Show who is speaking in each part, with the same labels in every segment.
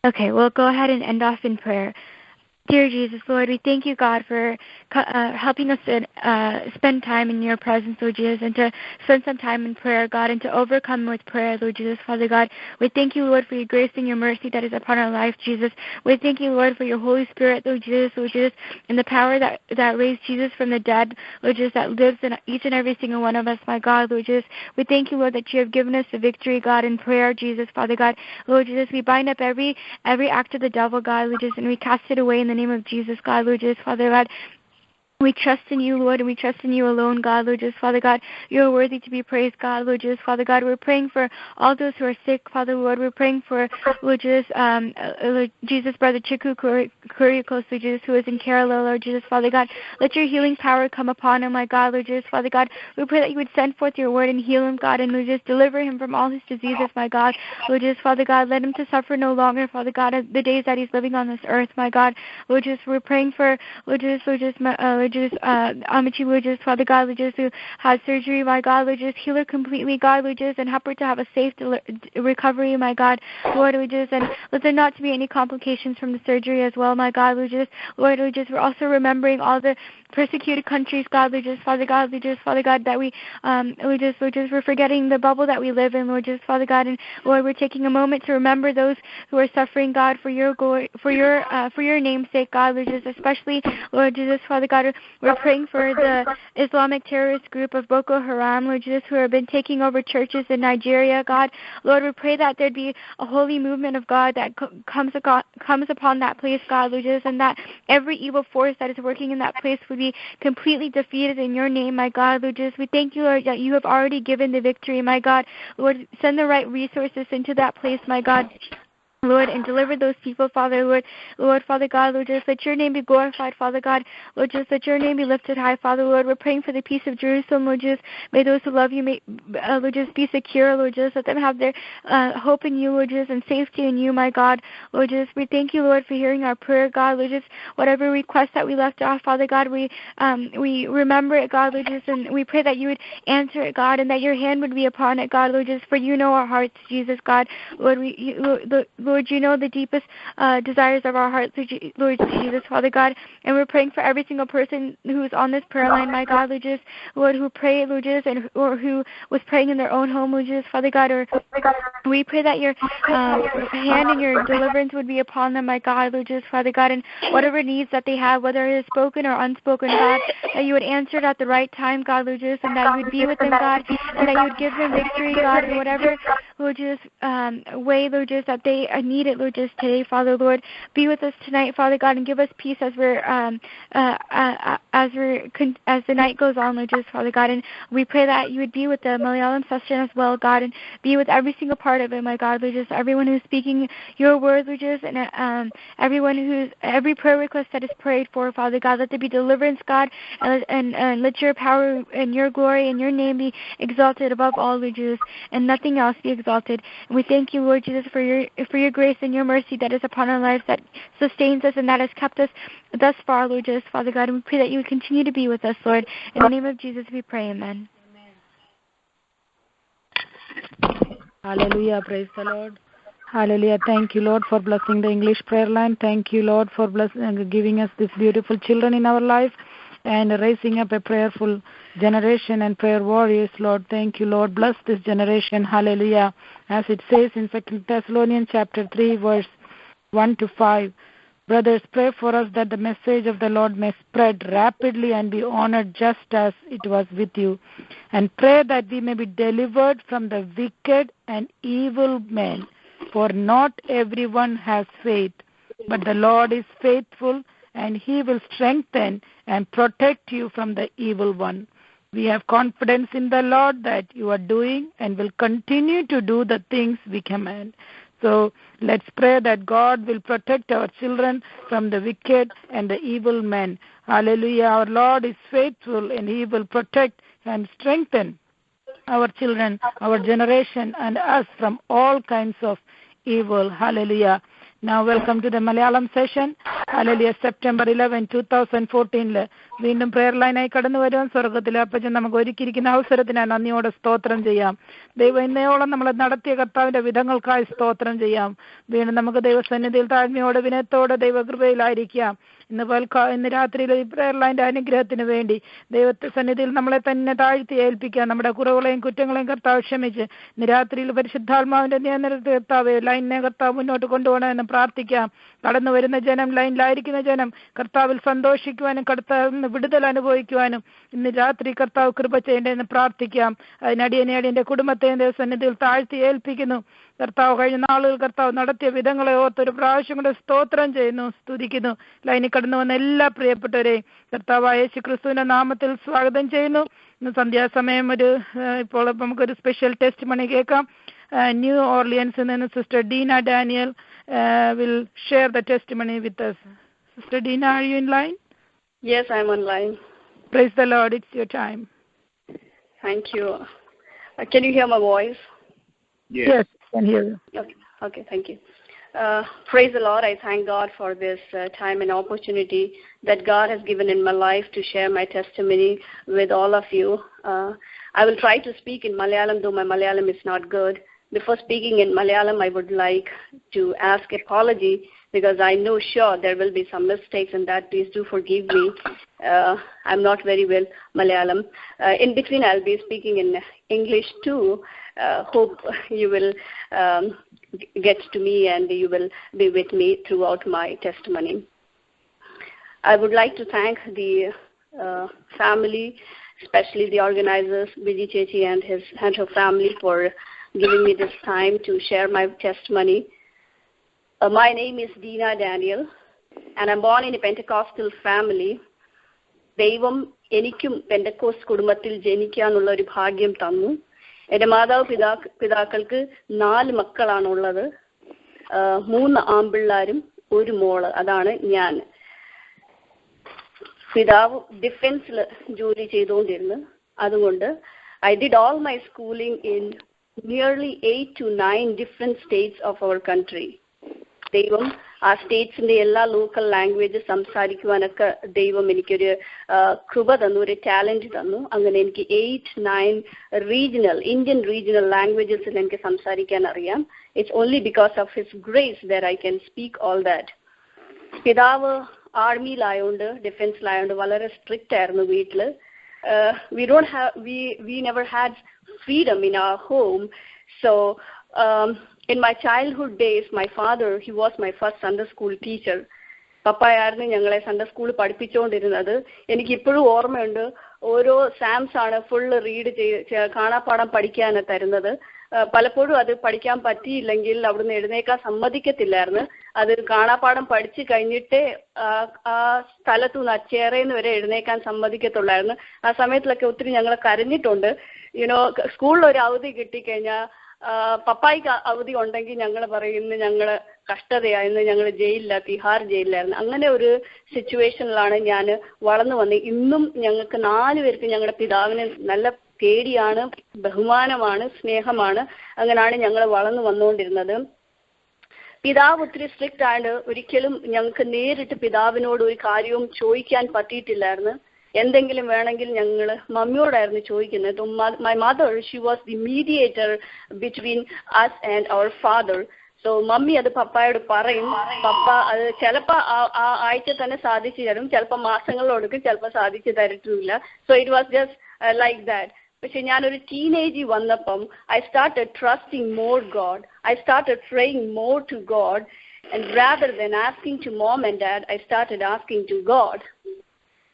Speaker 1: Okay, we'll go ahead and end off in prayer. Dear Jesus, Lord, we thank you, God, for helping us to spend time in your presence, Lord Jesus, and to spend some time in prayer, God, and to overcome with prayer, Lord Jesus, Father God. We thank you, Lord, for your grace and your mercy that is upon our life, Jesus. We thank you, Lord, for your Holy Spirit, Lord Jesus, and the power that raised Jesus from the dead, Lord Jesus, that lives in each and every single one of us, my God, Lord Jesus. We thank you, Lord, that you have given us the victory, God, in prayer, Jesus, Father God. Lord Jesus, we bind up every act of the devil, God, Lord Jesus, and we cast it away in the name of Jesus, God, Lord Jesus, Father God. We trust in you, Lord, and we trust in you alone, God, Lord Jesus, Father God. You are worthy to be praised, God, Lord Jesus, Father God. We're praying for all those who are sick, Father, Lord. We're praying for, Lord Jesus, Lord Jesus, Brother Chiku Kuriakos, Lord Jesus, who is in Kerala, Lord Jesus, Father God. Let your healing power come upon him, my God, Lord Jesus, Father God. We pray that you would send forth your word and heal him, God, and Lord Jesus, deliver him from all his diseases, my God. Lord Jesus, Father God, let him to suffer no longer, Father God, the days that he's living on this earth, my God. Lord Jesus, we're praying for, Lord Jesus, Amici, Lord Jesus, Father God, Lord Jesus, who had surgery, my God, Lord Jesus, heal her completely, God, Lord Jesus, and help her to have a safe recovery, my God, Lord, Lord Jesus, and let there not to be any complications from the surgery as well, my God, Lord Jesus, Lord, Lord Jesus, we're also remembering all the persecuted countries, God, Lord Jesus, Father God, Lord Jesus, Father God, that we, Lord Jesus, we're forgetting the bubble that we live in, Lord Jesus, Father God, and Lord, we're taking a moment to remember those who are suffering, God, for your glory, for your name's sake, God, Lord Jesus, especially, Lord Jesus, Father God, we're praying for the Islamic terrorist group of Boko Haram, Lord Jesus, who have been taking over churches in Nigeria, God, Lord, we pray that there'd be a holy movement of God that comes upon that place, God, Lord Jesus, and that every evil force that is working in that place would be completely defeated in your name, my God, Lord Jesus. We thank you, Lord, that you have already given the victory, my God. Lord, send the right resources into that place, my God. Lord, and deliver those people, Father, Lord, Father God, Lord, just let your name be glorified, Father God, Lord, just let your name be lifted high, Father, Lord, we're praying for the peace of Jerusalem, Lord, just may those who love you, Lord, just be secure, Lord, just let them have their hope in you, Lord, just and safety in you, my God, Lord, just we thank you, Lord, for hearing our prayer, God, Lord, just whatever request that we left off, Father God, we remember it, God, Lord, just, and we pray that you would answer it, God, and that your hand would be upon it, God, Lord, just for you know our hearts, Jesus, God, Lord, Lord, you know the deepest desires of our hearts, Lord Jesus, Father God. And we're praying for every single person who's on this prayer line, my God, Lord Jesus, Lord, who prayed, Lord Jesus, or who was praying in their own home, Lord Jesus, Father God. Or we pray that your hand and your deliverance would be upon them, my God, Lord Jesus, Father God. And whatever needs that they have, whether it is spoken or unspoken, God, that you would answer it at the right time, God, Lord Jesus, and that you would be with them, God, and that you would give them victory, God, in whatever, Lord Jesus, way, Lord Jesus, that they need it, Lord Jesus, today, Father, Lord. Be with us tonight, Father God, and give us peace as as the night goes on, Lord Jesus, Father God. And we pray that you would be with the Malayalam session as well, God, and be with every single part of it, my God, Lord Jesus, everyone who's speaking your word, Lord Jesus, and every prayer request that is prayed for, Father God, let there be deliverance, God, and let your power and your glory and your name be exalted above all, Lord Jesus, and nothing else be exalted. And we thank you, Lord Jesus, for your grace and your mercy that is upon our lives, that sustains us and that has kept us thus far, Lord Jesus, Father God. And we pray that you would continue to be with us, Lord. In the name of Jesus, we pray. Amen.
Speaker 2: Hallelujah. Praise the Lord. Hallelujah. Thank you, Lord, for blessing the English prayer line. Thank you, Lord, for giving us these beautiful children in our life and raising up a prayerful generation and prayer warriors, Lord. Thank you, Lord. Bless this generation. Hallelujah. As it says in 2 Thessalonians chapter 3, verse 1 to 5. Brothers, pray for us that the message of the Lord may spread rapidly and be honored just as it was with you. And pray that we may be delivered from the wicked and evil men. For not everyone has faith, but the Lord is faithful, and he will strengthen and protect you from the evil one. We have confidence in the Lord that you are doing and will continue to do the things we command. So let's pray that God will protect our children from the wicked and the evil men. Hallelujah. Our Lord is faithful, and he will protect and strengthen our children, our generation, and us from all kinds of evil. Hallelujah. Now welcome to the Malayalam session. Hallelujah. September 11, 2014. വീണ്ടും prayer ലൈനായി കടന്നു വരുവാൻ സ്വർഗത്തിലെ അപ്പച്ചൻ നമുക്ക് ഒരുക്കിയിരിക്കുന്ന അവസരത്തിനായി നന്ദിയോടെ സ്തോത്രം ചെയ്യാം. ദൈവം ഇന്നയോളം നമ്മളെ നടത്തിയ കർത്താവിന്റെ വിധങ്ങൾക്കായി സ്തോത്രം ചെയ്യാം. വീണ്ടും നമുക്ക് ദൈവസന്നിധിയിൽ താഴ്മയോടെ വിനയത്തോടെ ദൈവകൃപയിലായിരിക്കാം. ഇന്ന് രാത്രിയിൽ ഈ പ്രെയർ ലൈൻ്റെ അനുഗ്രഹത്തിന് വേണ്ടി ദൈവത്തെ സന്നിധിയിൽ നമ്മളെ തന്നെ താഴ്ത്തി ഏൽപ്പിക്കാം. നമ്മുടെ കുറവുകളെയും കുറ്റങ്ങളെയും കർത്താവ് ക്ഷമിച്ച് ഇന്ന് രാത്രിയിൽ പരിശുദ്ധാത്മാവിന്റെ നിയന്ത്രണത്തിൽ കർത്താവ് ലൈനിനെ കർത്താവ് മുന്നോട്ട് കൊണ്ടുപോകണമെന്ന് പ്രാർത്ഥിക്കാം. കടന്നു വരുന്ന ജനം, ലൈനിലായിരിക്കുന്ന ജനം കർത്താവിൽ സന്തോഷിക്കുവാനും കർത്താവിൽ വിടുതൽ അനുഭവിക്കുവാനും ഇന്ന് രാത്രി കർത്താവ് കൃപ ചെയ്യേണ്ടതെന്ന് പ്രാർത്ഥിക്കാം. അതിനടിയനെ കുടുംബത്തെയും ദൈവസന്നിധിയിൽ താഴ്ത്തി ഏൽപ്പിക്കുന്നു. കർത്താവ് കഴിഞ്ഞ നാളുകൾ കർത്താവ് നടത്തിയ വിധങ്ങളെ ഓർത്തൊരു പ്രാവശ്യം കൂടെ സ്തോത്രം ചെയ്യുന്നു, സ്തുതിക്കുന്നു. ലൈനിൽ കടന്നു വന്ന എല്ലാ പ്രിയപ്പെട്ടവരെയും കർത്താവായ യേശു ക്രിസ്തുവിന്റെ നാമത്തിൽ സ്വാഗതം ചെയ്യുന്നു. ഇന്ന് സന്ധ്യാസമയം ഇപ്പോൾ നമുക്കൊരു സ്പെഷ്യൽ ടെസ്റ്റ് മണി കേൾക്കാം. ന്യൂ ഓർലിയൻസിൽ നിന്ന് sister Deena Daniel will share the testimony with us. Sister Dina, are you in line?
Speaker 3: Yes, I'm online.
Speaker 2: Praise the Lord. It's your time.
Speaker 3: Thank you. Can you hear my voice?
Speaker 2: Yes, I can hear you.
Speaker 3: Okay, thank you. Praise the Lord. I thank God for this time and opportunity that God has given in my life to share my testimony with all of you. I will try to speak in Malayalam, though my Malayalam is not good. Before speaking in Malayalam, I would like to ask apology because I know sure there will be some mistakes in that. Please do forgive me. I'm not very well Malayalam. In between, I'll be speaking in English too. Hope you will get to me and you will be with me throughout my testimony. I would like to thank the family, especially the organizers, Vijay Chechi and her family, for giving me this time to share my testimony. My name is Dina Daniel, and I'm born in a Pentecostal family. ദൈവം എനിക്കും Pentecost കുടുംബത്തിൽ ജനിക്കാനുള്ള ഒരു ഭാഗ്യം തന്നു. എൻ്റെ പിതാക്കൾക്ക് 4 മക്കളാണുള്ളത്. 3 ആൺപിള്ളാരും 1 മോള്. അതാണ് ഞാൻ. പിതാവ് ഡിഫൻസിൽ ജോലി ചെയ്തുകൊണ്ടിരുന്നു. അതുകൊണ്ട് I did all my schooling in nearly 8 to 9 different states of our country. ദൈവം ആ സ്റ്റേറ്റ്സിന്റെ എല്ലാ ലോക്കൽ ലാംഗ്വേജ് സംസാരിക്കുവാനൊക്കെ ദൈവം എനിക്കൊരു കൃപ തന്നു, ഒരു ടാലന്റ് തന്നു. അങ്ങനെ എനിക്ക് 8-9 ഇന്ത്യൻ റീജിയണൽ ലാംഗ്വേജസിൽ എനിക്ക് സംസാരിക്കാൻ അറിയാം. It's only because of his grace that I can speak all that. പിതാവ് ആർമിയിലായോണ്ട്, ഡിഫൻസിലായോണ്ട് വളരെ സ്ട്രിക്റ്റ് ആയിരുന്നു വീട്ടില്. We never had freedom in our home. So in my childhood days, my father, he was my first Sunday school teacher. പപ്പായായിരുന്നു ഞങ്ങളെ Sunday school പഠിപ്പിച്ചുകൊണ്ടിരുന്നത്. എനിക്കിപ്പോഴും ഓർമ്മയുണ്ട്. ഓരോ സാംസ് ആണ് full read കാണാപ്പാടം പഠിക്കാൻ തരുന്നത്. പലപ്പോഴും അത് പഠിക്കാൻ പറ്റിയില്ലെങ്കിൽ അവിടുന്ന് എഴുന്നേക്കാൻ സമ്മതിക്കത്തില്ലായിരുന്നു. അത് കാണാപ്പാടം പഠിച്ചു കഴിഞ്ഞിട്ടേ ആ സ്ഥലത്തുനിന്ന് അച്ചേറേന്ന് വരെ എഴുന്നേക്കാൻ സമ്മതിക്കത്തുള്ളായിരുന്നു. ആ സമയത്തിലൊക്കെ ഒത്തിരി ഞങ്ങൾ കരഞ്ഞിട്ടുണ്ട്. സ്കൂളിൽ ഒരു അവധി കിട്ടിക്കഴിഞ്ഞാൽ പപ്പായിക്ക് അവധി ഉണ്ടെങ്കിൽ ഞങ്ങൾ പറയുന്നു ഞങ്ങൾ കഷ്ടതയായിരുന്നു, ഞങ്ങൾ തിഹാർ ജയിലിലായിരുന്നു. അങ്ങനെ ഒരു സിറ്റുവേഷനിലാണ് ഞാൻ വളർന്നു വന്നത്. ഇന്നും ഞങ്ങൾക്ക് 4 പേർക്ക് ഞങ്ങളുടെ പിതാവിനെ നല്ല പേടിയാണ്, ബഹുമാനമാണ്, സ്നേഹമാണ്. അങ്ങനെയാണ് ഞങ്ങൾ വളർന്നു വന്നുകൊണ്ടിരുന്നത്. പിതാവ് ഒത്തിരി സ്ട്രിക്റ്റ് ആയിട്ട് ഒരിക്കലും ഞങ്ങൾക്ക് നേരിട്ട് പിതാവിനോട് ഒരു കാര്യവും ചോദിക്കാൻ പറ്റിയിട്ടില്ലായിരുന്നു. എന്തെങ്കിലും വേണമെങ്കിൽ ഞങ്ങൾ മമ്മിയോടായിരുന്നു ചോദിക്കുന്നത്. My mother, she was the mediator between us and our father. So mummy അത് പപ്പായോട് പറയും. പപ്പ അത് ചിലപ്പോൾ ആ ആഴ്ച തന്നെ സാധിച്ചു തരും, ചിലപ്പോൾ മാസങ്ങളോടൊക്കെ ചിലപ്പോൾ സാധിച്ചു തരത്തുമില്ല. So it was just like that. പക്ഷെ ഞാനൊരു ടീനേജിൽ വന്നപ്പം I started trusting more God. I started praying more to God, and rather than asking to mom and dad, I started asking to God.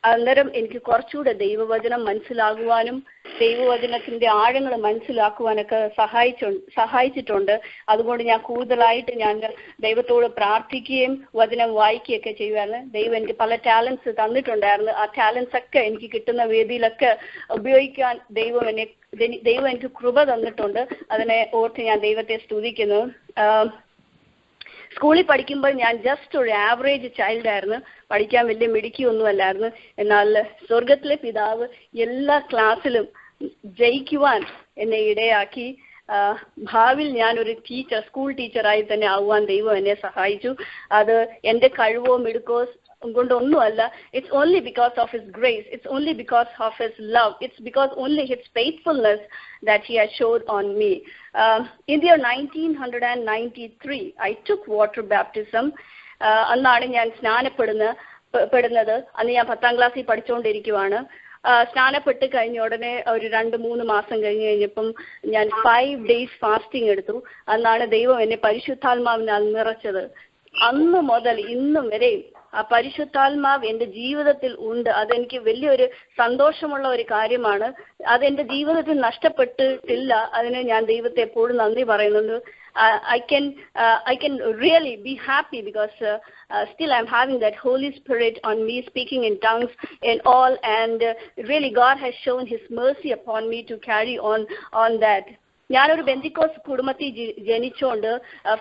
Speaker 3: അന്നേരം എനിക്ക് കുറച്ചുകൂടെ ദൈവവചനം മനസ്സിലാകുവാനും ദൈവവചനത്തിന്റെ ആഴങ്ങൾ മനസ്സിലാക്കുവാനൊക്കെ സഹായിച്ചിട്ടുണ്ട്. അതുകൊണ്ട് ഞാൻ കൂടുതലായിട്ട് ഞാൻ ദൈവത്തോട് പ്രാർത്ഥിക്കുകയും വചനം വായിക്കുകയൊക്കെ ചെയ്യുമായിരുന്നു. ദൈവം എനിക്ക് പല ടാലൻസ് തന്നിട്ടുണ്ടായിരുന്നു. ആ ടാലൻസ് ഒക്കെ എനിക്ക് കിട്ടുന്ന വേദിയിലൊക്കെ ഉപയോഗിക്കാൻ ദൈവം എനിക്ക് കൃപ തന്നിട്ടുണ്ട്. അതിനെ ഓർത്ത് ഞാൻ ദൈവത്തെ സ്തുതിക്കുന്നു. സ്കൂളിൽ പഠിക്കുമ്പോൾ ഞാൻ ജസ്റ്റ് ഒരു ആവറേജ് ചൈൽഡ് ആയിരുന്നു. പഠിക്കാൻ വലിയ മിടുക്കിയൊന്നും അല്ലായിരുന്നു. എന്നാൽ സ്വർഗത്തിലെ പിതാവ് എല്ലാ ക്ലാസ്സിലും ജയിക്കുവാൻ എന്നെ ഇടയാക്കി. ഭാവിയിൽ ഞാനൊരു സ്കൂൾ ടീച്ചറായി തന്നെ ആവുവാൻ ദൈവം എന്നെ സഹായിച്ചു. അത് എൻ്റെ കഴിവോ മിടുക്കോ കൊണ്ടൊന്നുമല്ല. It's only because of His grace. It's only because of His love. It's because only His faithfulness that He has showed on me. In the year 1993, I took water baptism. അന്നാണ് ഞാൻ സ്നാനപ്പെടുന്നത്. അന്ന് ഞാൻ 10ാം ക്ലാസ്സിൽ പഠിച്ചുകൊണ്ടിരിക്കുവാണ്. സ്നാനപ്പെട്ട് കഴിഞ്ഞ ഉടനെ ഒരു 2-3 മാസം കഴിഞ്ഞപ്പം ഞാൻ 5 days ഫാസ്റ്റിംഗ് എടുത്തു. അന്നാണ് ദൈവം എന്നെ പരിശുദ്ധാത്മാവിനാൽ നിറച്ചത്. അന്ന് മുതൽ ഇന്നും വരെ ആ പരിശുദ്ധാത്മാവ് എൻ്റെ ജീവിതത്തിൽ ഉണ്ട്. അതെനിക്ക് വലിയൊരു സന്തോഷമുള്ള ഒരു കാര്യമാണ്. അതെൻ്റെ ജീവിതത്തിൽ നഷ്ടപ്പെട്ടിട്ടില്ല. അതിന് ഞാൻ ദൈവത്തെ എപ്പോഴും നന്ദി പറയുന്നുണ്ട്. I can really be happy because still I'm having that Holy Spirit on me, speaking in tongues and all, and really God has shown His mercy upon me to carry on that. ഞാനൊരു ബെന്തിക്കോസ് കുടുംബത്തിൽ ജനിച്ചുകൊണ്ട്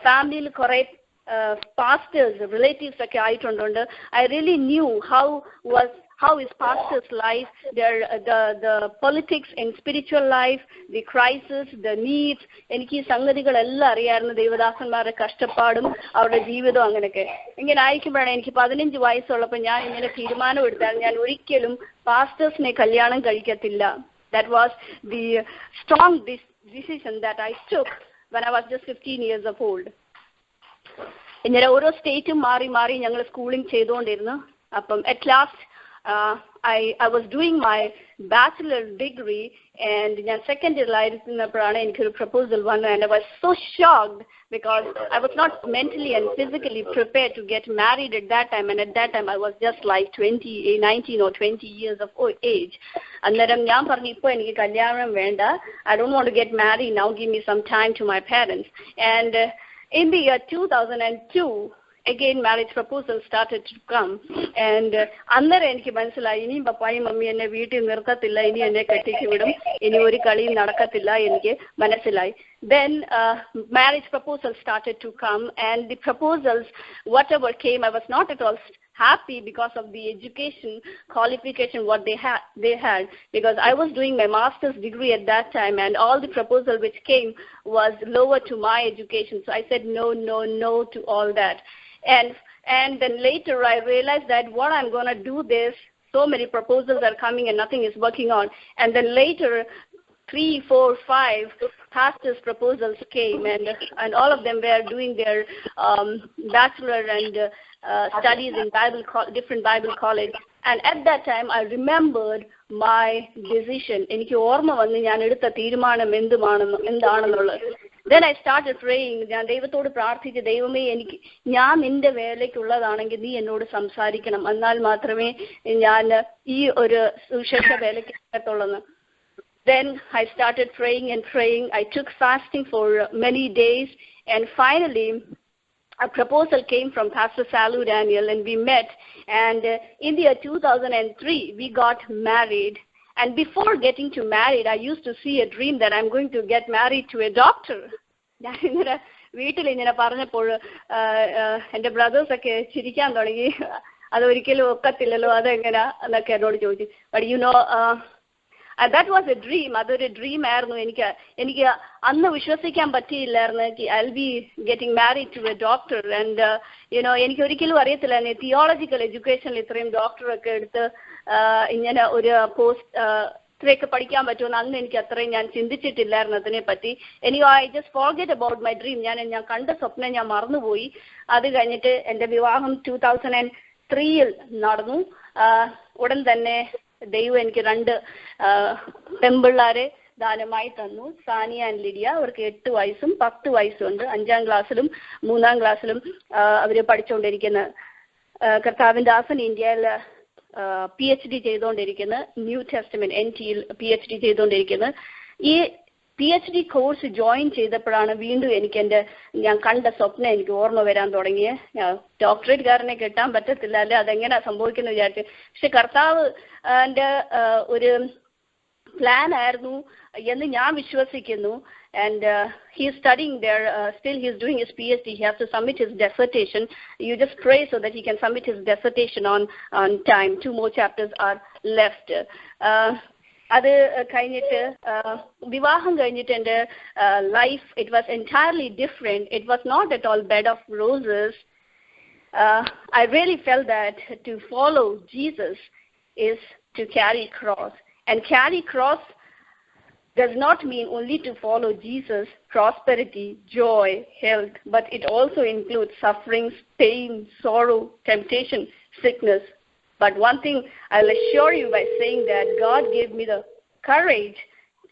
Speaker 3: ഫാമിലിയിൽ കുറെ pastors, relatives ഒക്കെ ആയിട്ടുണ്ടുണ്ട്. I really knew how is pastor's life, the politics and spiritual life, the crisis, the needs. എനിക്ക് ഈ സംഗതികളെല്ലാം അറിയാമായിരുന്നു. ദൈവദാസന്മാരുടെ കഷ്ടപ്പാടും അവരുടെ ജീവിതവും അങ്ങനെയൊക്കെ. ഇങ്ങനെ ആയിരിക്കുമ്പോഴാണ് എനിക്ക് 15 വയസ്സുള്ളപ്പോൾ ഞാൻ ഇങ്ങനെ തീരുമാനമെടുത്താൽ ഞാൻ ഒരിക്കലും പാസ്റ്റേഴ്സിനെ കല്യാണം കഴിക്കത്തില്ല. That was the strong decision that I took when I was just 15 years of old. ഇങ്ങനെ ഓരോ സ്റ്റേറ്റും മാറി ഞങ്ങൾ സ്കൂളിംഗ് ചെയ്തുകൊണ്ടിരുന്നു. അപ്പം at last I was doing my bachelor degree, and ഞാൻ second year ആയിരുന്നപ്പോഴാണ് എനിക്കൊരു proposal വന്നു. And I was so shocked because I was not mentally and physically prepared to get married at that time. And at that time I was just like 19 or 20 years of age. അന്നേരം ഞാൻ പറഞ്ഞു, ഇപ്പോൾ എനിക്ക് കല്യാണം വേണ്ട. I don't want to get married now. Give me some time to my parents. And in the year 2002, again marriage proposals started to come. And അന്നേരം എനിക്ക് മനസ്സിലായി, ഇനിയും പപ്പായും മമ്മി എന്നെ വീട്ടിൽ നിർത്തത്തില്ല, ഇനി എന്നെ കെട്ടിച്ചു വിടും, ഇനി ഒരു കളിയും നടക്കത്തില്ല, എനിക്ക് മനസ്സിലായി. Then marriage proposals started to come, and the proposals, whatever came, I was not at all happy because of the education qualification what they had because I was doing my master's degree at that time, and all the proposal which came was lower to my education. So I said no to all that. And then later I realized that what I'm going to do this, so many proposals are coming and nothing is working on. And then later 3, 4, 5 pastors' proposals came, and all of them were doing their bachelor and studies in different Bible college. And at that time I remembered my decision. എനിക്ക് ഓർമ്മ വന്ന് ഞാൻ എടുത്ത തീരുമാനം എന്താണെന്നുള്ളത്. Then I started praying. ഞാൻ ദൈവത്തോട് പ്രാർത്ഥിച്ചു, ദൈവമേ, ഞാൻ നിന്റെ വേലയ്ക്കുള്ളതാണെങ്കിൽ നീ എന്നോട് സംസാരിക്കണം, എന്നാൽ മാത്രമേ ഞാൻ ഈ ഒരു സുവിശേഷ വേലയ്ക്ക് എത്തത്തുള്ളൂ. Then I started praying. I took fasting for many days, and finally a proposal came from Pastor Salu Daniel, and we met. And in the year 2003 we got married. And before getting to married, I used to see a dream that I'm going to get married to a doctor. ഞാനിങ്ങനെ വീട്ടിൽ ഇങ്ങനെ പറഞ്ഞപ്പോൾ എൻ്റെ ബ്രദേഴ്സൊക്കെ ചിരിക്കാൻ തുടങ്ങി. അതൊരിക്കലും ഒക്കത്തില്ലല്ലോ, അതെങ്ങനെയാ എന്നൊക്കെ എന്നോട് ചോദിച്ചു. But you know, that was a dream. അതൊരു ഡ്രീം ആയിരുന്നു. എനിക്ക് അന്ന് വിശ്വസിക്കാൻ പറ്റിയില്ലായിരുന്നു. I'll be getting married to a doctor. And എനിക്ക് ഒരിക്കലും അറിയത്തില്ല തിയോളജിക്കൽ എഡ്യൂക്കേഷനിൽ ഇത്രയും ഡോക്ടറൊക്കെ എടുത്ത് ഇങ്ങനെ ഒരു ഇത്രയൊക്കെ പഠിക്കാൻ പറ്റുമെന്ന് അന്ന് എനിക്ക് അത്രയും ഞാൻ ചിന്തിച്ചിട്ടില്ലായിരുന്നു അതിനെ പറ്റി. I just forget about my dream. ഞാൻ കണ്ട സ്വപ്നം ഞാൻ മറന്നുപോയി. അത് കഴിഞ്ഞിട്ട് എൻ്റെ വിവാഹം 2003 നടന്നു. ഉടൻ തന്നെ ദൈവം എനിക്ക് 2 പെൺപിള്ളാരെ ദാനമായി തന്നു, സാനിയ ആൻഡ് ലിഡിയ. അവർക്ക് 8 വയസ്സും 10 വയസ്സും ഉണ്ട്. 5ാം ക്ലാസ്സിലും 3ാം ക്ലാസ്സിലും അവർ പഠിച്ചുകൊണ്ടിരിക്കുന്ന കർത്താവിൻ്റെ ദാസൻ ഇന്ത്യയിൽ PhD ചെയ്തുകൊണ്ടിരിക്കുന്ന, ന്യൂ ടെസ്റ്റമെന്റ് NTയിൽ PhD ചെയ്തുകൊണ്ടിരിക്കുന്ന. ഈ PhD കോഴ്സ് ജോയിൻ ചെയ്തപ്പോഴാണ് വീണ്ടും ഞാൻ കണ്ട സ്വപ്നം എനിക്ക് ഓർമ്മ വരാൻ തുടങ്ങിയ. ഡോക്ടറേറ്റുകാരനെ കിട്ടാൻ പറ്റത്തില്ല, അല്ലെ അതെങ്ങനെയാ സംഭവിക്കുന്നത് വിചാരിച്ചു. പക്ഷെ കർത്താവ് ഒരു പ്ലാൻ ആയിരുന്നു എന്ന് ഞാൻ വിശ്വസിക്കുന്നു. And he's studying there, still he's doing his PhD. He has to submit his dissertation. You just pray so that he can submit his dissertation on time. 2 more chapters are left. അത് കഴിഞ്ഞിട്ട് വിവാഹം കഴിഞ്ഞിട്ട് എൻ്റെ life, it was entirely different. It was not at all bed of roses. I really felt that to follow Jesus is to carry cross. And carry cross does not mean only to follow Jesus, prosperity, joy, health, but it also includes sufferings, pain, sorrow, temptation, sickness. But one thing I'll assure you by saying that God gave me the courage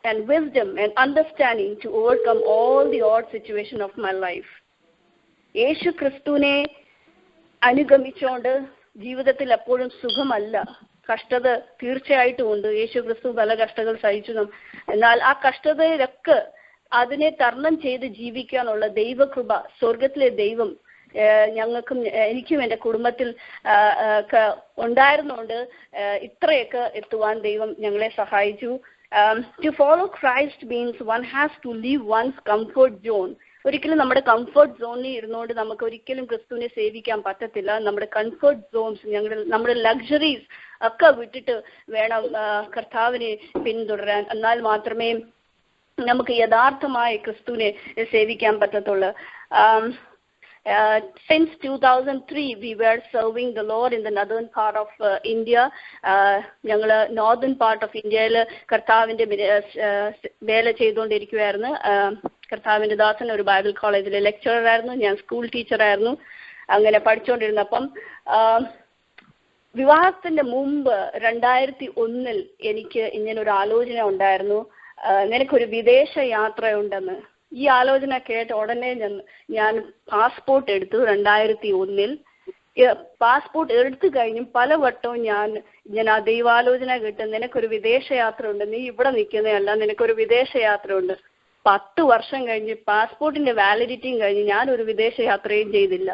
Speaker 3: and wisdom and understanding to overcome all the odd situation of my life. യേശു ക്രിസ്തുവിനെ അനുഗമിച്ചുകൊണ്ട് ജീവിതത്തിൽ എപ്പോഴും സുഖമല്ല, കഷ്ടത തീർച്ചയായിട്ടും ഉണ്ട്. യേശു ക്രിസ്തു പല കഷ്ടതകൾ സഹിച്ചു. എന്നാൽ ആ കഷ്ടതയിലൊക്കെ അതിനെ തരണം ചെയ്ത് ജീവിക്കാനുള്ള ദൈവകൃപ, സ്വർഗത്തിലെ ദൈവം ഞങ്ങൾക്കും എനിക്കും എൻ്റെ കുടുംബത്തിൽ ഉണ്ടായിരുന്നുകൊണ്ട് ഇത്രയൊക്കെ എത്തുവാൻ ദൈവം ഞങ്ങളെ സഹായിച്ചു. To follow Christ means one has to leave one's comfort zone. ഒരിക്കലും നമ്മുടെ കംഫർട്ട് സോണിൽ ഇരുന്നുകൊണ്ട് നമുക്ക് ഒരിക്കലും ക്രിസ്തുവിനെ സേവിക്കാൻ പറ്റത്തില്ല. നമ്മുടെ കംഫർട്ട് സോൺസ്, നമ്മുടെ ലക്ഷറീസ് ഒക്കെ വിട്ടിട്ട് വേണം കർത്താവിനെ പിന്തുടരാൻ. എന്നാൽ മാത്രമേ നമുക്ക് യഥാർത്ഥമായ ക്രിസ്തുവിനെ സേവിക്കാൻ പറ്റത്തുള്ളൂ. Since 2003, we were serving the Lord in the northern part of India. ഞങ്ങൾ നോർത്തേൺ പാർട്ട് ഓഫ് ഇന്ത്യയിൽ കർത്താവിൻ്റെ വേല ചെയ്തുകൊണ്ടിരിക്കുകയായിരുന്നു. കർത്താവിൻ്റെ ദാസൻ ഒരു ബൈബിൾ കോളേജിലെ ലെക്ചററായിരുന്നു, ഞാൻ സ്കൂൾ ടീച്ചറായിരുന്നു. അങ്ങനെ പഠിച്ചുകൊണ്ടിരുന്നപ്പം വിവാഹത്തിന്റെ മുമ്പ് 2001 എനിക്ക് ഇങ്ങനൊരു ആലോചന ഉണ്ടായിരുന്നു, നിനക്കൊരു വിദേശ യാത്രയുണ്ടെന്ന്. ഈ ആലോചന കേട്ട ഉടനെ ഞാൻ പാസ്പോർട്ട് എടുത്തു. 2001 പാസ്പോർട്ട് എടുത്തു കഴിഞ്ഞും പലവട്ടവും ഞാൻ ആ ദൈവാലോചന കേട്ട് നിനക്കൊരു വിദേശ യാത്ര ഉണ്ട്, നീ ഇവിടെ നിൽക്കുന്നതല്ല, നിനക്കൊരു വിദേശ യാത്ര ഉണ്ട്. 10 വർഷം കഴിഞ്ഞ് പാസ്പോർട്ടിന്റെ വാലിഡിറ്റിയും കഴിഞ്ഞ് ഞാനൊരു വിദേശ യാത്രയും ചെയ്തില്ല.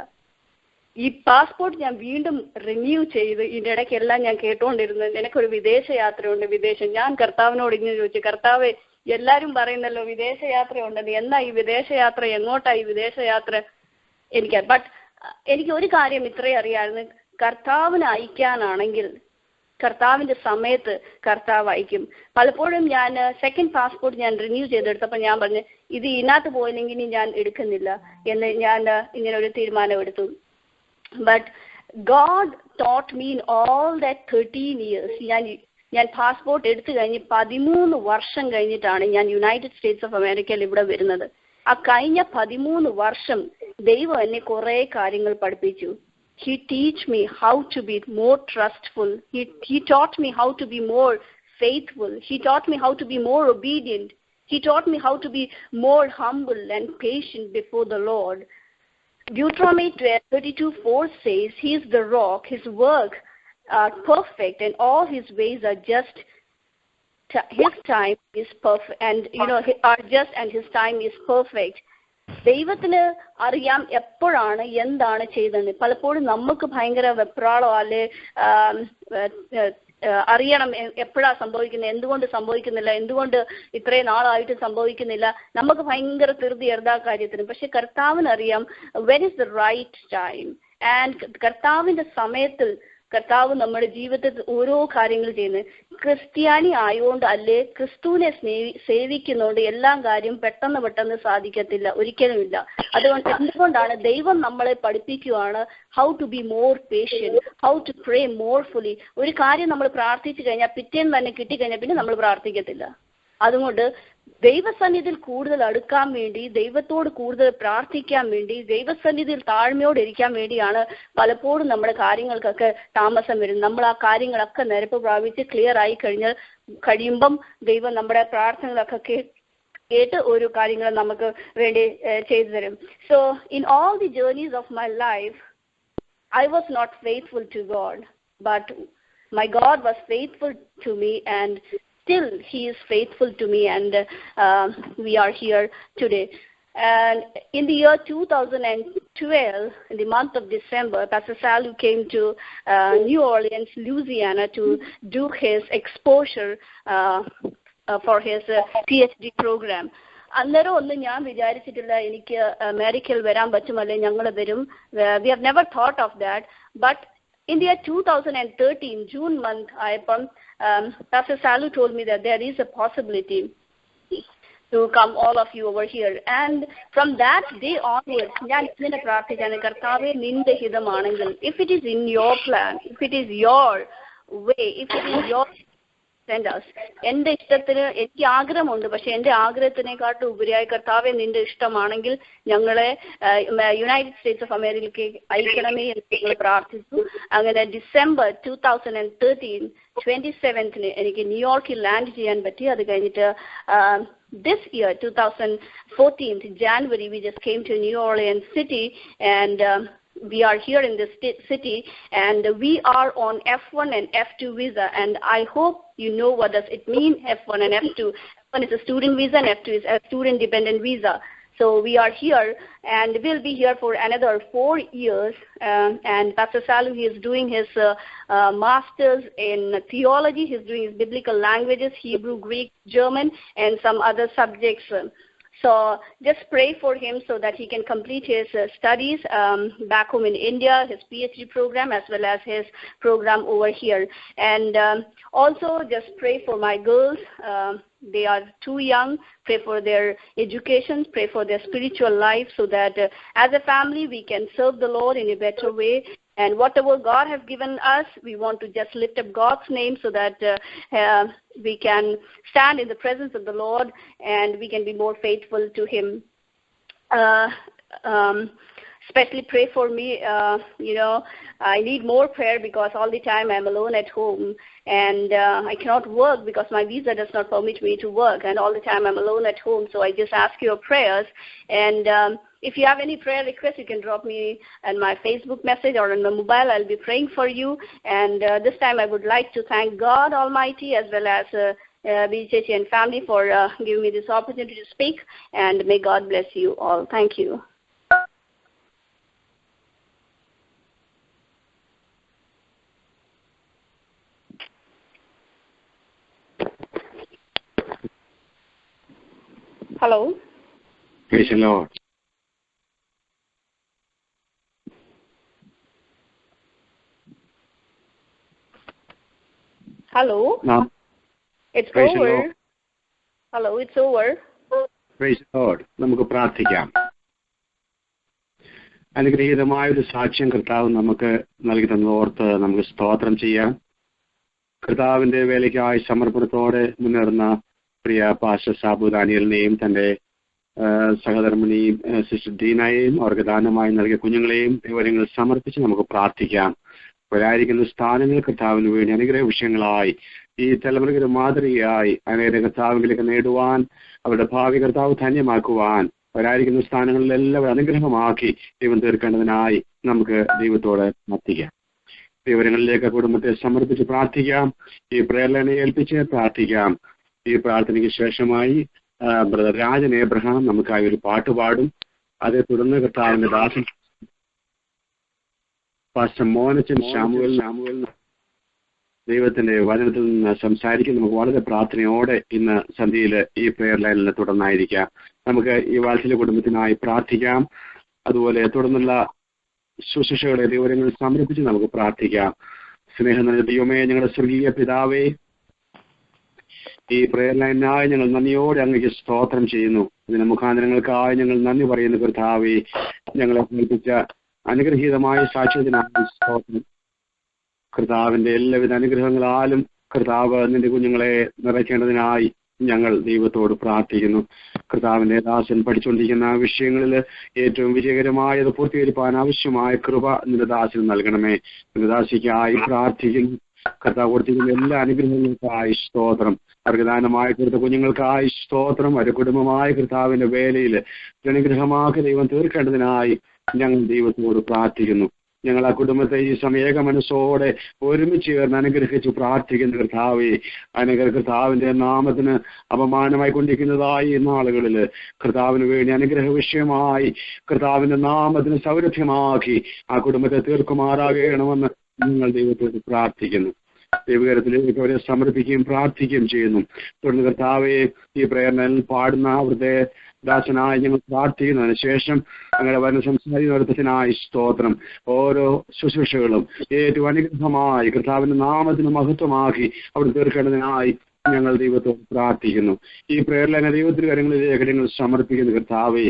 Speaker 3: ഈ പാസ്പോർട്ട് ഞാൻ വീണ്ടും റിന്യൂ ചെയ്ത് ഇതിൻ്റെ ഇടയ്ക്കെല്ലാം ഞാൻ കേട്ടുകൊണ്ടിരുന്നത് നിനക്കൊരു വിദേശ യാത്രയുണ്ട്, വിദേശം. ഞാൻ കർത്താവിനോട് ഇങ്ങനെ ചോദിച്ചു, കർത്താവെ എല്ലാവരും പറയുന്നല്ലോ വിദേശയാത്ര ഉണ്ടെന്ന്, എന്നാ ഈ വിദേശയാത്ര, എങ്ങോട്ടാ ഈ വിദേശയാത്ര? എനിക്ക് ഒരു കാര്യം ഇത്രയും അറിയാമായിരുന്നു, കർത്താവിനെ അയക്കാനാണെങ്കിൽ കർത്താവിന്റെ സമയത്ത് കർത്താവ് അയക്കും. പലപ്പോഴും ഞാൻ സെക്കൻഡ് പാസ്പോർട്ട് ഞാൻ റിന്യൂ ചെയ്തെടുത്തപ്പോൾ ഞാൻ പറഞ്ഞു ഇത് ഇതിനകത്ത് പോയില്ലെങ്കിൽ ഞാൻ എടുക്കുന്നില്ല എന്ന് ഞാൻ ഇങ്ങനെ ഒരു തീരുമാനം എടുത്തു. But God taught me in all that 13 years. ഞാൻ പാസ്പോർട്ട് എടുത്തു കഴിഞ്ഞ് 13 വർഷം കഴിഞ്ഞിട്ടാണ് ഞാൻ യുണൈറ്റഡ് സ്റ്റേറ്റ്സ് ഓഫ് അമേരിക്കയിൽ ഇവിടെ വരുന്നത്. ആ കഴിഞ്ഞ 13 വർഷം ദൈവം എന്നെ കുറെ കാര്യങ്ങൾ പഠിപ്പിച്ചു. He teach me how to be more trustful. He taught me how to be more faithful. He taught me how to be more obedient. He taught me how to be more humble and patient before the Lord. Deuteronomy 32:4 says, He is the rock, His work are perfect, and all His ways are just. His time is perfect, and are just, and His time is perfect. ദൈവത്തിന് അറിയാം എപ്പോഴാണ് എന്താണ് ചെയ്തതെന്ന്. പലപ്പോഴും നമുക്ക് ഭയങ്കര വെപ്രാളോ അല്ലെ അറിയണം എപ്പോഴാ സംഭവിക്കുന്നത്, എന്തുകൊണ്ട് സംഭവിക്കുന്നില്ല, എന്തുകൊണ്ട് ഇത്രയും നാളായിട്ട് സംഭവിക്കുന്നില്ല, നമുക്ക് ഭയങ്കര ധൃതി എല്ലാ കാര്യത്തിനും. പക്ഷെ കർത്താവിനറിയാം when is the right time, and കർത്താവിന്റെ സമയത്തിൽ കർത്താവ് നമ്മുടെ ജീവിതത്തിൽ ഓരോ കാര്യങ്ങൾ ചെയ്യുന്നത്. ക്രിസ്ത്യാനി ആയതുകൊണ്ട് അല്ലേ, ക്രിസ്തുവിനെ സേവിക്കുന്നതുകൊണ്ട് എല്ലാം കാര്യം പെട്ടെന്ന് സാധിക്കത്തില്ല, ഒരിക്കലുമില്ല. എന്തുകൊണ്ടാണ് ദൈവം നമ്മളെ പഠിപ്പിക്കുകയാണ് how to be more patient, how to pray more fully. ഒരു കാര്യം നമ്മൾ പ്രാർത്ഥിച്ചു കഴിഞ്ഞാൽ പിറ്റേന്ന് തന്നെ കിട്ടിക്കഴിഞ്ഞാൽ പിന്നെ നമ്മൾ പ്രാർത്ഥിക്കത്തില്ല. അതുകൊണ്ട് ദൈവസന്നിധിയിൽ കൂടുതൽ അടുക്കാൻ വേണ്ടി, ദൈവത്തോട് കൂടുതൽ പ്രാർത്ഥിക്കാൻ വേണ്ടി, ദൈവസന്നിധിയിൽ താഴ്മയോടെ ഇരിക്കാൻ വേണ്ടിയാണ് പലപ്പോഴും നമ്മുടെ കാര്യങ്ങൾക്കൊക്കെ താമസം വരുന്നത്. നമ്മൾ ആ കാര്യങ്ങളൊക്കെ നിരപ്പ് പ്രാപിച്ച് ക്ലിയർ ആയി കഴിയുമ്പം ദൈവം നമ്മുടെ പ്രാർത്ഥനകളൊക്കെ കേട്ട് ഓരോ കാര്യങ്ങളും നമുക്ക് വേണ്ടി ചെയ്തു തരും. So in all the journeys of my life I was not faithful to God, but my God was faithful to me, and still He is faithful to me, and we are here today. And in the year 2012, in the month of December, Pastor Salu came to New Orleans, Louisiana to do his exposure for his PhD program. അന്നേരം ഒന്നും ഞാൻ വിചാരിച്ചിട്ടില്ല എനിക്ക് അമേരിക്കയിൽ വരാൻ പറ്റുമല്ലേ, ഞങ്ങൾ വരും. We have never thought of that. But in the year 2013, June month, Pastor Salu told me that there is a possibility. to come all of you over here. And from that day onwards, ഞാൻ ഇങ്ങനെ പ്രാർത്ഥിച്ചാണ്, കർത്താവേ നിന്റെ ഹിതമാണെങ്കിൽ, if it is in your plan, if it is your way, if it is your send us. എന്റെ ഇഷ്ടത്തിന് എനിക്ക് ആഗ്രഹമുണ്ട്, പക്ഷെ എന്റെ ആഗ്രഹത്തിനെക്കാട്ടും ഉപരിയായി കർത്താവെ നിന്റെ ഇഷ്ടമാണെങ്കിൽ ഞങ്ങളെ യുണൈറ്റഡ് സ്റ്റേറ്റ്സ് ഓഫ് അമേരിക്കയ്ക്ക് അയക്കണമേ എന്ന് ഞങ്ങൾ പ്രാർത്ഥിച്ചു. അങ്ങനെ ഡിസംബർ 2013 27 എനിക്ക് ന്യൂയോർക്കിൽ ലാൻഡ് ചെയ്യാൻ പറ്റി. അത് കഴിഞ്ഞിട്ട് this year 2014 January we just came to New Orleans city, and we are here in this city, and we are on F1 and F2 visa, and I hope you know what does it mean, F1 and F2. F1 is a student visa and F2 is a student dependent visa. So we are here, and we'll be here for another 4 years. And Pastor Salu, he is doing his master's in theology. He's doing his biblical languages, Hebrew, Greek, German, and some other subjects. So just pray for him so that he can complete his studies back home in India, his PhD program, as well as his program over here. And also just pray for my girls. They are too young. Pray for their education, pray for their spiritual life, so that as a family we can serve the Lord in a better way. And whatever God has given us, we want to just lift up God's name so that we can stand in the presence of the Lord and we can be more faithful to Him. Especially pray for me. I need more prayer because all the time I'm alone at home, and I cannot work because my visa does not permit me to work, and all the time I'm alone at home. So I just ask your prayers, and if you have any prayer requests, you can drop me on my Facebook message or on my mobile. I'll be praying for you. And this time I would like to thank God Almighty as well as BJC and family for giving me this opportunity to speak, and may God bless you all. Thank you. Hello.
Speaker 4: Praise the Lord.
Speaker 3: Hello.
Speaker 4: No.
Speaker 3: It's
Speaker 4: Praise
Speaker 3: over. Hello, it's over.
Speaker 4: Praise the Lord. നമുക്ക് പ്രാർത്ഥിക്കാം. അനുഗ്രഹീതമായ ഒരു സാക്ഷ്യം കർത്താവ് നമുക്ക് നൽകി തന്നതോർത്ത് നമുക്ക് സ്തോത്രം ചെയ്യാം. കർത്താവിന്റെ വേലയ്ക്കായി സമർപ്പണത്തോടെ മുന്നേറുന്ന പ്രിയ പാസ്റ്റർ സാബു ദാനിയലിനെയും തന്റെ സഹധർമ്മിണിയും സിസ്റ്റർ ദീനയെയും അവർക്ക് ദാനമായി നൽകിയ കുഞ്ഞുങ്ങളെയും വിവരങ്ങൾ സമർപ്പിച്ച് നമുക്ക് പ്രാർത്ഥിക്കാം. അവരായിരിക്കുന്ന സ്ഥാനങ്ങൾ കർത്താവിന് വേണ്ടി അനുഗ്രഹ വിഷയങ്ങളായി ഈ തലമുറയ്ക്ക് മാതൃകയായി അനേക കർത്താവിലേക്ക് നേടുവാൻ അവരുടെ ഭാവി കർത്താവ് ധന്യമാക്കുവാൻ അവരായിരിക്കുന്ന സ്ഥാനങ്ങളിലെല്ലാം അനുഗ്രഹമാക്കി ദൈവം തീർക്കേണ്ടതിനായി നമുക്ക് ദൈവത്തോട് പ്രാർത്ഥിക്കാം. വിവരങ്ങളിലേക്ക് കുടുംബത്തെ സമർപ്പിച്ച് പ്രാർത്ഥിക്കാം. ഈ പ്രേരണയെ ഏൽപ്പിച്ച് പ്രാർത്ഥിക്കാം. ഈ പ്രാർത്ഥനയ്ക്ക് ശേഷമായി ബ്രദർ രാജൻ എബ്രഹാം നമുക്കായി ഒരു പാട്ട് പാടും. അതേ തുടർന്ന് കർത്താവിന്റെ ദാസൻ പാസ്റ്റർ മോനച്ചൻ ശാമുവൽ ദൈവത്തിന്റെ വചനത്തിൽ നിന്ന് സംസാരിക്കും. നമുക്ക് വളരെ പ്രാർത്ഥനയോടെ ഇന്ന് സന്ധ്യയിൽ ഈ പ്രെയർ ലൈനിൽ തുടർന്നായിരിക്കാം. നമുക്ക് ഈ വാത്സല്യ കുടുംബത്തിനായി പ്രാർത്ഥിക്കാം. അതുപോലെ തുടർന്നുള്ള ശുശ്രൂഷകളെ വിവരങ്ങൾ സമർപ്പിച്ച് നമുക്ക് പ്രാർത്ഥിക്കാം. സ്നേഹം നിറഞ്ഞ ദൈവമേ, ഞങ്ങളുടെ സ്വർഗീയ പിതാവേ, ഈ പ്രെയർ ലൈനിനായി ഞങ്ങൾ നന്ദിയോടെ അങ്ങേക്ക് സ്തോത്രം ചെയ്യുന്നു. ഇതിന് മുഖാന്തരങ്ങൾക്കായി ഞങ്ങൾ നന്ദി പറയുന്നു. കർത്താവേ, ഞങ്ങളെ കേൾപ്പിച്ച അനുഗ്രഹീതമായ സാക്ഷ്യത്തിനായി സ്തോത്രം. കർത്താവിന്റെ എല്ലാവിധ അനുഗ്രഹങ്ങളാലും കർത്താവ് നിന്റെ കുഞ്ഞുങ്ങളെ നിറയ്ക്കേണ്ടതിനായി ഞങ്ങൾ ദൈവത്തോട് പ്രാർത്ഥിക്കുന്നു. കർത്താവിന്റെ ദാസൻ പഠിച്ചുകൊണ്ടിരിക്കുന്ന വിഷയങ്ങളിൽ ഏറ്റവും വിജയകരമായത് പൂർത്തീകരിക്കാൻ ആവശ്യമായ കൃപ നിന്റെ ദാസന് നൽകണമേ. നിന്റെ ദാസിക്കായി പ്രാർത്ഥിക്കുന്നു. കർത്താവ് കൊടുത്തിരിക്കുന്ന എല്ലാ അനുഗ്രഹങ്ങൾക്കായി സ്തോത്രം. അവർക്ക് ദാനമായി കൊടുത്ത കുഞ്ഞുങ്ങൾക്കായി സ്തോത്രം. അവരുടെ കുടുംബമായ കർത്താവിന്റെ വേലയിൽ അനുഗ്രഹമാക്കി ദൈവം തീർക്കേണ്ടതിനായി ഞങ്ങൾ ദൈവത്തോട് പ്രാർത്ഥിക്കുന്നു. ഞങ്ങൾ ആ കുടുംബത്തെ ഈ സമയേക മനസ്സോടെ ഒരുമിച്ച് ചേർന്ന് അനുഗ്രഹിച്ചു പ്രാർത്ഥിക്കുന്ന കർത്താവേ, കർത്താവിന്റെ നാമത്തിന് അപമാനമായി കൊണ്ടിരിക്കുന്നതായി നാളുകളിൽ കർത്താവിന് വേണ്ടി അനുഗ്രഹ വിഷയമായി കർത്താവിന്റെ നാമത്തിന് സൗരഭ്യമാക്കി ആ കുടുംബത്തെ തീർക്കുമാറാകണമെന്ന് ഞങ്ങൾ ദൈവത്തോട് പ്രാർത്ഥിക്കുന്നു. ദൈവകരത്തിലേക്ക് അവരെ സമർപ്പിക്കുകയും പ്രാർത്ഥിക്കുകയും ചെയ്യുന്നു. തുടർന്ന് കർത്താവെ, ഈ പ്രേരണയിൽ പാടുന്ന അവിടുത്തെ ദാസനായി ഞങ്ങൾ പ്രാർത്ഥിക്കുന്നതിന് ശേഷം ഞങ്ങളുടെ വചന സംസാരിക്കുന്നതിനായി സ്തോത്രം. ഓരോ ശുശ്രൂഷകളും ഏറ്റവും അനുഗ്രഹമായി കർത്താവിന്റെ നാമത്തിന് മഹത്വമാക്കി അവിടെ തീർക്കേണ്ടതിനായി ഞങ്ങൾ ദൈവത്തോട് പ്രാർത്ഥിക്കുന്നു. ഈ പ്രേരണ ദൈവത്തിന് കാര്യങ്ങളിലേക്ക് ഞങ്ങൾ സമർപ്പിക്കുന്ന കർത്താവേ,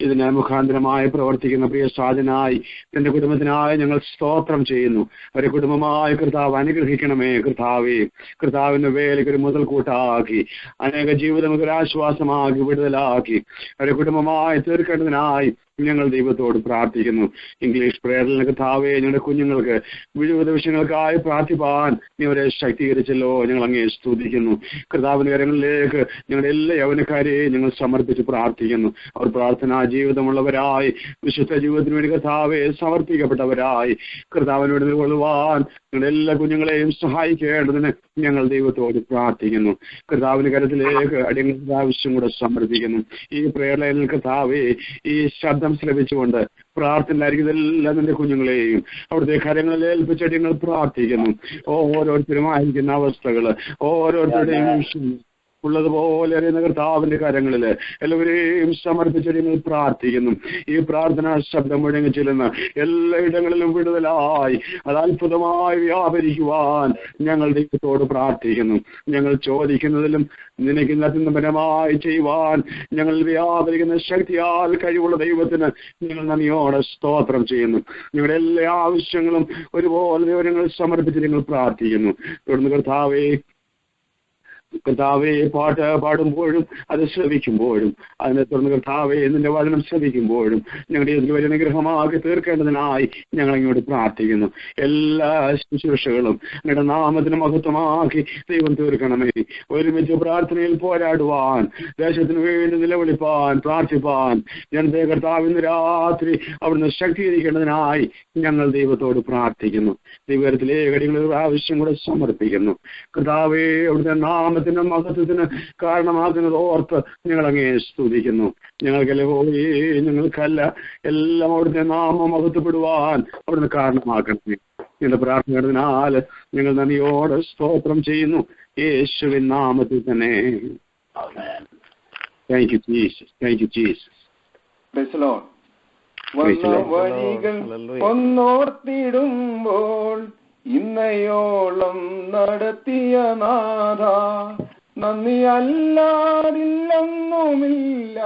Speaker 4: ഇതിന് മുഖാന്തരമായി പ്രവർത്തിക്കുന്ന പ്രിയ സാധനായി തന്റെ കുടുംബത്തിനായി ഞങ്ങൾ സ്തോത്രം ചെയ്യുന്നു. അവരെ കുടുംബമായ കർത്താവ് അനുഗ്രഹിക്കണമേ കർത്താവേ. കർത്താവിന്റെ വേലയ്ക്ക് ഒരു മുതൽക്കൂട്ടാക്കി അനേക ജീവിതം ഒരു ആശ്വാസമാക്കി വിടുതലാക്കി അവരെ കുടുംബമായി തീർക്കേണ്ടതിനായി ഞങ്ങൾ ദൈവത്തോട് പ്രാർത്ഥിക്കുന്നു. ഇംഗ്ലീഷ് പ്രേരണ കർത്താവേ, ഞങ്ങളുടെ കുഞ്ഞുങ്ങൾക്ക് വിവിധ വിഷയങ്ങൾക്കായി പ്രാർത്ഥിപ്പാൻ നീ അവരെ ശക്തീകരിച്ചല്ലോ. ഞങ്ങൾ അങ്ങേ സ്തുതിക്കുന്നു. കർത്താവിന്റെ കാര്യങ്ങളിലേക്ക് ഞങ്ങളുടെ എല്ലാ യൗവനക്കാരെയും ഞങ്ങൾ സമർപ്പിച്ച് പ്രാർത്ഥിക്കുന്നു. അവർ പ്രാർത്ഥനാ ജീവിതമുള്ളവരായി വിശുദ്ധ ജീവിതത്തിന് വേണ്ടി കർത്താവെ സമർപ്പിക്കപ്പെട്ടവരായി കർത്താവിനോട് നിലകൊള്ളുവാൻ ഞങ്ങളുടെ എല്ലാ കുഞ്ഞുങ്ങളെയും സഹായിക്കേണ്ടതിന് ഞങ്ങൾ ദൈവത്തോട് പ്രാർത്ഥിക്കുന്നു. കർത്താവിന്റെ കരത്തിലേക്ക് അടിയങ്ങളുടെ ആവശ്യം കൂടെ സമർപ്പിക്കുന്നു. ഈ പ്രേരണയിൽ കർത്താവെ, ഈ ശബ്ദം ശ്രമിച്ചുകൊണ്ട് പ്രാർത്ഥനയിലായിരിക്കും ഇതെല്ലാം നിന്റെ കുഞ്ഞുങ്ങളെയും അവിടുത്തെ കരങ്ങളിൽ ഏൽപ്പിച്ചിട്ട് ഞങ്ങൾ പ്രാർത്ഥിക്കുന്നു. ഓരോരുത്തരും ആയിരിക്കുന്ന അവസ്ഥകള് ഓരോരുത്തരുടെയും ഉള്ളതുപോലെ അറിയുന്ന കർത്താവിന്റെ കരങ്ങളിൽ എല്ലാവരെയും സമർപ്പിച്ചിട്ട് ഞങ്ങൾ പ്രാർത്ഥിക്കുന്നു. ഈ പ്രാർത്ഥനാ ശബ്ദം മുഴങ്ങി ചെല്ലുന്ന എല്ലായിടങ്ങളിലും വിടുതലായി അത് അത്ഭുതമായി വ്യാപരിക്കുവാൻ ഞങ്ങൾ ദൈവത്തോട് പ്രാർത്ഥിക്കുന്നു. ഞങ്ങൾ ചോദിക്കുന്നതിലും നിനക്ക് അത്യന്തപരമായി ചെയ്യുവാൻ ഞങ്ങൾ വ്യാപരിക്കുന്ന ശക്തിയാൽ കഴിവുള്ള ദൈവത്തിന് ഞങ്ങൾ നന്ദിയോടെ സ്തോത്രം ചെയ്യുന്നു. ഞങ്ങളുടെ എല്ലാ ആവശ്യങ്ങളും ഒരുപോലെ ഞങ്ങൾ സമർപ്പിച്ച് ഞങ്ങൾ പ്രാർത്ഥിക്കുന്നു. തുടർന്ന് കർത്താവെ പാട്ട് പാടുമ്പോഴും അത് ശ്രവിക്കുമ്പോഴും അതിനെ തുടർന്ന് കർത്താവെ നിന്റെ വചനം ശ്രവിക്കുമ്പോഴും ഞങ്ങളുടെ ഇതിൽ വലിയ അനുഗ്രഹമാക്കി തീർക്കേണ്ടതിനായി ഞങ്ങൾ അങ്ങോട്ട് പ്രാർത്ഥിക്കുന്നു. എല്ലാ ശുശ്രൂഷകളും നിങ്ങളുടെ നാമത്തിന് മഹത്വമാക്കി ദൈവം തീർക്കണമേ. ഒരുമിച്ച് പ്രാർത്ഥനയിൽ പോരാടുവാൻ, ദേശത്തിന് വേണ്ടി നിലവിളിപ്പാൻ, പ്രാർത്ഥിപ്പാൻ ജനതയെ കർത്താവ് ഇന്ന് രാത്രി അവിടുന്ന് ശക്തീകരിക്കേണ്ടതിനായി ഞങ്ങൾ ദൈവത്തോട് പ്രാർത്ഥിക്കുന്നു. ദൈവത്തിലേക്ക് അടികളൊരു ആവശ്യം കൂടെ സമർപ്പിക്കുന്നു. കർത്താവെ, അവിടുത്തെ നാമത്തിന്റെ മഹത്വത്തിന് കാരണമാകുന്നത് ഓർത്ത് ഞങ്ങൾ അങ്ങേ സ്തുതിക്കുന്നു. ഞങ്ങൾക്കല്ല എല്ലാം അവിടുത്തെ നാമം മഹത്വപ്പെടുവാൻ അവിടുന്ന് കാരണമാക്കണമേ. ഞങ്ങളുടെ പ്രാർത്ഥനയാൽ ഞങ്ങൾ നന്ദിയോടെ സ്തോത്രം ചെയ്യുന്നു. യേശുവിൻ നാമത്തിൽ തന്നെ. Thank you Jesus. Thank you Jesus.
Speaker 5: വഴികൾ ഒന്നോർത്തിടുമ്പോൾ ഇന്നയോളം നടത്തിയ നാഥ, നന്ദി അല്ലാതില്ലൊന്നുമില്ല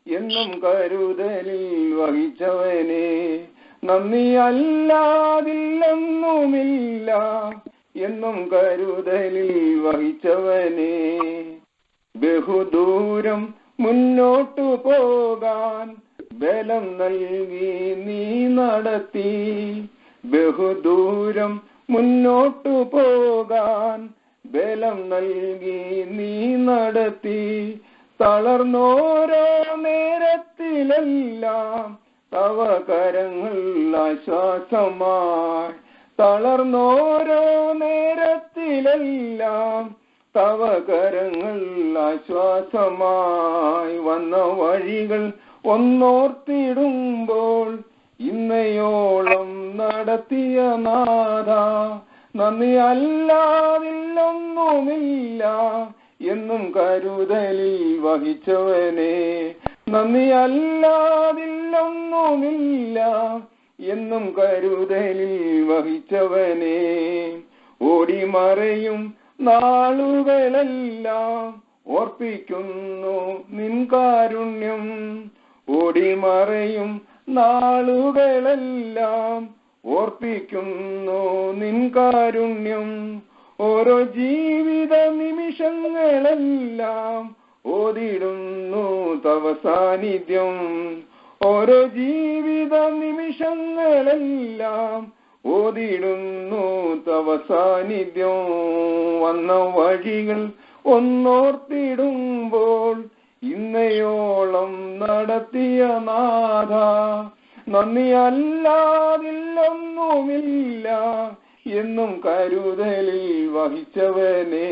Speaker 5: എന്നും കരുതലിൽ വഹിച്ചവനെ. നന്ദി അല്ലാതില്ലൊന്നുമില്ല എന്നും കരുതലിൽ വഹിച്ചവനെ. ബഹുദൂരം മുന്നോട്ടു പോകാൻ ബലം നൽകി നീ നടത്തി. ബഹുദൂരം മുന്നോട്ടു പോകാൻ ബലം നൽകി നീ നടത്തി. തളർന്നോരോ നേരത്തിലെല്ലാം തവ കരങ്ങൾ ആശ്വാസമായി. തളർന്നോരോ നേരത്തിലെല്ലാം തവ കരങ്ങൾ ആശ്വാസമായി. വന്ന വഴികൾ ഒന്നോർത്തിടുമ്പോൾ ഇന്നയോളം നടത്തിയ നാഥ, നന്ദി അല്ലാതില്ലൊന്നുമില്ല എന്നും കരുതലിൽ വഹിച്ചവനെ. നന്ദി അല്ലാതില്ലൊന്നുമില്ല എന്നും കരുതലിൽ വഹിച്ചവനെ. ഓടിമറയും നാളുകളെല്ലാം ഓർപ്പിക്കുന്നു നിൻ കാരുണ്യം. ഓടിമറയും നാളുകളെല്ലാം ഓർപ്പിക്കുന്നു നിൻ കാരുണ്യം. ഓരോ ജീവിത നിമിഷങ്ങളെല്ലാം ഓതിടുന്നു തവ സാന്നിധ്യം. ഓരോ ജീവിത നിമിഷങ്ങളെല്ലാം ഓതിടുന്നു തവ സാന്നിധ്യം. വന്ന വഴികൾ ഒന്നോർത്തിടുമ്പോൾ ഇന്നയോളം നടത്തിയ നാഥ, നന്ദി അല്ലാതില്ലൊന്നുമില്ല എന്നും കരുതലിൽ വഹിച്ചവനെ.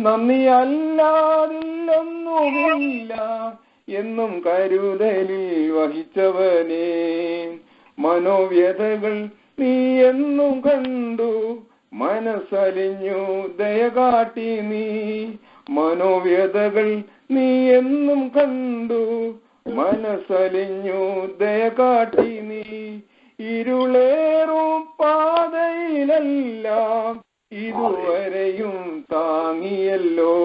Speaker 5: നന്ദി അല്ലാതില്ലൊന്നുമില്ല എന്നും കരുതലിൽ വഹിച്ചവനെ. മനോവ്യതകൾ നീ എന്നും കണ്ടു മനസ്സലിഞ്ഞു ദയകാട്ടി നീ. മനോവ്യതകൾ നീ എന്നും കണ്ടു മനസ്സലിഞ്ഞു ദയകാട്ടി നീ. ഇരുളേറും പാതയിലെല്ലാം ഇതുവരെയും താങ്ങിയല്ലോ.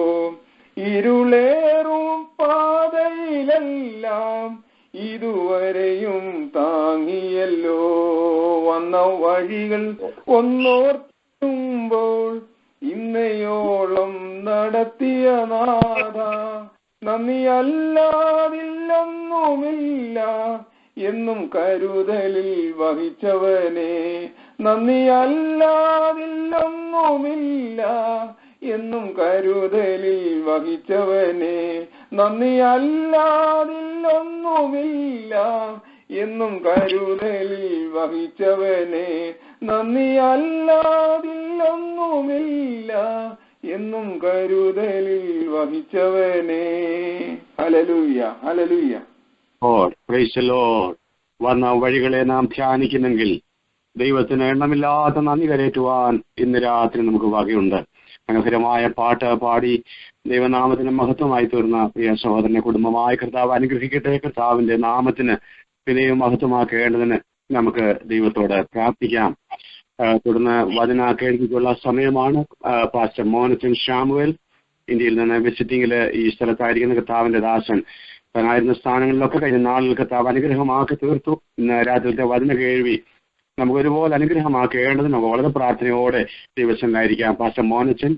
Speaker 5: ഇരുളേറും പാതയിലെല്ലാം ഇതുവരെയും താങ്ങിയല്ലോ. വന്ന വഴികൾ ഒന്നോർത്തുമ്പോൾ ഇന്നയോളം നടത്തിയ നാഥ, നന്ദിയല്ലാതില്ലൊന്നുമില്ല എന്നും കരുതലിൽ വഹിച്ചവനെ. നന്ദിയല്ലാതില്ലൊന്നുമില്ല എന്നും കരുതലിൽ വഹിച്ചവനെ. നന്ദിയല്ലാതില്ലൊന്നുമില്ല എന്നും കരുതലിൽ വഹിച്ചവനെ. നന്ദിയല്ലാതില്ലൊന്നുമില്ല എന്നും കരുതലിൽ വഹിച്ചവനെ. Hallelujah, hallelujah.
Speaker 4: Praise the Lord. വന്ന വഴികളെ നാം ധ്യാനിക്കുന്നെങ്കിൽ ദൈവത്തിന് എണ്ണമില്ലാത്ത നന്ദി കരേറ്റുവാൻ ഇന്ന് രാത്രി നമുക്ക് വകയുണ്ട്. മനോഹരമായ പാട്ട് പാടി ദൈവനാമത്തിന് മഹത്വമായി തീർന്ന പ്രിയ സഹോദരനെ കുടുംബമായ കർത്താവ് അനുഗ്രഹിക്കട്ടെ. കർത്താവിന്റെ നാമത്തിന് പിന്നെയും മഹത്വമാക്കേണ്ടതിന് നമുക്ക് ദൈവത്തോട് പ്രാർത്ഥിക്കാം. തുടർന്ന് വചന കേൾവിക്കുള്ള സമയമാണ്. പാസ്റ്റർ മോനച്ചൻ ഷാമുവേൽ ഇന്ത്യയിൽ നിന്ന് വിസിറ്റിംഗിൽ ഈ സ്ഥലത്തായിരിക്കുന്ന കർത്താവിന്റെ ദാസൻ താനായിരുന്ന സ്ഥാനങ്ങളിലൊക്കെ കഴിഞ്ഞ നാളിൽ കർത്താവ് അനുഗ്രഹമാക്കി തീർത്തു. ഇന്ന് രാത്രിയിലത്തെ വചന കേൾവി നമുക്ക് ഒരുപോലെ അനുഗ്രഹമാക്കേണ്ടതിന് വളരെ പ്രാർത്ഥനയോടെ ദിവസങ്ങളായിരിക്കാം. പാസ്റ്റർ മോനച്ചൻ.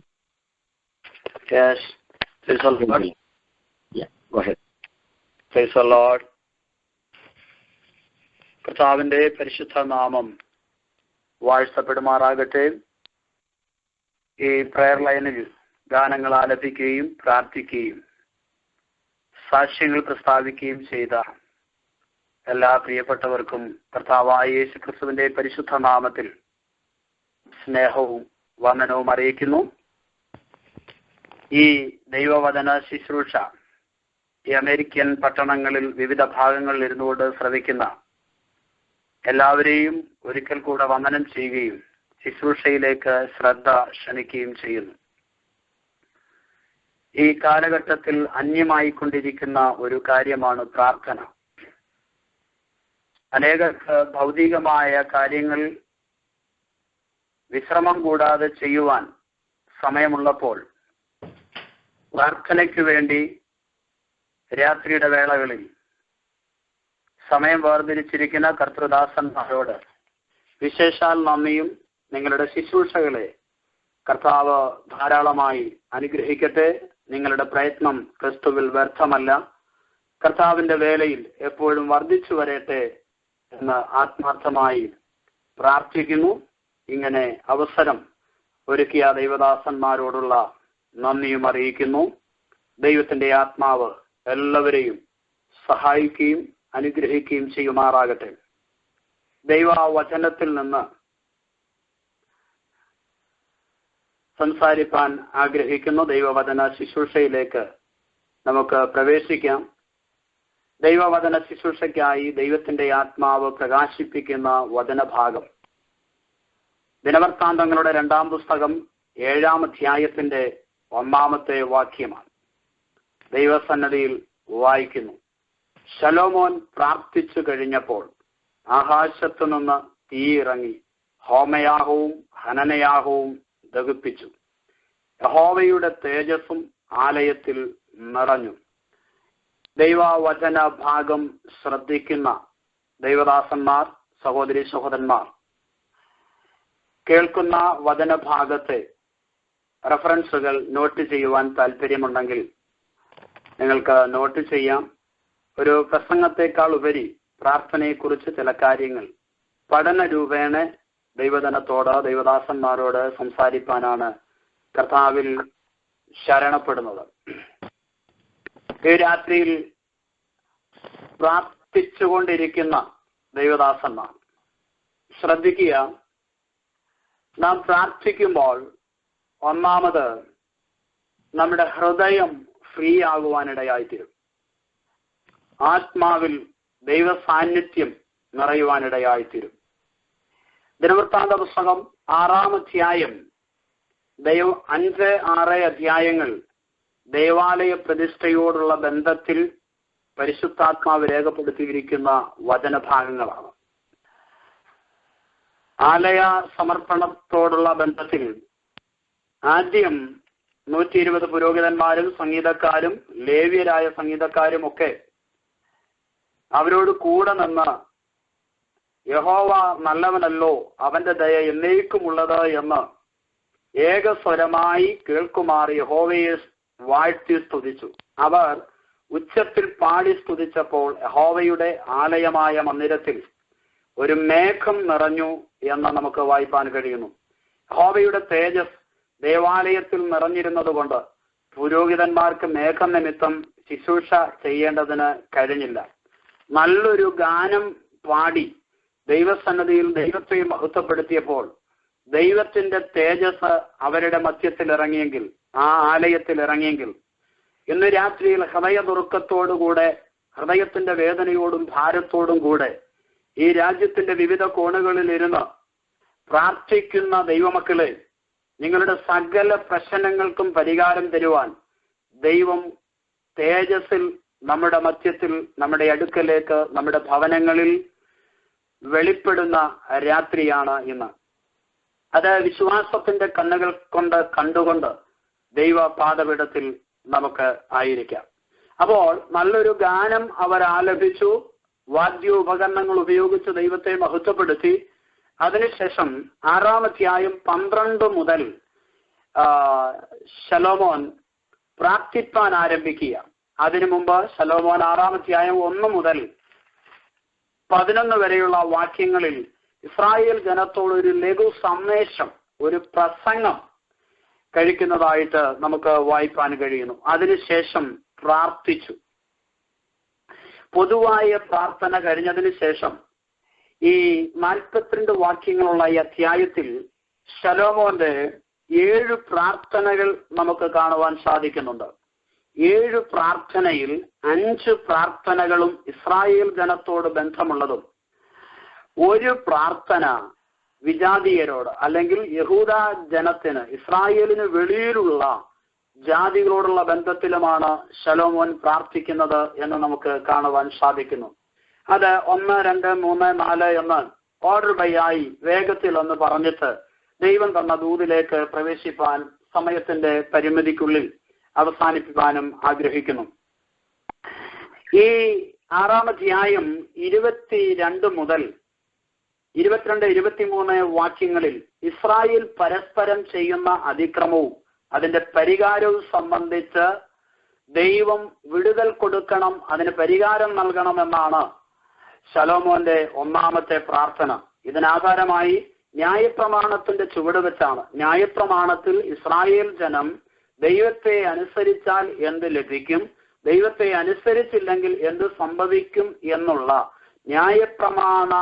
Speaker 6: കർത്താവിന്റെ പരിശുദ്ധ നാമം വാഴ്ത്തപ്പെടുമാറാകട്ടെ. ഈ പ്രയർ ലൈനിൽ ഗാനങ്ങൾ ആലപിക്കുകയും പ്രാർത്ഥിക്കുകയും സാക്ഷ്യങ്ങൾ പ്രസ്താവിക്കുകയും ചെയ്ത എല്ലാ പ്രിയപ്പെട്ടവർക്കും കർത്താവായ യേശു ക്രിസ്തുവിന്റെ പരിശുദ്ധ നാമത്തിൽ സ്നേഹവും വന്ദനവും അറിയിക്കുന്നു. ഈ ദൈവവചന ശുശ്രൂഷ ഈ അമേരിക്കൻ പട്ടണങ്ങളിൽ വിവിധ ഭാഗങ്ങളിൽ ഇരുന്നുകൊണ്ട് ശ്രവിക്കുന്ന എല്ലാവരെയും ഒരിക്കൽ കൂടെ വന്ദനം ചെയ്യുകയും ശുശ്രൂഷയിലേക്ക് ശ്രദ്ധ ക്ഷണിക്കുകയും ചെയ്യുന്നു. ഈ കാലഘട്ടത്തിൽ അന്യമായിക്കൊണ്ടിരിക്കുന്ന ഒരു കാര്യമാണ് പ്രാർത്ഥന. അനേകർക്ക് ഭൗതികമായ കാര്യങ്ങൾ വിശ്രമം കൂടാതെ ചെയ്യുവാൻ സമയമുള്ളപ്പോൾ പ്രാർത്ഥനയ്ക്ക് വേണ്ടി രാത്രിയുടെ വേളകളിൽ സമയം വേർതിരിച്ചിരിക്കുന്ന കർത്തൃദാസന്മാരോട് വിശേഷാൽ നന്ദിയും നിങ്ങളുടെ ശുശ്രൂഷകളെ കർത്താവ് ധാരാളമായി അനുഗ്രഹിക്കട്ടെ. നിങ്ങളുടെ പ്രയത്നം ക്രിസ്തുവിൽ വ്യർത്ഥമല്ല. കർത്താവിന്റെ വേലയിൽ എപ്പോഴും വർദ്ധിച്ചു വരട്ടെ എന്ന് ആത്മാർത്ഥമായി പ്രാർത്ഥിക്കുന്നു. ഇങ്ങനെ അവസരം ഒരുക്കിയ ദൈവദാസന്മാരോടുള്ള നന്ദിയും അറിയിക്കുന്നു. ദൈവത്തിന്റെ ആത്മാവ് എല്ലാവരെയും സഹായിക്കുകയും അനുഗ്രഹിക്കുകയും ചെയ്യുമാറാകട്ടെ. ദൈവവചനത്തിൽ നിന്ന് സംസാരിപ്പാൻ ആഗ്രഹിക്കുന്നു. ദൈവവചന ശുശ്രൂഷയിലേക്ക് നമുക്ക് പ്രവേശിക്കാം. ദൈവവചന ശുശ്രൂഷയ്ക്കായി ദൈവത്തിന്റെ ആത്മാവ് പ്രകാശിപ്പിക്കുന്ന വചനഭാഗം ദിനവൃത്താന്തങ്ങളുടെ 2-ാം പുസ്തകം 7-ാം അധ്യായത്തിന്റെ 1-ാമത്തെ വാക്യമാണ്. ദൈവസന്നദ്ധിയിൽ വായിക്കുന്നു. ശലോമോൻ പ്രാർത്ഥിച്ചു കഴിഞ്ഞപ്പോൾ ആകാശത്തു നിന്ന് തീയിറങ്ങി ഹോമയാഗവും ഹനനയാഗവും ദഹിപ്പിച്ചു. യഹോവയുടെ തേജസ്സും ആലയത്തിൽ നിറഞ്ഞു. ദൈവവചന ഭാഗം ശ്രദ്ധിക്കുന്ന ദൈവദാസന്മാർ, സഹോദരി സഹോദരന്മാർ, കേൾക്കുന്ന വചനഭാഗത്തെ റെഫറൻസുകൾ നോട്ട് ചെയ്യുവാൻ താല്പര്യമുണ്ടെങ്കിൽ നിങ്ങൾക്ക് നോട്ട് ചെയ്യാം. ഒരു പ്രസംഗത്തെക്കാൾ ഉപരി പ്രാർത്ഥനയെക്കുറിച്ച് ചില കാര്യങ്ങൾ പഠന രൂപേണ ദൈവജനത്തോട്, ദൈവദാസന്മാരോട് സംസാരിപ്പാനാണ് കർത്താവിൽ ശരണപ്പെടുന്നത്. ഈ രാത്രിയിൽ പ്രാർത്ഥിച്ചുകൊണ്ടിരിക്കുന്ന ദൈവദാസന്മാർ ശ്രദ്ധിക്കുക. നാം പ്രാർത്ഥിക്കുമ്പോൾ ഒന്നാമത് നമ്മുടെ ഹൃദയം ഫ്രീ ആകുവാനിടയായിത്തീരും. ആത്മാവിൽ ദൈവ സാന്നിധ്യം നിറയുവാനിടയായിത്തീരും. ദിനവൃത്താന്ത പുസ്തകം 6-ാം അധ്യായം 5-6 അധ്യായങ്ങൾ ദേവാലയ പ്രതിഷ്ഠയോടുള്ള ബന്ധത്തിൽ പരിശുദ്ധാത്മാവ് രേഖപ്പെടുത്തിയിരിക്കുന്ന വചനഭാഗങ്ങളാണ്. ആലയ സമർപ്പണത്തോടുള്ള ബന്ധത്തിൽ ആദ്യം 120 പുരോഹിതന്മാരും സംഗീതക്കാരും ലേവ്യരായ സംഗീതക്കാരും ഒക്കെ അവരോട് കൂടെ നിന്ന് യഹോവ നല്ലവനല്ലോ, അവന്റെ ദയ എന്നേക്കുമുള്ളത് എന്ന് ഏകസ്വരമായി കേൾക്കുമാർ യഹോവയെ വാഴ്ത്തി സ്തുതിച്ചു. അവർ ഉച്ചത്തിൽ പാടി സ്തുതിച്ചപ്പോൾ യഹോവയുടെ ആലയമായ മന്ദിരത്തിൽ ഒരു മേഘം നിറഞ്ഞു എന്ന് നമുക്ക് വായിപ്പാൻ കഴിയുന്നു. യഹോവയുടെ തേജസ് ദേവാലയത്തിൽ നിറഞ്ഞിരുന്നത് കൊണ്ട് പുരോഹിതന്മാർക്ക് മേഘം നിമിത്തം ശുശ്രൂഷ ചെയ്യേണ്ടതിന് കഴിഞ്ഞില്ല. നല്ലൊരു ഗാനം പാടി ദൈവസന്നിധിയിൽ ദൈവത്തെ മഹത്വപ്പെടുത്തിയപ്പോൾ ദൈവത്തിന്റെ തേജസ് അവരുടെ മധ്യത്തിൽ ഇറങ്ങിയെങ്കിൽ, ആ ആലയത്തിൽ ഇറങ്ങിയെങ്കിൽ, ഇന്ന് രാത്രിയിൽ ഹൃദയദുർക്കത്തോടുകൂടെ, ഹൃദയത്തിന്റെ വേദനയോടും ഭാരത്തോടും കൂടെ ഈ രാജ്യത്തിന്റെ വിവിധ കോണുകളിൽ ഇരുന്ന് പ്രാർത്ഥിക്കുന്ന ദൈവമക്കളെ, നിങ്ങളുടെ സകല പ്രശ്നങ്ങൾക്കും പരിഹാരം തരുവാൻ ദൈവം തേജസ്സിൽ നമ്മുടെ മധ്യത്തിൽ, നമ്മുടെ അടുക്കലേക്ക്, നമ്മുടെ ഭവനങ്ങളിൽ വെളിപ്പെടുന്ന രാത്രിയാണ് ഇന്ന്. അത് വിശ്വാസത്തിന്റെ കണ്ണുകൾ കൊണ്ട് കണ്ടുകൊണ്ട് ദൈവ പാദപീഠത്തിൽ നമുക്ക് ആയിരിക്കാം. അപ്പോൾ നല്ലൊരു ഗാനം അവർ ആലപിച്ചു, വാദ്യോപകരണങ്ങൾ ഉപയോഗിച്ച് ദൈവത്തെ മഹത്വപ്പെടുത്തി. അതിനുശേഷം 6-ാം അധ്യായം 12 മുതൽ ശലോമോൻ പ്രാർത്ഥിപ്പാൻ ആരംഭിക്കുക. അതിനു മുമ്പ് ശലോമോൻ 6-ാം അധ്യായം 1 മുതൽ 11 വരെയുള്ള വാക്യങ്ങളിൽ ഇസ്രായേൽ ജനത്തോട് ഒരു ലഘു സന്ദേശം, ഒരു പ്രസംഗം കഴിക്കുന്നതായിട്ട് നമുക്ക് വായിപ്പാൻ കഴിയുന്നു. അതിനുശേഷം പ്രാർത്ഥിച്ചു. പൊതുവായ പ്രാർത്ഥന കഴിഞ്ഞതിന് ശേഷം ഈ 42 വാക്യങ്ങളുള്ള ഈ അധ്യായത്തിൽ ശലോമോന്റെ 7 പ്രാർത്ഥനകൾ നമുക്ക് കാണുവാൻ സാധിക്കുന്നുണ്ട്. 7 പ്രാർത്ഥനയിൽ 5 പ്രാർത്ഥനകളും ഇസ്രായേൽ ജനത്തോട് ബന്ധമുള്ളതും, ഒരു പ്രാർത്ഥന വിജാതീയരോട് അല്ലെങ്കിൽ യഹൂദ ജനത്തിന്, ഇസ്രായേലിന് വെളിയിലുള്ള ജാതികളോടുള്ള ബന്ധത്തിലുമാണ് ശലോമോൻ പ്രാർത്ഥിക്കുന്നത് എന്ന് നമുക്ക് കാണുവാൻ സാധിക്കുന്നു. അത് 1, 2, 3, 4 എന്ന് ഓർഡർ ബൈ ആയി വേഗത്തിൽ ഒന്ന് പറഞ്ഞിട്ട് ദൈവം തന്ന ദൂതിലേക്ക് പ്രവേശിപ്പാൻ സമയത്തിന്റെ പരിമിതിക്കുള്ളിൽ അവസാനിപ്പിക്കാനും ആഗ്രഹിക്കുന്നു. ഈ 6-ാം അധ്യായം 22 മുതൽ 22, 23 വാക്യങ്ങളിൽ ഇസ്രായേൽ പരസ്പരം ചെയ്യുന്ന അതിക്രമവും അതിന്റെ പരിഹാരവും സംബന്ധിച്ച് ദൈവം വിടുതൽ കൊടുക്കണം, അതിന് പരിഹാരം നൽകണമെന്നാണ് ശലോമോന്റെ 1-ാമത്തെ പ്രാർത്ഥന. ഇതിനാധാരമായി ന്യായപ്രമാണത്തിന്റെ ചുവട് വെച്ചാണ്, ന്യായപ്രമാണത്തിൽ ഇസ്രായേൽ ജനം ദൈവത്തെ അനുസരിച്ചാൽ എന്ത് ലഭിക്കും, ദൈവത്തെ അനുസരിച്ചില്ലെങ്കിൽ എന്ത് സംഭവിക്കും എന്നുള്ള ന്യായപ്രമാണ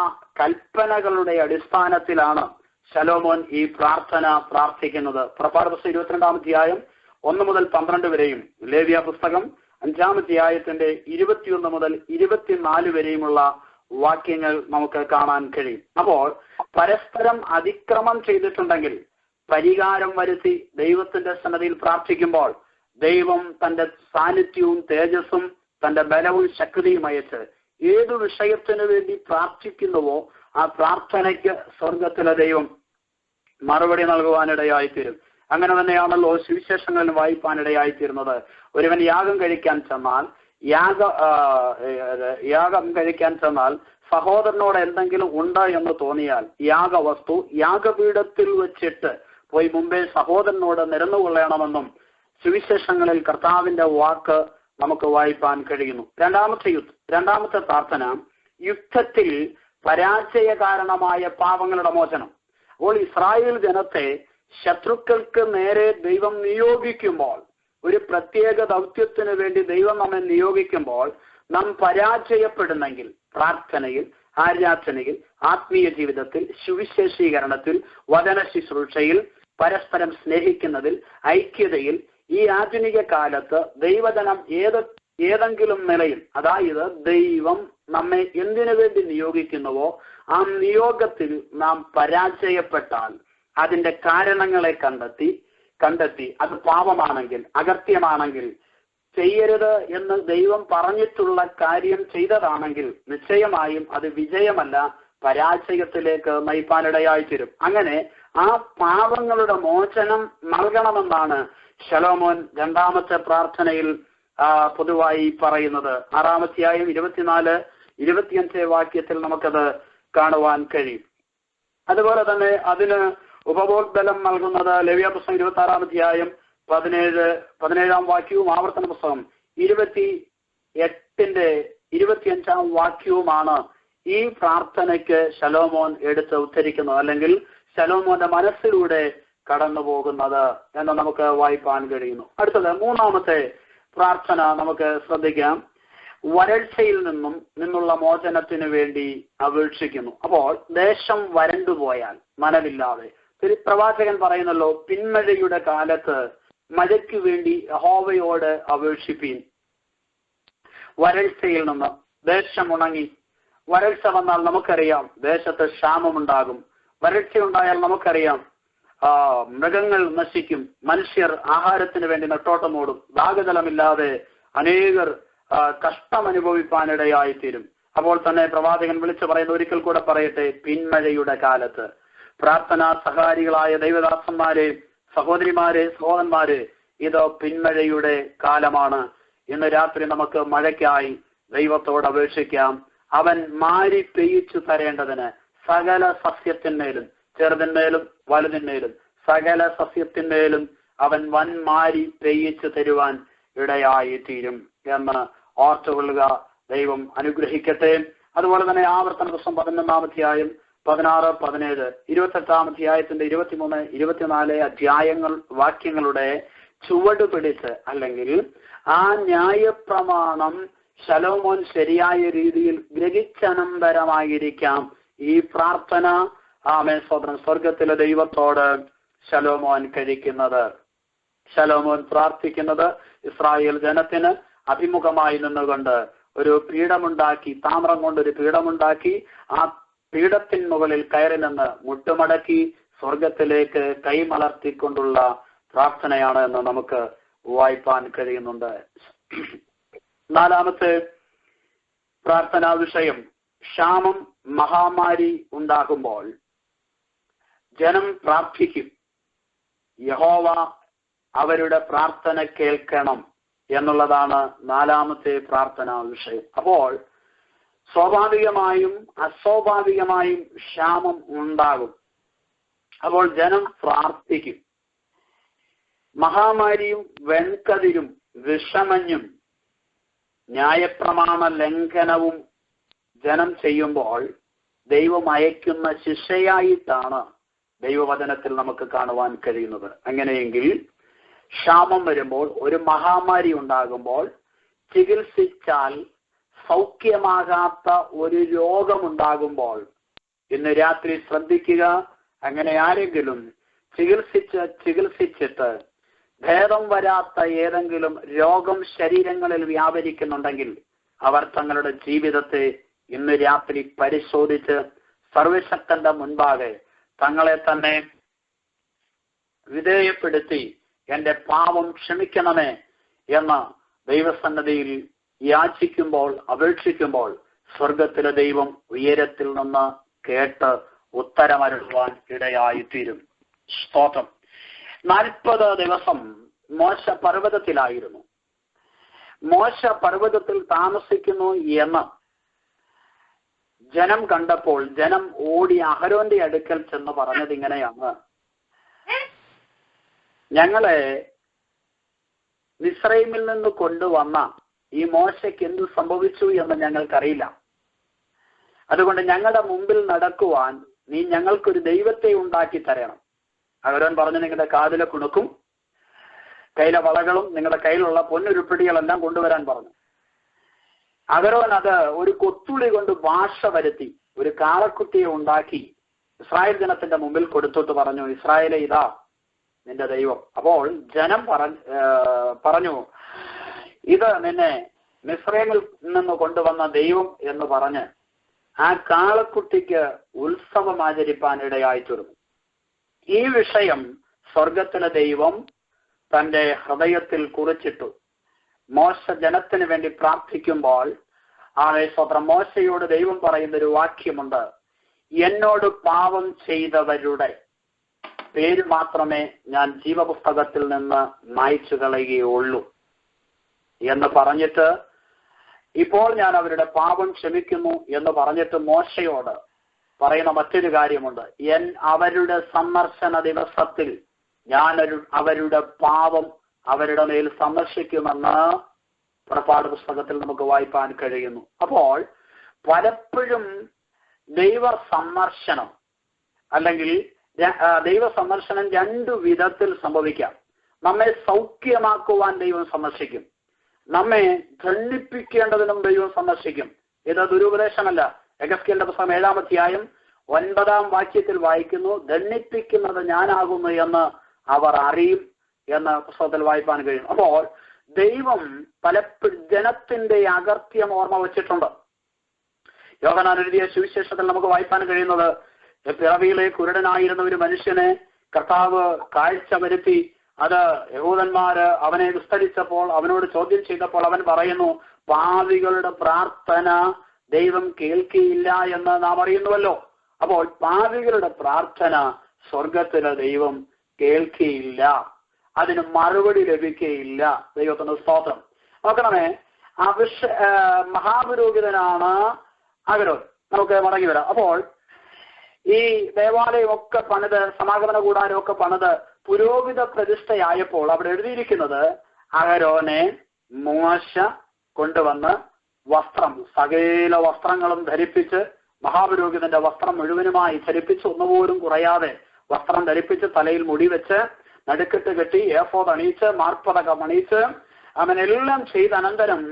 Speaker 6: കൽപ്പനകളുടെ അടിസ്ഥാനത്തിലാണ് ശലോമോൻ ഈ പ്രാർത്ഥന പ്രാർത്ഥിക്കുന്നത്. പുറപ്പാട് പുസ്തകം 22-ാം അധ്യായം 1 മുതൽ 12 വരെയും, ലേവ്യ പുസ്തകം 5-ാം അധ്യായത്തിന്റെ 21 മുതൽ 24 വരെയുമുള്ള വാക്യങ്ങൾ നമുക്ക് കാണാൻ കഴിയും. അപ്പോൾ പരസ്പരം അതിക്രമം ചെയ്തിട്ടുണ്ടെങ്കിൽ പരിഹാരം വരുത്തി ദൈവത്തിന്റെ സന്നിധിയിൽ പ്രാർത്ഥിക്കുമ്പോൾ ദൈവം തന്റെ സാന്നിധ്യവും തേജസ്സും തന്റെ ബലവും ശക്തിയും അയച്ച് ഏതു വിഷയത്തിനു വേണ്ടി പ്രാർത്ഥിക്കുന്നുവോ ആ പ്രാർത്ഥനയ്ക്ക് സ്വർഗത്തിലെ ദൈവം മറുപടി നൽകുവാനിടയായിത്തീരും. അങ്ങനെ തന്നെയാണല്ലോ സുവിശേഷങ്ങളിൽ വായിപ്പാനിടയായിത്തീരുന്നത്. ഒരുവൻ യാഗം കഴിക്കാൻ ചെന്നാൽ സഹോദരനോട് എന്തെങ്കിലും ഉണ്ട് എന്ന് തോന്നിയാൽ യാഗവസ്തു യാഗപീഠത്തിൽ വെച്ചിട്ട് പോയി മുമ്പേ സഹോദരനോട് നിരന്നുകൊള്ളണമെന്നും സുവിശേഷങ്ങളിൽ കർത്താവിന്റെ വാക്ക് നമുക്ക് വായിപ്പാൻ കഴിയുന്നു. രണ്ടാമത്തെ പ്രാർത്ഥന യുദ്ധത്തിൽ പരാജയ കാരണമായ പാപങ്ങളുടെ മോചനം. അപ്പോൾ ഇസ്രായേൽ ജനത്തെ ശത്രുക്കൾക്ക് നേരെ ദൈവം നിയോഗിക്കുമ്പോൾ, ഒരു പ്രത്യേക ദൗത്യത്തിന് വേണ്ടി ദൈവം നമ്മെ നിയോഗിക്കുമ്പോൾ നാം പരാജയപ്പെടുന്നെങ്കിൽ പ്രാർത്ഥനയിൽ, ആരാധനയിൽ, ആത്മീയ ജീവിതത്തിൽ, സുവിശേഷീകരണത്തിൽ, വചന ശുശ്രൂഷയിൽ, പരസ്പരം സ്നേഹിക്കുന്നതിൽ, ഐക്യതയിൽ, ഈ ആധുനിക കാലത്ത് ദൈവജനം ഏതെങ്കിലും നിലയിൽ, അതായത് ദൈവം നമ്മെ എന്തിനു വേണ്ടി നിയോഗിക്കുന്നുവോ ആ നിയോഗത്തിൽ നാം പരാജയപ്പെട്ടാൽ അതിന്റെ കാരണങ്ങളെ കണ്ടെത്തി അത് പാപമാണെങ്കിൽ, അകൃത്യമാണെങ്കിൽ, ചെയ്യരുത് എന്ന് ദൈവം പറഞ്ഞിട്ടുള്ള കാര്യം ചെയ്തതാണെങ്കിൽ നിശ്ചയമായും അത് വിജയമല്ല, പരാജയത്തിലേക്ക് നയിപ്പാനിടയായി തീരും. അങ്ങനെ ആ പാപങ്ങളുടെ മോചനം നൽകണമെന്നാണ് ശലോമോൻ രണ്ടാമത്തെ പ്രാർത്ഥനയിൽ പൊതുവായി പറയുന്നത്. 6-ാം അധ്യായം 24-25 വാക്യത്തിൽ നമുക്കത് കാണുവാൻ കഴിയും. അതുപോലെ തന്നെ അതിന് ഉപഭോഗ്ബലം നൽകുന്നത് ലേവ്യപുസ്തകം 26-ാം അധ്യായം 17-ാം വാക്യവും ആവർത്തന പുസ്തകം 28-25 വാക്യവുമാണ് ഈ പ്രാർത്ഥനയ്ക്ക് ശലോമോൻ എടുത്ത് ഉദ്ധരിക്കുന്നത്, അല്ലെങ്കിൽ ശലോമോന്റെ മനസ്സിലൂടെ കടന്നു പോകുന്നത് എന്ന് നമുക്ക് വായിപ്പാൻ കഴിയുന്നു. അടുത്തത് 3-ാമത്തെ പ്രാർത്ഥന നമുക്ക് ശ്രദ്ധിക്കാം. വരൾച്ചയിൽ നിന്നുള്ള മോചനത്തിന് വേണ്ടി അപേക്ഷിക്കുന്നു. അപ്പോൾ ദേശം വരണ്ടുപോയാൽ നനവില്ലാതെ, പ്രവാചകൻ പറയുന്നല്ലോ, പിന്മഴയുടെ കാലത്ത് മഴയ്ക്ക് വേണ്ടി യഹോവയോട് അപേക്ഷിപ്പീൻ. വരൾച്ചയിൽ നിന്ന് ദേശം ഉണങ്ങി. വരൾച്ച വന്നാൽ നമുക്കറിയാം ദേശത്ത് ക്ഷാമമുണ്ടാകും. വരൾച്ചയുണ്ടായാൽ നമുക്കറിയാം മൃഗങ്ങൾ നശിക്കും, മനുഷ്യർ ആഹാരത്തിന് വേണ്ടി നെട്ടോട്ടമോടും, ദാഹജലമില്ലാതെ അനേകർ കഷ്ടം അനുഭവിപ്പാനിടയായിത്തീരും. അപ്പോൾ തന്നെ പ്രവാചകൻ വിളിച്ചു പറയുന്ന, ഒരിക്കൽ കൂടെ പറയട്ടെ, പിന്മഴയുടെ കാലത്ത്. പ്രാർത്ഥനാ സഹാരികളായ ദൈവദാസന്മാരെ, സഹോദരിമാരെ, സഹോദരന്മാരെ, ഇത് പിന്മഴയുടെ കാലമാണ്. ഇന്ന് രാത്രി നമുക്ക് മഴയ്ക്കായി ദൈവത്തോട് അപേക്ഷിക്കാം. അവൻ മാരി പെയ്യിച്ചു തരേണ്ടതിന് സകല സസ്യത്തിന്മേലും, ചെറുതിന്മേലും വലുതിന്മേലും, സകല സസ്യത്തിന്മേലും അവൻ വൻമാരി പെയ്യിച്ചു തരുവാൻ ഇടയായിത്തീരും എന്ന് ഓർത്തുകൊള്ളുക. ദൈവം അനുഗ്രഹിക്കട്ടെ. അതുപോലെ തന്നെ ആവർത്തന പുസ്തകം 11-ാം അധ്യായം 16, 17, 28-ാം അധ്യായത്തിന്റെ 23, 24 വാക്യങ്ങളുടെ ചുവട് പിടിച്ച്, അല്ലെങ്കിൽ ആ ന്യായപ്രമാണം ശലോമോൻ ശരിയായ രീതിയിൽ ഗ്രഹിച്ചനന്തരമായിരിക്കാം ഈ പ്രാർത്ഥന സ്വർഗത്തിലെ ദൈവത്തോട് ശലോമോൻ കഴിക്കുന്നത്. ശലോമോൻ പ്രാർത്ഥിക്കുന്നത് ഇസ്രായേൽ ജനത്തിന് അഭിമുഖമായി നിന്നുകൊണ്ട് ഒരു പീഠമുണ്ടാക്കി, താമ്രം കൊണ്ടൊരു പീഠമുണ്ടാക്കി, ആ പീഠത്തിൻ മുകളിൽ കയറി നിന്ന് മുട്ടുമടക്കി സ്വർഗത്തിലേക്ക് കൈമലർത്തിക്കൊണ്ടുള്ള പ്രാർത്ഥനയാണ് എന്ന് നമുക്ക് വായിപ്പാൻ കഴിയുന്നുണ്ട്. 4-ാമത്തെ പ്രാർത്ഥനാ വിഷയം, ക്ഷാമം, മഹാമാരി ഉണ്ടാകുമ്പോൾ ജനം പ്രാർത്ഥിക്കും, യഹോവ അവരുടെ പ്രാർത്ഥന കേൾക്കണം എന്നുള്ളതാണ് 4-ാമത്തെ പ്രാർത്ഥനാ വിഷയം. അപ്പോൾ സ്വാഭാവികമായും അസ്വാഭാവികമായും ക്ഷാമം ഉണ്ടാകും. അപ്പോൾ ജനം പ്രാർത്ഥിക്കും. മഹാമാരിയും വെൺകതിരും വിഷമഞ്ഞും ന്യായപ്രമാണ ലംഘനവും ജനം ചെയ്യുമ്പോൾ ദൈവം അയക്കുന്ന ശിക്ഷയായിട്ടാണ് ദൈവവചനത്തിൽ നമുക്ക് കാണുവാൻ കഴിയുന്നത്. അങ്ങനെയെങ്കിൽ ക്ഷാമം വരുമ്പോൾ, ഒരു മഹാമാരി ഉണ്ടാകുമ്പോൾ, ചികിത്സിച്ചാൽ സൗഖ്യമാകാത്ത ഒരു രോഗമുണ്ടാകുമ്പോൾ, ഇന്ന് രാത്രി ശ്രദ്ധിക്കുക, അങ്ങനെ ആരെങ്കിലും ചികിത്സിച്ചിട്ട് ഭേദം വരാത്ത ഏതെങ്കിലും രോഗം ശരീരങ്ങളിൽ വ്യാപരിക്കുന്നുണ്ടെങ്കിൽ അവർ തങ്ങളുടെ ജീവിതത്തെ ഇന്ന് രാത്രി പരിശോധിച്ച് സർവശക്തന്റെ മുൻപാകെ തങ്ങളെ തന്നെ വിധേയപ്പെടുത്തി എന്റെ പാപം ക്ഷമിക്കണമേ എന്ന് ദൈവസന്നദ്ധിയിൽ യാചിക്കുമ്പോൾ, അപേക്ഷിക്കുമ്പോൾ സ്വർഗത്തിലെ ദൈവം ഉയരത്തിൽ നിന്ന് കേട്ട് ഉത്തരമരുളുവാൻ ഇടയായിത്തീരും. സ്തോത്രം. 40 ദിവസം മോശ പർവ്വതത്തിലായിരുന്നു. മോശ പർവ്വതത്തിൽ താമസിക്കുന്നു എന്ന് ജനം കണ്ടപ്പോൾ ജനം ഓടി അഹരോന്റെ അടുക്കൽ ചെന്ന് പറഞ്ഞത് ഇങ്ങനെയാണ്, ഞങ്ങളെ മിസ്രൈമിൽ നിന്ന് കൊണ്ടുവന്ന ഈ മോശയ്ക്ക് എന്ത് സംഭവിച്ചു എന്ന് ഞങ്ങൾക്കറിയില്ല. അതുകൊണ്ട് ഞങ്ങളുടെ മുമ്പിൽ നടക്കുവാൻ നീ ഞങ്ങൾക്കൊരു ദൈവത്തെ ഉണ്ടാക്കി തരണം. അഹരോൻ പറഞ്ഞു, നിങ്ങളുടെ കാതിലെ കുണുക്കും കയ്യിലെ വളകളും നിങ്ങളുടെ കയ്യിലുള്ള പൊന്നുരുപ്പിടികളെല്ലാം കൊണ്ടുവരാൻ പറഞ്ഞു. അഹരോൻ അത് ഒരു കൊത്തുളി കൊണ്ട് ഭാഷ വരുത്തി ഒരു കാളക്കുട്ടിയെ ഉണ്ടാക്കി ഇസ്രായേൽ ജനത്തിന്റെ മുമ്പിൽ കൊടുത്തിട്ട് പറഞ്ഞു, ഇസ്രായേലെ, ഇതാ നിന്റെ ദൈവം. അപ്പോൾ ജനം പറഞ്ഞു, ഇത് നിന്നെ മിസ്രൈമിൽ നിന്ന് കൊണ്ടുവന്ന ദൈവം എന്ന് പറഞ്ഞ് ആ കാളക്കുട്ടിക്ക് ഉത്സവം ആചരിപ്പാൻ ഇടയായി തീർന്നു. ഈ വിഷയം സ്വർഗത്തിലെ ദൈവം തന്റെ ഹൃദയത്തിൽ കുറിച്ചിട്ടു. മോശ ജനത്തിന് വേണ്ടി പ്രാർത്ഥിക്കുമ്പോൾ സ്വതന്ത്രം മോശയോട് ദൈവം പറയുന്ന ഒരു വാക്യമുണ്ട്, എന്നോട് പാപം ചെയ്തവരുടെ പേര് മാത്രമേ ഞാൻ ജീവപുസ്തകത്തിൽ നിന്ന് മായ്ച്ചു കളയുകയുള്ളൂ എന്ന് പറഞ്ഞിട്ട്, ഇപ്പോൾ ഞാൻ അവരുടെ പാപം ക്ഷമിക്കുന്നു എന്ന് പറഞ്ഞിട്ട് മോശയോട് പറയുന്ന മറ്റൊരു കാര്യമുണ്ട്. അവരുടെ സന്ദർശന ദിവസത്തിൽ ഞാൻ അവരുടെ പാപം അവരുടെ മേൽ സന്ദർശിക്കുമെന്ന് പുറപ്പാട് പുസ്തകത്തിൽ നമുക്ക് വായിപ്പാൻ കഴിയുന്നു. അപ്പോൾ പലപ്പോഴും ദൈവ സന്ദർശനം അല്ലെങ്കിൽ ദൈവ സന്ദർശനം രണ്ടു വിധത്തിൽ സംഭവിക്കാം. നമ്മെ സൗഖ്യമാക്കുവാൻ ദൈവം സന്ദർശിക്കും, നമ്മെ ഖണ്ഡിപ്പിക്കേണ്ടതിനും ദൈവം സന്ദർശിക്കും. ഇത് ദുരുപദേശമല്ല. എഹെസ്കേലിന്റെ പുസ്തകം 7-ാം അധ്യായം 9-ാം വാക്യത്തിൽ വായിക്കുന്നു, ദണ്ഡിപ്പിക്കുന്നത് ഞാനാകുന്നു എന്ന് അവർ അറിയും എന്ന് പുസ്തകത്തിൽ വായിപ്പാൻ കഴിയും. അപ്പോൾ ദൈവം പലപ്പോഴും ജനത്തിന്റെ അകർത്യം ഓർമ്മ വെച്ചിട്ടുണ്ട്. യോഹന്നാൻ എഴുതിയ സുവിശേഷത്തിൽ നമുക്ക് വായിപ്പാൻ കഴിയുന്നത്, പിറവിയിലെ കുരുടനായിരുന്ന ഒരു മനുഷ്യനെ കർത്താവ് കാഴ്ച വരുത്തി. അത് യഹൂദന്മാര് അവനെ വിസ്തരിച്ചപ്പോൾ, അവനോട് ചോദ്യം ചെയ്തപ്പോൾ അവൻ പറയുന്നു, പാപികളുടെ പ്രാർത്ഥന ദൈവം കേൾക്കുകയില്ല എന്ന് നാം അറിയുന്നുവല്ലോ. അപ്പോൾ പാപികളുടെ പ്രാർത്ഥന സ്വർഗത്തിലെ ദൈവം കേൾക്കുകയില്ല, അതിന് മറുപടി ലഭിക്കുകയില്ല. ദൈവത്തിന്റെ സ്തോത്രം. നോക്കണമേ, മഹാപുരോഹിതനാണ് അഹരോൻ. നമുക്ക് മടങ്ങി വരാം. അപ്പോൾ ഈ ദേവാലയമൊക്കെ പണിത്, സമാഗമന കൂടാരമൊക്കെ പണിത് പുരോഹിത പ്രതിഷ്ഠയായപ്പോൾ അവിടെ എഴുതിയിരിക്കുന്നത്, അഹരോനെ മോശ കൊണ്ടുവന്ന് വസ്ത്രം, സകല വസ്ത്രങ്ങളും ധരിപ്പിച്ച്, മഹാപുരോഹിതന്റെ വസ്ത്രം മുഴുവനുമായി ധരിപ്പിച്ച്, ഒന്നുപോലും കുറയാതെ വസ്ത്രം ധരിപ്പിച്ച്, തലയിൽ മുടി വെച്ച്, നടുക്കെട്ട് കെട്ടി, ഏഫോദ് അണിയിച്ച്, മാർപ്പതകം അണിയിച്ച്, അവനെല്ലാം ചെയ്ത അനന്തരം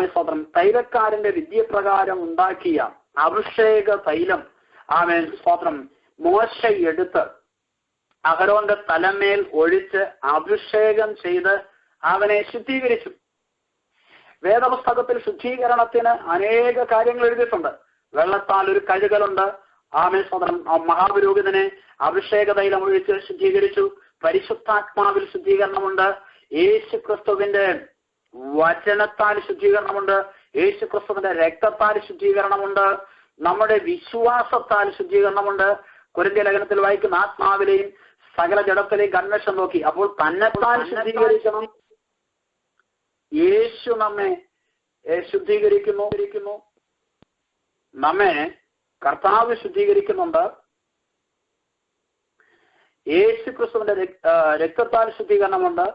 Speaker 6: സ്വത്രം തൈലക്കാരന്റെ വിദ്യപ്രകാരം ഉണ്ടാക്കിയ അഭിഷേക തൈലം സ്വത്രം മോശ എടുത്ത് അഹരോന്റെ തലമേൽ ഒഴിച്ച് അഭിഷേകം ചെയ്ത് അവനെ ശുദ്ധീകരിച്ചു. വേദപുസ്തകത്തിൽ ശുദ്ധീകരണത്തിന് അനേക കാര്യങ്ങൾ എഴുതിയിട്ടുണ്ട്. വെള്ളത്താൽ ഒരു കഴുകലുണ്ട്. സ്വതന്ത്രം മഹാപുരോഹിതനെ അഭിഷേക തൈലം ഒഴിച്ച് ശുദ്ധീകരിച്ചു. പരിശുദ്ധാത്മാവിൽ ശുദ്ധീകരണമുണ്ട്. യേശു ക്രിസ്തുവിന്റെ വചനത്താൽ ശുദ്ധീകരണമുണ്ട്. യേശു ക്രിസ്തുവിന്റെ രക്തത്താൽ ശുദ്ധീകരണമുണ്ട്. നമ്മുടെ വിശ്വാസത്താൽ ശുദ്ധീകരണമുണ്ട്. കൊരിന്ത്യ ലേഖനത്തിൽ വായിക്കുന്ന ആത്മാവിലെയും സകല ജഡത്തിലെയും കൺവെൻഷൻ നോക്കി. അപ്പോൾ തന്നെത്താൻ ശുദ്ധീകരിക്കണം. യേശു നമ്മെ ശുദ്ധീകരിക്കുന്നു. നമ്മെ കർത്താവ് ശുദ്ധീകരിക്കുന്നുണ്ട്. യേശു ക്രിസ്തുവിന്റെ രക്തത്താൽ ശുദ്ധീകരണമുണ്ട്.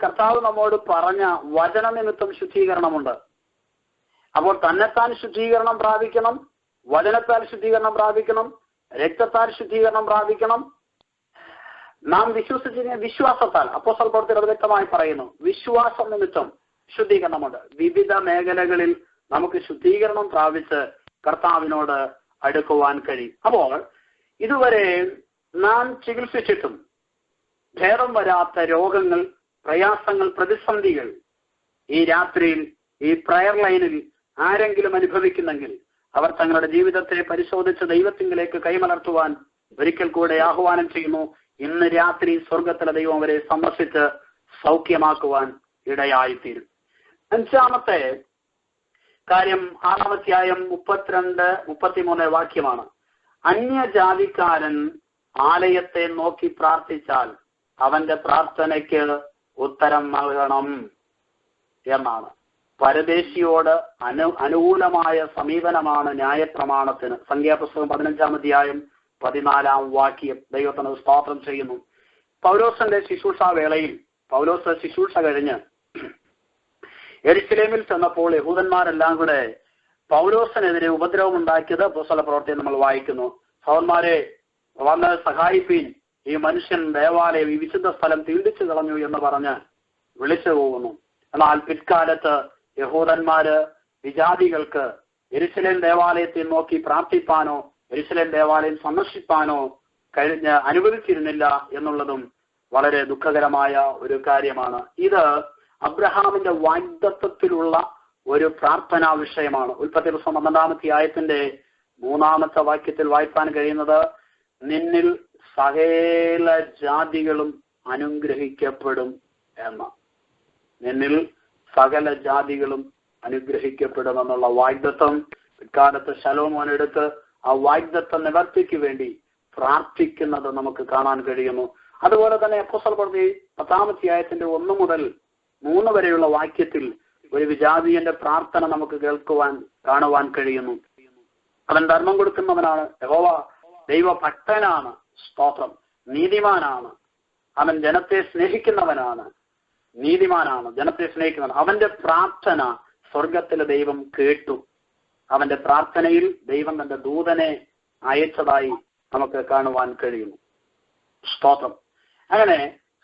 Speaker 6: കർത്താവ് നമ്മോട് പറഞ്ഞ വചനനിമിത്തം ശുദ്ധീകരണമുണ്ട്. അപ്പോൾ തന്നെത്താൻ ശുദ്ധീകരണം പ്രാപിക്കണം, വചനത്താൽ ശുദ്ധീകരണം പ്രാപിക്കണം, രക്തത്താൽ ശുദ്ധീകരണം പ്രാപിക്കണം. നാം വിശ്വാസത്താൽ, അപ്പോസ്തല പ്രവൃത്തിയിൽ അത് വ്യക്തമായി പറയുന്നു, വിശ്വാസം നിമിത്തം ശുദ്ധീകരണമുണ്ട്. വിവിധ മേഖലകളിൽ നമുക്ക് ശുദ്ധീകരണം പ്രാപിച്ച് കർത്താവിനോട് അടുക്കുവാൻ കഴിയും. അപ്പോൾ ഇതുവരെ നാം ചികിത്സിച്ചിട്ടും ഭേദം വരാത്ത രോഗങ്ങൾ, പ്രയാസങ്ങൾ, പ്രതിസന്ധികൾ ഈ രാത്രിയിൽ ഈ പ്രയർ ലൈനിൽ ആരെങ്കിലും അനുഭവിക്കുന്നെങ്കിൽ അവർ തങ്ങളുടെ ജീവിതത്തെ പരിശോധിച്ച് ദൈവത്തിങ്കിലേക്ക് കൈമലർത്തുവാൻ ഒരിക്കൽ കൂടെ ആഹ്വാനം ചെയ്യുന്നു. ഇന്ന് രാത്രി സ്വർഗത്തിലെ ദൈവം അവരെ സന്ദർശിച്ച് സൗഖ്യമാക്കുവാൻ ഇടയായിത്തീരും. 5-ാമത്തെ കാര്യം 6-ാം അധ്യായം 32-33 വാക്യമാണ്. അന്യജാതിക്കാരൻ ആലയത്തെ നോക്കി പ്രാർത്ഥിച്ചാൽ അവന്റെ പ്രാർത്ഥനയ്ക്ക് ഉത്തരം നൽകണം എന്നാണ്. പരദേശിയോട് അനുകൂലമായ സമീപനമാണ് ന്യായപ്രമാണത്തിന്. സംഖ്യാപുസ്തകം 15-ാം അധ്യായം 14-ാം വാക്യം. ദൈവത്തിന് സ്തോത്രം ചെയ്യുന്നു. പൗലോസിന്റെ ശുശ്രൂഷാ വേളയിൽ പൗലോസ് ശുശ്രൂഷ കഴിഞ്ഞ് യെരുശലേമിൽ ചെന്നപ്പോൾ യഹൂദന്മാരെല്ലാം കൂടെ പൗലോസിനെതിരെ ഉപദ്രവം ഉണ്ടാക്കിയത് അപ്പോസ്തല പ്രവൃത്തിയിൽ നമ്മൾ വായിക്കുന്നു. സഹോദരന്മാരെ, വന്ന് സഹായിപ്പീൻ, ഈ മനുഷ്യൻ ദേവാലയം, ഈ വിശുദ്ധ സ്ഥലം തീണ്ടിച്ചു കളഞ്ഞു എന്ന് പറഞ്ഞ് വിളിച്ചു പോകുന്നു. എന്നാൽ പിൽക്കാലത്ത് യഹൂദന്മാര് വിജാതികൾക്ക് യെരുശലേം ദേവാലയത്തെ നോക്കി പ്രാർത്ഥിപ്പാനോ യെരുശലേം ദേവാലയം സന്ദർശിപ്പാനോ അനുവദിച്ചിരുന്നില്ല എന്നുള്ളതും വളരെ ദുഃഖകരമായ ഒരു കാര്യമാണ്. ഇത് അബ്രഹാമിന്റെ വാഗ്ദത്തത്തിലുള്ള ഒരു പ്രാർത്ഥനാ വിഷയമാണ്. ഉൽപ്പത്തി പുസ്തകം 12-ാം അധ്യായത്തിന്റെ 3-ാമത്തെ വാക്യത്തിൽ വായിപ്പാൻ കഴിയുന്നത്, നിന്നിൽ സകല ജാതികളും അനുഗ്രഹിക്കപ്പെടും എന്ന. നിന്നിൽ സകല ജാതികളും അനുഗ്രഹിക്കപ്പെടുമെന്നുള്ള വാഗ്ദത്തം പിൽക്കാലത്ത് ശലോമോൻ എടുത്ത് ആ വാഗ്ദത്ത നിവർത്തിക്ക് വേണ്ടി പ്രാർത്ഥിക്കുന്നത് നമുക്ക് കാണാൻ കഴിയുന്നു. അതുപോലെ തന്നെ അപ്പോസ്തല പ്രവൃത്തി 10-ാം അധ്യായത്തിന്റെ 1 മുതൽ 3 വരെയുള്ള വാക്യത്തിൽ ഒരു വിജാതീയന്റെ പ്രാർത്ഥന നമുക്ക് കാണുവാൻ കഴിയുന്നു. അവൻ ധർമ്മം കൊടുക്കുന്നവനാണ്, യഹോവ ദൈവഭക്തനാണ്, സ്തോത്രം, നീതിമാനാണ്, അവൻ ജനത്തെ സ്നേഹിക്കുന്നവനാണ്, നീതിമാനാണ്, ജനത്തെ സ്നേഹിക്കുന്നവൻ. അവന്റെ പ്രാർത്ഥന സ്വർഗത്തിലെ ദൈവം കേട്ടു. അവന്റെ പ്രാർത്ഥനയിൽ ദൈവം തന്റെ ദൂതനെ അയച്ചതായി നമുക്ക് കാണുവാൻ കഴിയുന്നു. സ്തോത്രം. അങ്ങനെ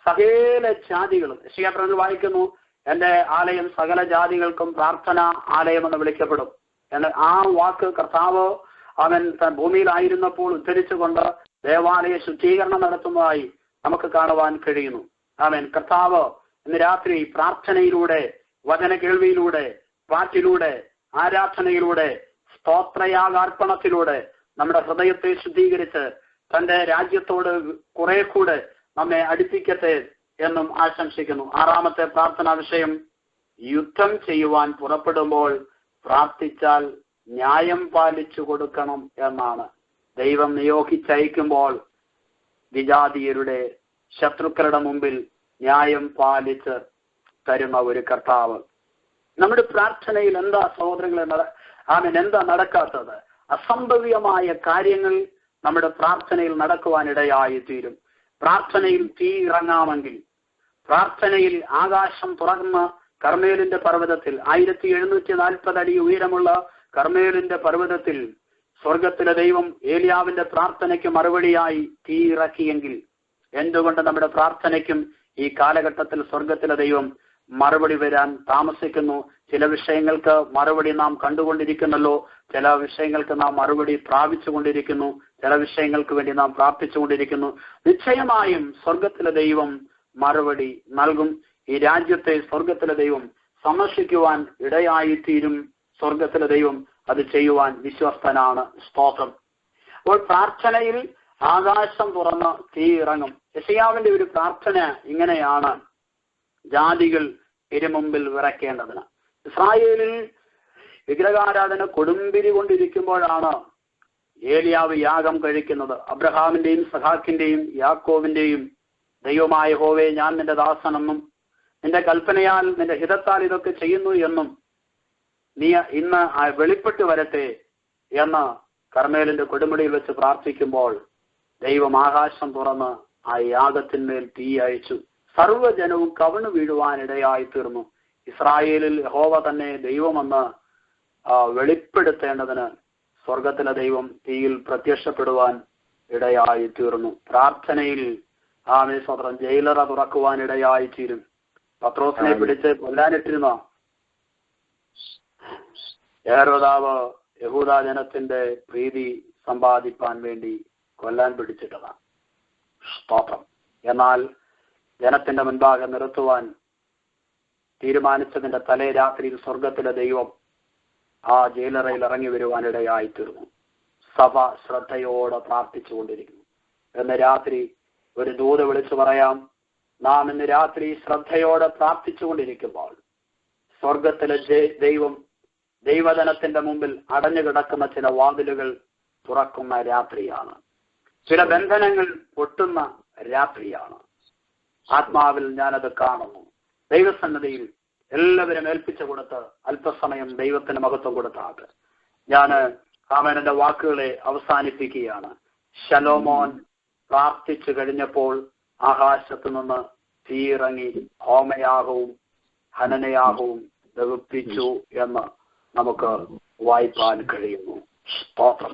Speaker 6: സകല ജാതികളും യെശയ്യാ വായിക്കുന്നു, എന്റെ ആലയം സകല ജാതികൾക്കും പ്രാർത്ഥന ആലയം എന്ന് വിളിക്കപ്പെടും എന്ന്. ആ വാക്ക് കർത്താവ് അവൻ ഭൂമിയിലായിരുന്നപ്പോൾ ഉദ്ധരിച്ചുകൊണ്ട് ദേവാലയ ശുദ്ധീകരണം നടത്തുന്നതായി നമുക്ക് കാണുവാൻ കഴിയുന്നു. അവൻ കർത്താവ് ഇന്ന് രാത്രി പ്രാർത്ഥനയിലൂടെ, വചന കേൾവിയിലൂടെ, പാട്ടിലൂടെ, ആരാധനയിലൂടെ, സ്തോത്രയാഗാർപ്പണത്തിലൂടെ നമ്മുടെ ഹൃദയത്തെ ശുദ്ധീകരിച്ച് തന്റെ രാജ്യത്തോട് കുറെ കൂടെ നമ്മെ അടുപ്പിക്കട്ടെ എന്നും ആശംസിക്കുന്നു. 6-ാമത്തെ പ്രാർത്ഥനാ വിഷയം, യുദ്ധം ചെയ്യുവാൻ പുറപ്പെടുമ്പോൾ പ്രാർത്ഥിച്ചാൽ ന്യായം പാലിച്ചു കൊടുക്കണം എന്നാണ്. ദൈവം നിയോഗിച്ചയക്കുമ്പോൾ വിജാതീയരുടെ ശത്രുക്കളുടെ മുമ്പിൽ ന്യായം പാലിച്ച് തരുന്ന ഒരു കർത്താവ്. നമ്മുടെ പ്രാർത്ഥനയിൽ എന്താ സഹോദരങ്ങളെ എന്താ നടക്കാത്തത്? അസംഭവ്യമായ കാര്യങ്ങൾ നമ്മുടെ പ്രാർത്ഥനയിൽ നടക്കുവാനിടയായി തീരും. പ്രാർത്ഥനയിൽ തീ ഇറങ്ങാമെങ്കിൽ, പ്രാർത്ഥനയിൽ ആകാശം തുറന്ന കർമ്മേലിന്റെ പർവ്വതത്തിൽ 1740 അടി ഉയരമുള്ള കർമ്മേലിന്റെ പർവ്വതത്തിൽ സ്വർഗത്തിലെ ദൈവം ഏലിയാവിന്റെ പ്രാർത്ഥനയ്ക്ക് മറുപടിയായി തീ ഇറക്കിയെങ്കിൽ എന്തുകൊണ്ട് നമ്മുടെ പ്രാർത്ഥനയ്ക്കും ഈ കാലഘട്ടത്തിൽ സ്വർഗത്തിലെ ദൈവം മറുപടി വരാൻ താമസിക്കുന്നു? ചില വിഷയങ്ങൾക്ക് മറുപടി നാം കണ്ടുകൊണ്ടിരിക്കുന്നല്ലോ, ചില വിഷയങ്ങൾക്ക് നാം മറുപടി പ്രാപിച്ചുകൊണ്ടിരിക്കുന്നു, ചില വിഷയങ്ങൾക്ക് വേണ്ടി നാം പ്രാർത്ഥിച്ചുകൊണ്ടിരിക്കുന്നു. നിശ്ചയമായും സ്വർഗത്തിലെ ദൈവം മറുപടി നൽകും. ഈ രാജ്യത്തെ സ്വർഗത്തിലെ ദൈവം സന്ദർശിക്കുവാൻ ഇടയായിത്തീരും. സ്വർഗത്തിലെ ദൈവം അത് ചെയ്യുവാൻ വിശ്വസ്തനാണ്. സ്തോത്രം. അപ്പോൾ പ്രാർത്ഥനയിൽ ആകാശം തുറന്ന് തീ ഇറങ്ങും. യെശയ്യാവിന്റെ ഒരു പ്രാർത്ഥന ഇങ്ങനെയാണ്, ജാതികൾ ഇരുമുമ്പിൽ വിറയ്ക്കേണ്ടതിന്. ഇസ്രായേലിൽ വിഗ്രഹാരാധന കൊടുമ്പിരി കൊണ്ടിരിക്കുമ്പോഴാണ് ഏലിയാവ് യാഗം കഴിക്കുന്നത്. അബ്രഹാമിന്റെയും സഹാക്കിന്റെയും യാക്കോവിന്റെയും ദൈവമായ യഹോവേ, ഞാൻ നിന്റെ ദാസനെന്നും നിന്റെ കൽപ്പനയാൽ നിന്റെ ഹിതത്താൽ ഇതൊക്കെ ചെയ്യുന്നു എന്നും നീ ഇന്ന് വെളിപ്പെട്ട് വരട്ടെ എന്ന് കർമ്മേലിന്റെ കൊടുമുടിയിൽ വെച്ച് പ്രാർത്ഥിക്കുമ്പോൾ ദൈവം ആകാശം തുറന്ന് ആ യാഗത്തിന്മേൽ തീ അയച്ചു. സർവ്വജനവും കവണു വീഴുവാനിടയായി തീർന്നു. ഇസ്രായേലിൽ യഹോവ തന്നെ ദൈവമെന്ന് വെളിപ്പെടുത്തേണ്ടതിന് സ്വർഗത്തിലെ ദൈവം തീയിൽ പ്രത്യക്ഷപ്പെടുവാൻ ഇടയായി തീർന്നു. പ്രാർത്ഥനയിൽ സ്വതന്ത്രം ജയിലറ തുറക്കുവാൻ ഇടയായി തീരും. പത്രോസിനെ പിടിച്ച് കൊല്ലാനിട്ടിരുന്ന ഹെരോദാവ് യഹൂദ ജനത്തിന്റെ പ്രീതി സമ്പാദിപ്പാൻ വേണ്ടി കൊല്ലാൻ പിടിച്ചിട്ടതാണ്. സ്തോത്രം. എന്നാൽ ജനത്തിന്റെ മുൻപാകെ നിർത്തുവാൻ തീരുമാനിച്ചതിന്റെ തലേ രാത്രിയിൽ സ്വർഗത്തിലെ ദൈവം ആ ജയിലറയിൽ ഇറങ്ങി വരുവാനിടയായി തീർന്നു. സഭ ശ്രദ്ധയോടെ പ്രാർത്ഥിച്ചുകൊണ്ടിരിക്കുന്നു. ഇന്ന് രാത്രി ഒരു ദൂത് വിളിച്ചു പറയാം, നാം ഇന്ന് രാത്രി ശ്രദ്ധയോടെ പ്രാർത്ഥിച്ചുകൊണ്ടിരിക്കുമ്പോൾ സ്വർഗത്തിലെ ദൈവം ദൈവജനത്തിന്റെ മുമ്പിൽ അടഞ്ഞു കിടക്കുന്ന ചില വാതിലുകൾ തുറക്കുന്ന രാത്രിയാണ്. ചില ബന്ധനങ്ങൾ പൊട്ടുന്ന രാത്രിയാണ്. ആത്മാവിൽ ഞാനത് കാണുന്നു. ദൈവസന്നദ്ധിയിൽ എല്ലാവരും ഏൽപ്പിച്ചു കൊടുത്ത് അല്പസമയം ദൈവത്തിന് മഹത്വം കൊടുത്താത് ഞാൻ ആമേനന്റെ വാക്കുകളെ അവസാനിപ്പിക്കുകയാണ്. ശലോമോൻ പ്രാർത്ഥിച്ചു കഴിഞ്ഞപ്പോൾ ആകാശത്തു നിന്ന് തീയിറങ്ങി ഹോമയാഗവും ഹനനയാഗവും ദഹിപ്പിച്ചു എന്ന് നമുക്ക് വായിപ്പാൻ കഴിയുന്നു. സ്തോത്രം.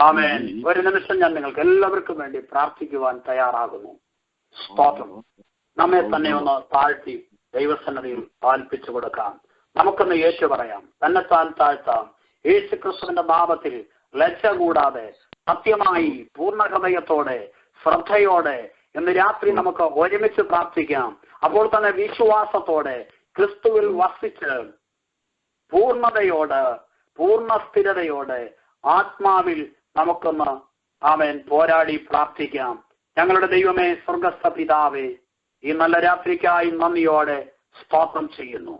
Speaker 6: ആമേൻ. ഒരു നിമിഷം ഞാൻ നിങ്ങൾക്ക് എല്ലാവർക്കും വേണ്ടി പ്രാർത്ഥിക്കുവാൻ തയ്യാറാകുന്നു. സ്തോത്രം. നമ്മെ തന്നെ ഒന്ന് താഴ്ത്തി ദൈവസന്നദ്ധിയിൽ താൽപ്പിച്ചു കൊടുക്കാം. നമുക്കൊന്ന് യേശു പറയാം, തന്നെത്താൻ താഴ്ത്താം. യേശു ക്രിസ്തുവിന്റെ നാമത്തിൽ ലജ്ജ കൂടാതെ സത്യമായി പൂർണ്ണ ഹൃദയത്തോടെ ശ്രദ്ധയോടെ ഇന്ന് രാത്രി നമുക്ക് ഒരുമിച്ച് പ്രാർത്ഥിക്കാം. അപ്പോൾ തന്നെ വിശ്വാസത്തോടെ ക്രിസ്തുവിൽ വസിച്ച് പൂർണ്ണതയോടെ പൂർണ്ണ സ്ഥിരതയോടെ ആത്മാവിൽ നമുക്കൊന്ന് ആമേൻ പോരാടി പ്രാർത്ഥിക്കാം. ഞങ്ങളുടെ ദൈവമേ, സ്വർഗസ്ഥ പിതാവേ, ഈ നല്ല രാത്രിക്കായി നന്ദിയോടെ സ്തോത്രം ചെയ്യുന്നു.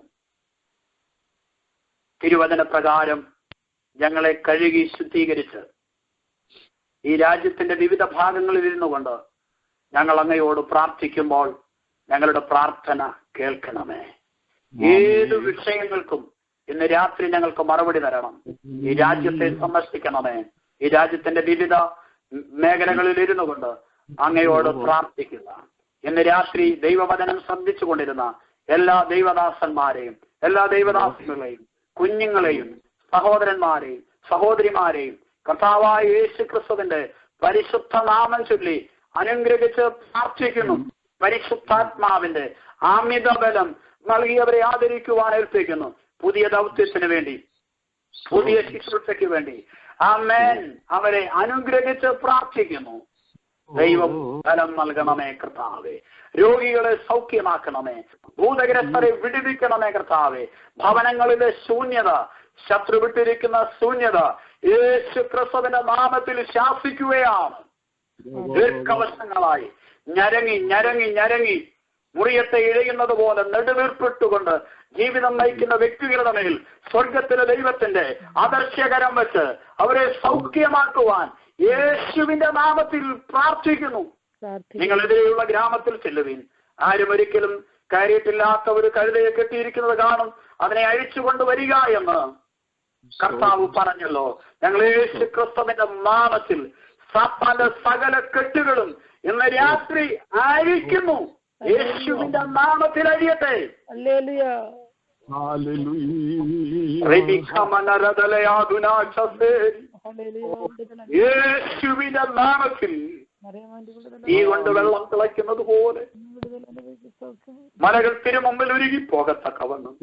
Speaker 6: തിരുവചന പ്രകാരം ഞങ്ങളെ കഴുകി ശുദ്ധീകരിച്ച് ഈ രാജ്യത്തിന്റെ വിവിധ ഭാഗങ്ങളിൽ ഇരുന്നു കൊണ്ട് ഞങ്ങൾ അങ്ങയോട് പ്രാർത്ഥിക്കുമ്പോൾ ഞങ്ങളുടെ പ്രാർത്ഥന കേൾക്കണമേ. ഏത് വിഷയങ്ങൾക്കും ഇന്ന് രാത്രി ഞങ്ങൾക്ക് മറുപടി തരണം. ഈ രാജ്യത്തെ സന്ദർശിക്കണമേ. ഈ രാജ്യത്തിന്റെ വിവിധ മേഖലകളിൽ ഇരുന്നു കൊണ്ട് അങ്ങയോട് പ്രാർത്ഥിക്കുന്ന, ഇന്ന് രാത്രി ദൈവവചനം ശ്രദ്ധിച്ചുകൊണ്ടിരുന്ന എല്ലാ ദൈവദാസന്മാരെയും, എല്ലാ ദൈവദാസങ്ങളെയും, കുഞ്ഞുങ്ങളെയും, സഹോദരന്മാരെയും സഹോദരിമാരെയും കർത്താവായ യേശു ക്രിസ്തുവിന്റെ പരിശുദ്ധ നാമം ചൊല്ലി അനുഗ്രഹിച്ച് പ്രാർത്ഥിക്കുന്നു. പരിശുദ്ധാത്മാവിന്റെ അമിതബലം നൽകിയവരെ ആദരിക്കുവാൻ ഏൽപ്പിക്കുന്നു. പുതിയ ദൗത്യത്തിന് വേണ്ടി, പുതിയ ശുശ്രൂഷയ്ക്ക് വേണ്ടി ആമേൻ അവരെ അനുഗ്രഹിച്ച് പ്രാർത്ഥിക്കുന്നു. ദൈവം ബലം നൽകണമേ കർത്താവേ. രോഗികളെ സൗഖ്യമാക്കണമേ. ഭൂതഗ്രസ്തരെ വിടുവിക്കണമേ കർത്താവേ. ഭവനങ്ങളിലെ ശൂന്യത, ശത്രു വിട്ടിരിക്കുന്ന ശൂന്യത യേശു ക്രിസ്തുവിന്റെ നാമത്തിൽ ശാസിക്കുകയാണ്. ദീർഘവർഷങ്ങളായി ഞരങ്ങി ഞരങ്ങി ഞരങ്ങി മുറിയത്തെ ഇഴയുന്നത് പോലെ നെടുവീർപ്പിട്ടുകൊണ്ട് ജീവിതം നയിക്കുന്ന വ്യക്തികളുടെ മേൽ സ്വർഗത്തിലെ ദൈവത്തിന്റെ അദർശ്യകരം വെച്ച് അവരെ സൗഖ്യമാക്കുവാൻ യേശുവിന്റെ നാമത്തിൽ പ്രാർത്ഥിക്കുന്നു. നിങ്ങളെതിരെയുള്ള ഗ്രാമത്തിൽ ചെല്ലുവിൻ. ആരും ഒരിക്കലും കയറിയിട്ടില്ലാത്ത ഒരു കഴുതയെ കെട്ടിയിരിക്കുന്നത് കാണും, അതിനെ അഴിച്ചുകൊണ്ട് വരിക എന്ന് കർത്താവ് പറഞ്ഞല്ലോ. ഞങ്ങൾ യേശു ക്രിസ്തുവിന്റെ നാമത്തിൽ സാത്താന്റെ സകല കെട്ടുകളും ഇന്ന് രാത്രി അഴിക്കുന്നു. യേശുവിന്റെ നാമത്തിൽ അഴിയട്ടെ. യേശുവിന്റെ നാമത്തിൽ ഈ കൊണ്ട് വെള്ളം തിളയ്ക്കുന്നത് പോലെ മലകൾ തിരുമുമ്പിൽ ഉരുകി പോകത്തക്കവണ്ണം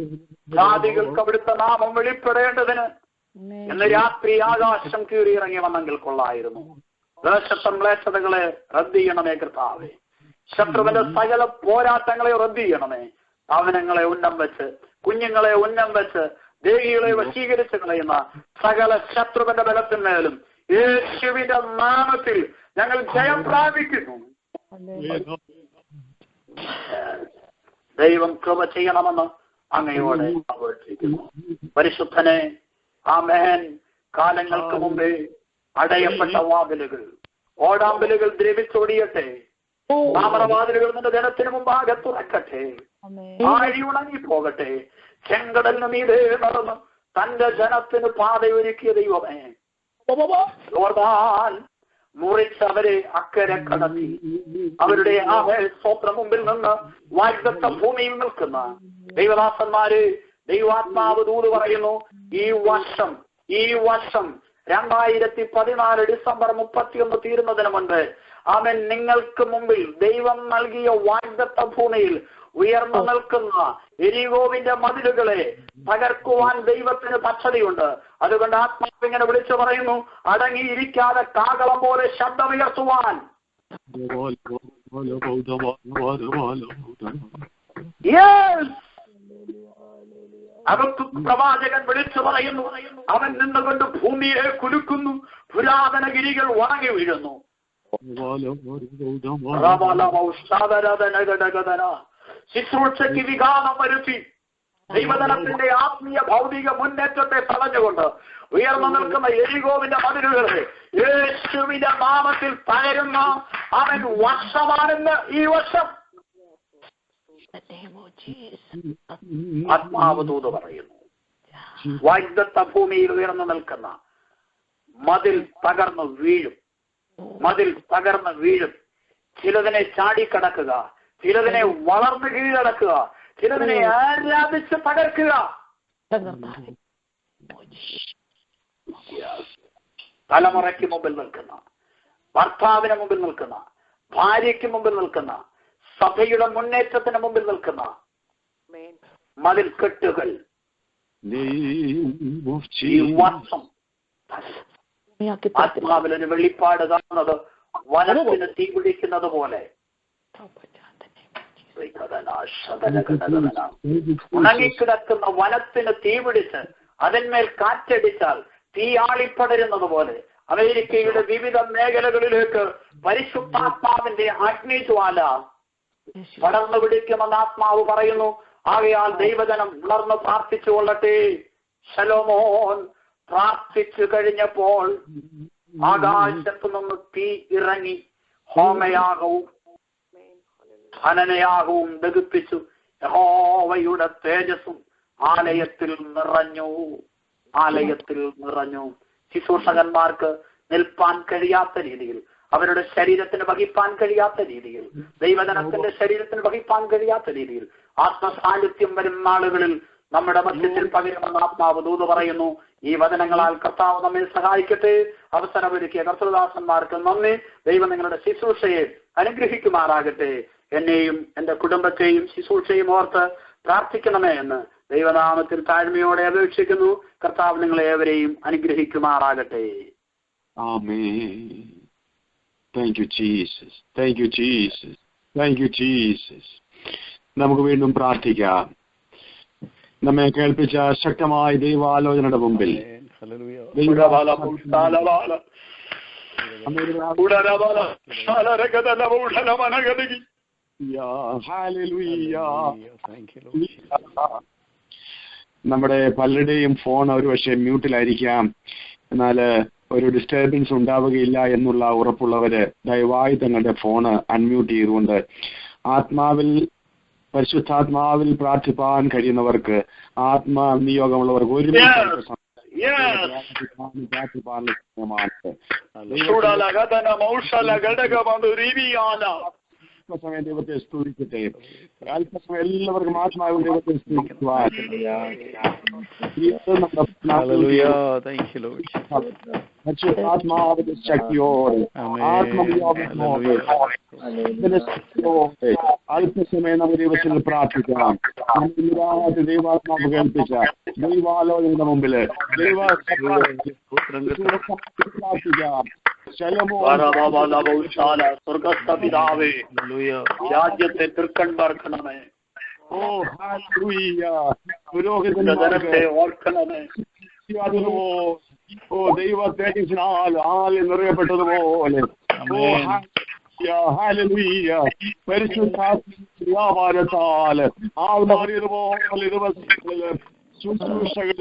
Speaker 6: ജാതികൾക്ക് അവിടുത്തെ നാമം വെളിപ്പെടേണ്ടതിന് ഇന്ന് രാത്രി ആകാശം കീറിയിറങ്ങി വന്നെങ്കിൽ കൊള്ളായിരുന്നു. ദേശസംലേഷതകളെ റദ്ദ് ചെയ്യണമേ കർത്താവേ. ശത്രുവിന്റെ സകല പോരാട്ടങ്ങളെ റദ്ദ് ചെയ്യണമേ. ഭവനങ്ങളെ ഉന്നം വെച്ച്, കുഞ്ഞുങ്ങളെ ഉന്നം വെച്ച്, ദേഹികളെ വശീകരിച്ച് കളയുന്ന സകല ശത്രുവിന്റെ ബലത്തിന്മേലും യേശുവിന്റെ നാമത്തിൽ ഞങ്ങൾ ജയം പ്രാപിക്കുന്നു. ദൈവം കൃപ ചെയ്യണമെന്ന് അങ്ങയോടെ അപേക്ഷിക്കുന്നു. പരിശുദ്ധനെ ആമേൻ. കാലങ്ങൾക്ക് മുമ്പേ അടയപ്പെട്ട വാതിലുകൾ, ഓടാമ്പലുകൾ ദ്രവിച്ചോടിയട്ടെ. താമരവാതിലുകൾ നിന്റെ ജനത്തിന് മുമ്പാകെ തുറക്കട്ടെ. ആഴി ഉണങ്ങി പോകട്ടെ. ചെങ്കടലിന് മീതെ നടന്ന് തന്റെ ജനത്തിന് പാതയൊരുക്കിയ ദൈവമേ, യോർദാൻ മുറിച്ചവരെ അക്കരെ കടത്തി അവരുടെ ആ സ്വപ്ന മുമ്പിൽ നിന്ന് വാഗ്ദത്ത ഭൂമിയിൽ നിൽക്കുന്ന ദൈവദാസന്മാര്, ദൈവാത്മാവ് ദൂത് പറയുന്നു, ഈ വർഷം 2014 ഡിസംബർ 31 തീരുന്നതിന് മുൻപ് അവൻ നിങ്ങൾക്ക് മുമ്പിൽ ദൈവം നൽകിയ വാഗ്ദത്ത ഭൂമിയിൽ ഉയർന്നു നിൽക്കുന്ന എരികോവിന്റെ മതിലുകളെ തകർക്കുവാൻ ദൈവത്തിന് പദ്ധതിയുണ്ട്. അതുകൊണ്ട് ആത്മാവ് ഇങ്ങനെ വിളിച്ചു പറയുന്നു, അടങ്ങിയിരിക്കാതെ കാഹളം പോലെ ശബ്ദമുയർത്തുവാൻ. അവർക്ക് പ്രവാചകൻ വിളിച്ചു പറയുന്നു, അവൻ നിന്നുകൊണ്ട് ഭൂമിയെ കുലുക്കുന്നു, പുരാതന ഗിരികൾ ഉണങ്ങി വീഴുന്നു. ശുശ്രൂഷയ്ക്ക് വിഘാതം വരുത്തി ദൈവജനത്തിന്റെ ആത്മീയ ഭൗതിക മുന്നേറ്റത്തെ തടഞ്ഞുകൊണ്ട് ഉയർന്നു നിൽക്കുന്ന എരികോവിന്റെ മതിലുകളെ യേശുവിന്റെ നാമത്തിൽ തകരുന്ന അവൻ വർഷമാണെന്ന് ഈ വർഷം ആത്മാവ് ദൂത് പറയുന്നു. വാഗ്ദത്ത ഭൂമിയിൽ ഉയർന്നു നിൽക്കുന്ന മതിൽ തകർന്നു വീഴും. മതിൽ തകർന്ന് വീഴും. ചിലതിനെ ചാടിക്കടക്കുക, ചിലതിനെ വളർന്ന് കീഴടക്കുക, ചിലതിനെ ആരാധിച്ച് തകർക്കുക. തലമുറയ്ക്ക് മുമ്പിൽ നിൽക്കുന്ന, ഭർത്താവിന് മുമ്പിൽ നിൽക്കുന്ന, ഭാര്യയ്ക്ക് മുമ്പിൽ നിൽക്കുന്ന, സഭയുടെ മുന്നേറ്റത്തിന് മുമ്പിൽ നിൽക്കുന്ന മതിൽ കെട്ടുകൾ ഈ വർഷം ആത്മാവിലൊരു വെളിപ്പാട് കാണുന്നത് വനത്തിന് തീ പിടിക്കുന്നത് പോലെ ഉണങ്ങിക്കിടക്കുന്ന വനത്തിന് തീ പിടിച്ച് അതിന്മേൽ കാറ്റടിച്ചാൽ തീ ആളിപ്പടരുന്നത് പോലെ അമേരിക്കയുടെ വിവിധ മേഖലകളിലേക്ക് പരിശുദ്ധാത്മാവിന്റെ അഗ്നിജ്വാല പടർന്നു പിടിക്കുമെന്ന് ആത്മാവ് പറയുന്നു. ആകയാൽ ദൈവജനം ഉണർന്ന് പ്രാർത്ഥിച്ചു കൊള്ളട്ടെ. ശലോമോൻ പ്രാർത്ഥിച്ചു കഴിഞ്ഞപ്പോൾ ആകാശത്തു നിന്ന് തീ ഇറങ്ങി ഹോമയാഗവും ഹനനയാഗവും ദഹിപ്പിച്ചു. യഹോവയുടെ തേജസ്സും ആലയത്തിൽ നിറഞ്ഞു. ശുശ്രൂഷകന്മാർക്ക് നിൽപ്പാൻ കഴിയാത്ത രീതിയിൽ, അവരുടെ ശരീരത്തിന് വഹിപ്പാൻ കഴിയാത്ത രീതിയിൽ, ദൈവജനത്തിന്റെ ശരീരത്തിന് വഹിപ്പാൻ കഴിയാത്ത രീതിയിൽ ആത്മസാന്നിധ്യം വരും നാളുകളിൽ നമ്മുടെ മധ്യത്തിൽ പകരുമെന്ന് ആത്മാവ് ദൂത് പറയുന്നു. ഈ വചനങ്ങളാൽ കർത്താവ് നമ്മെ സഹായിക്കട്ടെ. അവസരമൊരുക്കിയ കർത്തൃദാസന്മാർക്ക് നന്ദി. ദൈവം നിങ്ങളുടെ ശുശ്രൂഷയെ അനുഗ്രഹിക്കുമാറാകട്ടെ. എന്നെയും എന്റെ കുടുംബത്തെയും ശുശ്രൂഷയും ഓർത്ത് പ്രാർത്ഥിക്കണമേ എന്ന് ദൈവനാമത്തിൽ താഴ്മയോടെ അപേക്ഷിക്കുന്നു. കർത്താവ് നിങ്ങളെ ഏവരെയും അനുഗ്രഹിക്കുമാറാകട്ടെ.
Speaker 4: ആമേൻ. Thank you Jesus, thank you Jesus, thank you Jesus. നമുക്ക് വീണ്ടും പ്രാർത്ഥിക്കാം. നമ്മെ കേൾപ്പിച്ച ശക്തമായ ദൈവാലോചനയുടെ മുമ്പിൽ നമ്മുടെ പലരുടെയും ഫോൺ ഒരു പക്ഷേ മ്യൂട്ടിലായിരിക്കാം. എന്നാൽ ഒരു ഡിസ്റ്റർബൻസ് ഉണ്ടാവുകയില്ല എന്നുള്ള ഉറപ്പുള്ളവര് ദയവായി തങ്ങളുടെ ഫോണ് അൺമ്യൂട്ട് ചെയ്തുകൊണ്ട് പരിശുദ്ധാത്മാവിൽ പ്രാർത്ഥിപ്പാൻ കഴിയുന്നവർക്ക്, ആത്മനിയോഗമുള്ളവർക്ക് അല്പസമയം ദൈവത്തെ സ്തുതിക്കട്ടെ. അല്പസമയം എല്ലാവർക്കും ആത്മാവിൽ ദൈവത്തെ സ്തുതിക്കുവാൻ ആത്മാവിന്റെ ശക്തിയോടെ ആത്മനിയോഗത്തോടെ അല്പസമയം നമുക്ക് ദൈവത്തിൽ പ്രാർത്ഥിക്കാം. ദൈവാത്മാവ് കേൾപ്പിച്ച ദൈവാലോചനയുടെ മുമ്പില് പ്രാർത്ഥിക്കാം.
Speaker 6: സ്വർഗസ്ഥപിതാവേ, രാജ്യത്തെ തൃക്കൺപാർക്കണമേ. പുരോഹിതനെ ഓർക്കണമേ.
Speaker 4: ദൈവ തേജസ്സിനാൽ ആളെ നിറയപ്പെട്ടതുപോലെ പരിശുദ്ധാത്മാവാരത്താൽ ആൾ മാറിയതുപോലെ ദിവസങ്ങളില് ശുശ്രൂഷകൾ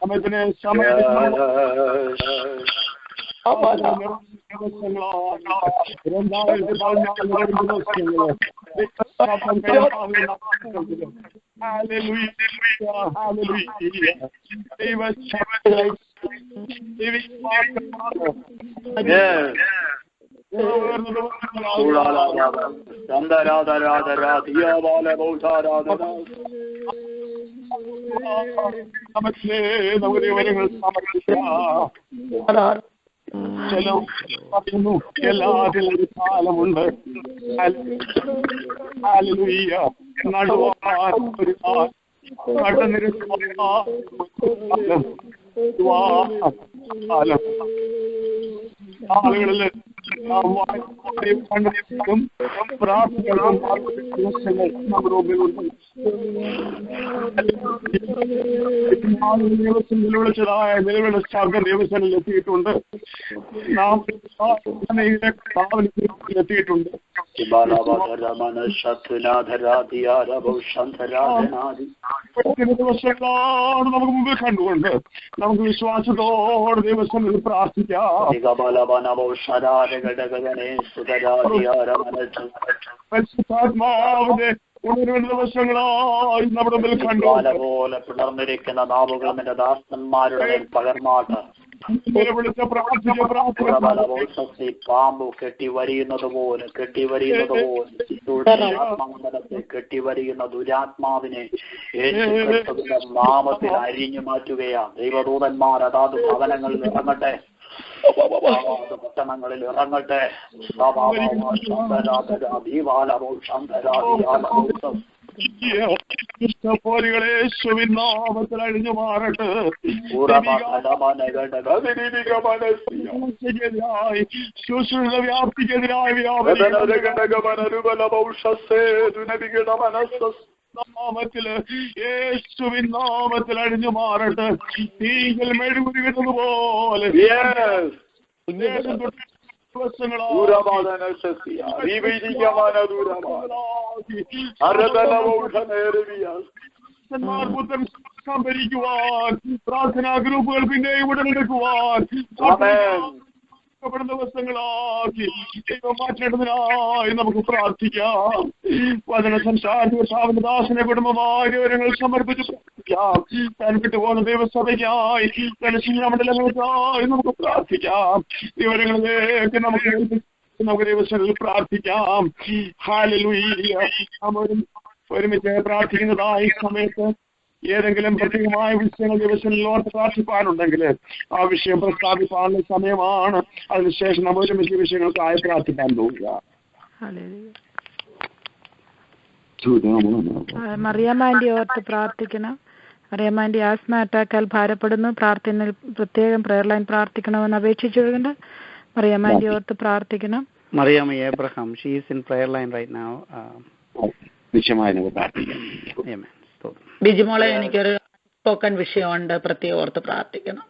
Speaker 4: സമയത്തിന് എല്ലാത്തിലും ഒരു കാലമുണ്ട്. ആളുകളിൽ പ്രാർത്ഥനകളും ദിവസങ്ങൾ നമ്മുടെ മുമ്പിലുണ്ട്. നിലവിളിച്ചതായ നിലവിളി ശബ്ദം ദിവസങ്ങളിൽ എത്തിയിട്ടുണ്ട്. നാം എത്തിയിട്ടുണ്ട്. ദിവസങ്ങളാണ് നമുക്ക് മുമ്പിൽ കണ്ടുകൊണ്ട് നമുക്ക് വിശ്വാസത്തോടെ ദിവസങ്ങളിൽ പ്രാർത്ഥിക്കാം. പരിശുദ്ധാത്മാവിന്റെ ഉണർവിന്റെ ദിവസങ്ങളായി നമ്മുടെ മുമ്പിൽ കണ്ടുപോലെ
Speaker 6: പിളർന്നിരിക്കുന്ന നാവുകൾ നിന്റെ ദാസന്മാരുടെ പകർമാട്ട് പാമ്പ് കെട്ടിവരിയുന്നത് പോലെ കെട്ടിവരിയുന്ന ദുരാത്മാവിനെ യേശുക്രിസ്തുവിന്റെ നാമത്തിൽ അരിഞ്ഞു മാറ്റുകയാ. ദൈവദൂതന്മാർ അതാത് ഭവനങ്ങളിൽ ഇറങ്ങട്ടെ, പട്ടണങ്ങളിൽ ഇറങ്ങട്ടെ.
Speaker 4: യേശുവിൻ നാമത്തിൽ അഴിഞ്ഞു മാറട്ടെ. ശുശ്രൂഷ വ്യാപ്തിക്കെതിരായ നാമത്തില് യേശുവിൻ നാമത്തിൽ അഴിഞ്ഞു മാറട്ടെ. തീകൾ മെഴുകുരുകുന്നത് പോലെ പുത്രൻ സംഭരിക്കുവാൻ, പ്രാർത്ഥനാ ഗ്രൂപ്പുകൾ പിന്നെയും ഉടലെടുക്കുവാൻ ദിവസങ്ങളാക്കി ദൈവം മാറ്റേണ്ടതിനായി നമുക്ക് പ്രാർത്ഥിക്കാം. വചന സംസാരിക്കുന്ന ദാസനെ കുടുംബമായ വിവരങ്ങൾ സമർപ്പിച്ച് പ്രാർത്ഥിക്കാം. താൻ വിട്ടുപോകുന്ന ദൈവസഭയ്ക്കായി മണ്ഡലങ്ങൾക്കായി നമുക്ക് പ്രാർത്ഥിക്കാം. വിവരങ്ങളിലേക്ക് നമുക്ക് ദിവസങ്ങളിൽ പ്രാർത്ഥിക്കാം. ഹല്ലേലൂയ. ഒരുമിച്ച് പ്രാർത്ഥിക്കുന്നതായി സമയത്ത് ഏതെങ്കിലും പ്രത്യേകമായ വിഷയങ്ങൾ ദിവസങ്ങളിൽ ഓർത്ത് പ്രാർത്ഥിപ്പാനുണ്ടെങ്കിൽ ആ വിഷയം പ്രസ്താവിപ്പാനുള്ള സമയമാണ്. അതിനുശേഷം നമ്മൾ ഒരുമിച്ച് വിഷയങ്ങൾക്കായി പ്രാർത്ഥിക്കാൻ പോവുക.
Speaker 2: മറിയമ്മാന്റെ ഓർത്ത് പ്രാർത്ഥിക്കണം. മറിയമ്മാന്റെ ആസ്മ അറ്റാക്കാൽ ഭാരപ്പെടുന്നു. പ്രാർത്ഥനയിൽ പ്രത്യേകം പ്രയർ ലൈൻ പ്രാർത്ഥിക്കണമെന്ന് അപേക്ഷിച്ചുകൊണ്ട് മറിയമ്മാന്റെ ഓർത്ത് പ്രാർത്ഥിക്കണം.
Speaker 7: Mariamma Abraham, she is in prayer line right now.
Speaker 4: നിശ്ചയമായി നമുക്ക് പ്രാർത്ഥിക്കാം.
Speaker 8: ബിജിമോളെ, എനിക്കൊരു സ്പോക്കൺ വിഷയമുണ്ട്, പ്രത്യേകം ഓർത്ത് പ്രാർത്ഥിക്കണം.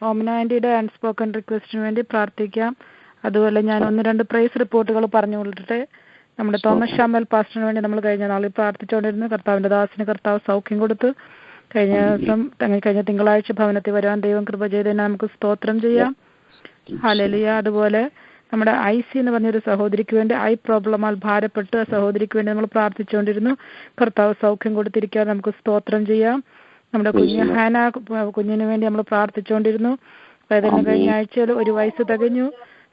Speaker 2: ഓമന ആന്റിയുടെ അൺസ്പോക്കൺ റിക്വസ്റ്റിന് വേണ്ടി പ്രാർത്ഥിക്കാം. അതുപോലെ ഞാൻ 1-2 പ്രൈസ് റിപ്പോർട്ടുകൾ പറഞ്ഞു കൊണ്ടിട്ട് നമ്മുടെ തോമസ് ഷാമൽ പാസ്റ്ററിന് വേണ്ടി നമ്മൾ കഴിഞ്ഞ നാളിൽ പ്രാർത്ഥിച്ചുകൊണ്ടിരുന്നു. കർത്താവിന്റെ ദാസിന് കർത്താവ് സൗഖ്യം കൊടുത്തു. കഴിഞ്ഞ തിങ്കളാഴ്ച ഭവനത്തിൽ വരുവാൻ ദൈവം കൃപ ചെയ്തതിന് നമുക്ക് സ്തോത്രം ചെയ്യാം. ഹല്ലേലൂയ. അതുപോലെ നമ്മുടെ IC എന്ന് പറഞ്ഞൊരു സഹോദരിക്ക് വേണ്ടി ഐ പ്രോബ്ലമാൽ ഭാരപ്പെട്ട് ആ സഹോദരിക്ക് വേണ്ടി നമ്മൾ പ്രാർത്ഥിച്ചുകൊണ്ടിരുന്നു. കർത്താവ് സൗഖ്യം കൊടുത്തിരിക്കാൻ നമുക്ക് സ്തോത്രം ചെയ്യാം. നമ്മുടെ ഹാന കുഞ്ഞിന് വേണ്ടി നമ്മൾ പ്രാർത്ഥിച്ചുകൊണ്ടിരുന്നു. പൈതലിന് കഴിഞ്ഞ ആഴ്ചയിൽ 1 വയസ്സ് തികഞ്ഞു.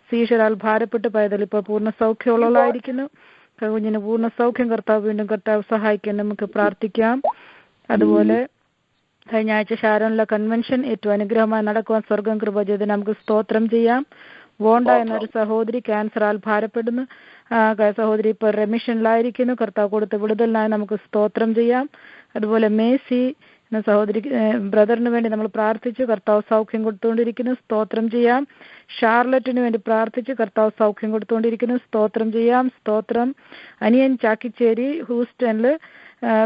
Speaker 2: സീഷരാൽ ഭാരപ്പെട്ട് പൈതൽ ഇപ്പോൾ പൂർണ്ണ സൗഖ്യമുള്ളതായിരിക്കുന്നു. കുഞ്ഞിന് പൂർണ്ണ സൗഖ്യം കർത്താവ് സഹായിക്കാൻ നമുക്ക് പ്രാർത്ഥിക്കാം. അതുപോലെ കഴിഞ്ഞ ആഴ്ച ഷാരോണിലെ കൺവെൻഷൻ ഏറ്റവും അനുഗ്രഹമായി നടക്കുവാൻ സ്വർഗം കൃപ ചെയ്ത് നമുക്ക് സ്തോത്രം ചെയ്യാം. വോണ്ട എന്നൊരു സഹോദരി ക്യാൻസറാൽ ഭാരപ്പെടുന്നു. സഹോദരി ഇപ്പോൾ റെമിഷനിലായിരിക്കുന്നു. കർത്താവ് കൊടുത്ത വിടുതലിനായി നമുക്ക് സ്തോത്രം ചെയ്യാം. അതുപോലെ മേസി എന്ന സഹോദരി ബ്രദറിന് വേണ്ടി നമ്മൾ പ്രാർത്ഥിച്ചു. കർത്താവ് സൗഖ്യം കൊടുത്തുകൊണ്ടിരിക്കുന്നു. സ്തോത്രം ചെയ്യാം. ഷാർലറ്റിന് വേണ്ടി പ്രാർത്ഥിച്ചു. കർത്താവ് സൗഖ്യം കൊടുത്തുകൊണ്ടിരിക്കുന്നു. സ്തോത്രം ചെയ്യാം. സ്തോത്രം. അനിയൻ ചാക്കിച്ചേരി ഹൂസ്റ്റണിൽ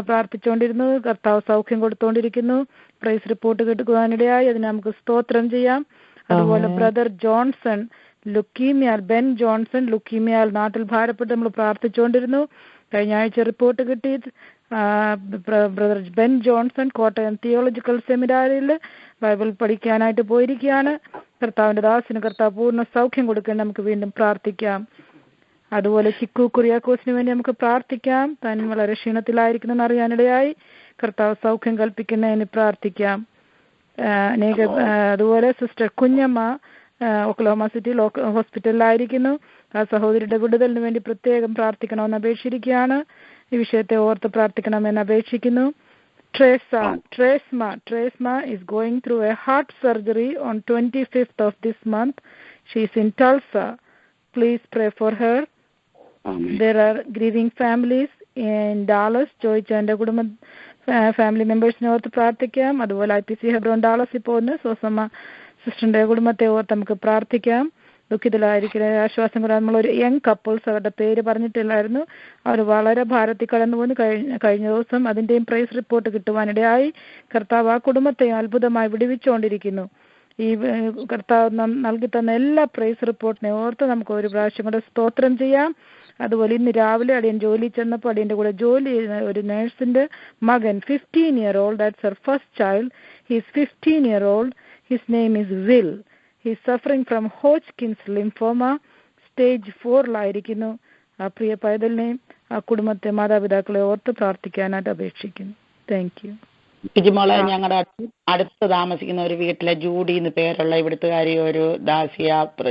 Speaker 2: പ്രാർത്ഥിച്ചുകൊണ്ടിരുന്നു. കർത്താവ് സൗഖ്യം കൊടുത്തുകൊണ്ടിരിക്കുന്നു. പ്രൈസ് റിപ്പോർട്ട് കിട്ടുവാനിടയായി അതിന് നമുക്ക് സ്തോത്രം ചെയ്യാം. അതുപോലെ ബ്രദർ ജോൺസൺ ലുക്കീമിയാൽ, ബെൻ ജോൺസൺ ലുക്കീമിയാൽ നാട്ടിൽ ഭാരപ്പെട്ട് നമ്മൾ പ്രാർത്ഥിച്ചുകൊണ്ടിരുന്നു. കഴിഞ്ഞ ആഴ്ച റിപ്പോർട്ട് കിട്ടി. Brother Ben Johnson Kottayam theological സെമിനാരിൽ ബൈബിൾ പഠിക്കാനായിട്ട് പോയിരിക്കുകയാണ്. കർത്താവിന്റെ ദാസിന് കർത്താവ് പൂർണ്ണ സൗഖ്യം കൊടുക്കാൻ നമുക്ക് വീണ്ടും പ്രാർത്ഥിക്കാം. അതുപോലെ ചിക്കു കുറിയാക്കോസിന് വേണ്ടി നമുക്ക് പ്രാർത്ഥിക്കാം. താൻ വളരെ ക്ഷീണത്തിലായിരിക്കുന്നെന്ന് അറിയാനിടയായി. കർത്താവ് സൗഖ്യം കൽപ്പിക്കുന്നതിന് പ്രാർത്ഥിക്കാം. അതുപോലെ സിസ്റ്റർ കുഞ്ഞമ്മ ഒക്ലഹോമ സിറ്റി ഹോസ്പിറ്റലിലായിരിക്കുന്നു. ആ സഹോദരിയുടെ വിടുതലിന് വേണ്ടി പ്രത്യേകം പ്രാർത്ഥിക്കണമെന്ന് അപേക്ഷിച്ചിരിക്കുകയാണ്. ഈ വിഷയത്തെ ഓർത്ത് പ്രാർത്ഥിക്കണമെന്ന് അപേക്ഷിക്കുന്നു. Tresma is going through a heart surgery on 25th of this month. She is in Tulsa. Please pray for her. Amen. There are grieving families in Dallas. ജോയിച്ച് എൻ്റെ ഫാമിലി മെമ്പേഴ്സിനെ ഓർത്ത് പ്രാർത്ഥിക്കാം. അതുപോലെ IPC ഹെബ്രോൺ ഡാളസിൽ പോകുന്ന സോസമ്മ സിസ്റ്ററിന്റെ കുടുംബത്തെ ഓർത്ത് നമുക്ക് പ്രാർത്ഥിക്കാം. ദുഃഖിതരായിരിക്കുന്ന ആശ്വാസം കൂടാതെ നമ്മളൊരു യങ് കപ്പിൾസ്, അവരുടെ പേര് പറഞ്ഞിട്ടില്ലായിരുന്നു, അവർ വളരെ ഭാരത്തിൽ കടന്നു പോകുന്നു. കഴിഞ്ഞ ദിവസം അതിൻ്റെയും പ്രൈസ് റിപ്പോർട്ട് കിട്ടുവാനിടയായി. കർത്താവ് ആ കുടുംബത്തെ അത്ഭുതമായി വിടുവിച്ചുകൊണ്ടിരിക്കുന്നു. ഈ കർത്താവ് നൽകി തന്ന എല്ലാ പ്രൈസ് റിപ്പോർട്ടിനെ ഓർത്ത് നമുക്ക് ഒരു പ്രാവശ്യം കൂടെ സ്തോത്രം ചെയ്യാം. അതുപോലെ ഇന്ന് രാവിലെ അടിയൻ ജോലി ചെന്നപ്പോൾ അടിയൻ്റെ കൂടെ ജോലി ചെയ്യുന്ന ഒരു നേഴ്സിന്റെ മകൻ 15-year-old, that's her first child, he is 15-year-old, his name is Will. He is suffering from Hodgkin's lymphoma, stage 4-ലായിരിക്കുന്നു. ആ പ്രിയ പൈതലിനെയും ആ കുടുംബത്തെ മാതാപിതാക്കളെ ഓർത്ത് പ്രാർത്ഥിക്കാനായിട്ട് അപേക്ഷിക്കുന്നു. Thank you.
Speaker 8: ബിജിമോളെ, ഞങ്ങളുടെ അടുത്ത് താമസിക്കുന്ന ഒരു വീട്ടിലെ ജൂഡി എന്ന് പേരുള്ള ഇവിടുത്തുകാരി ഒരു ദാസിയ,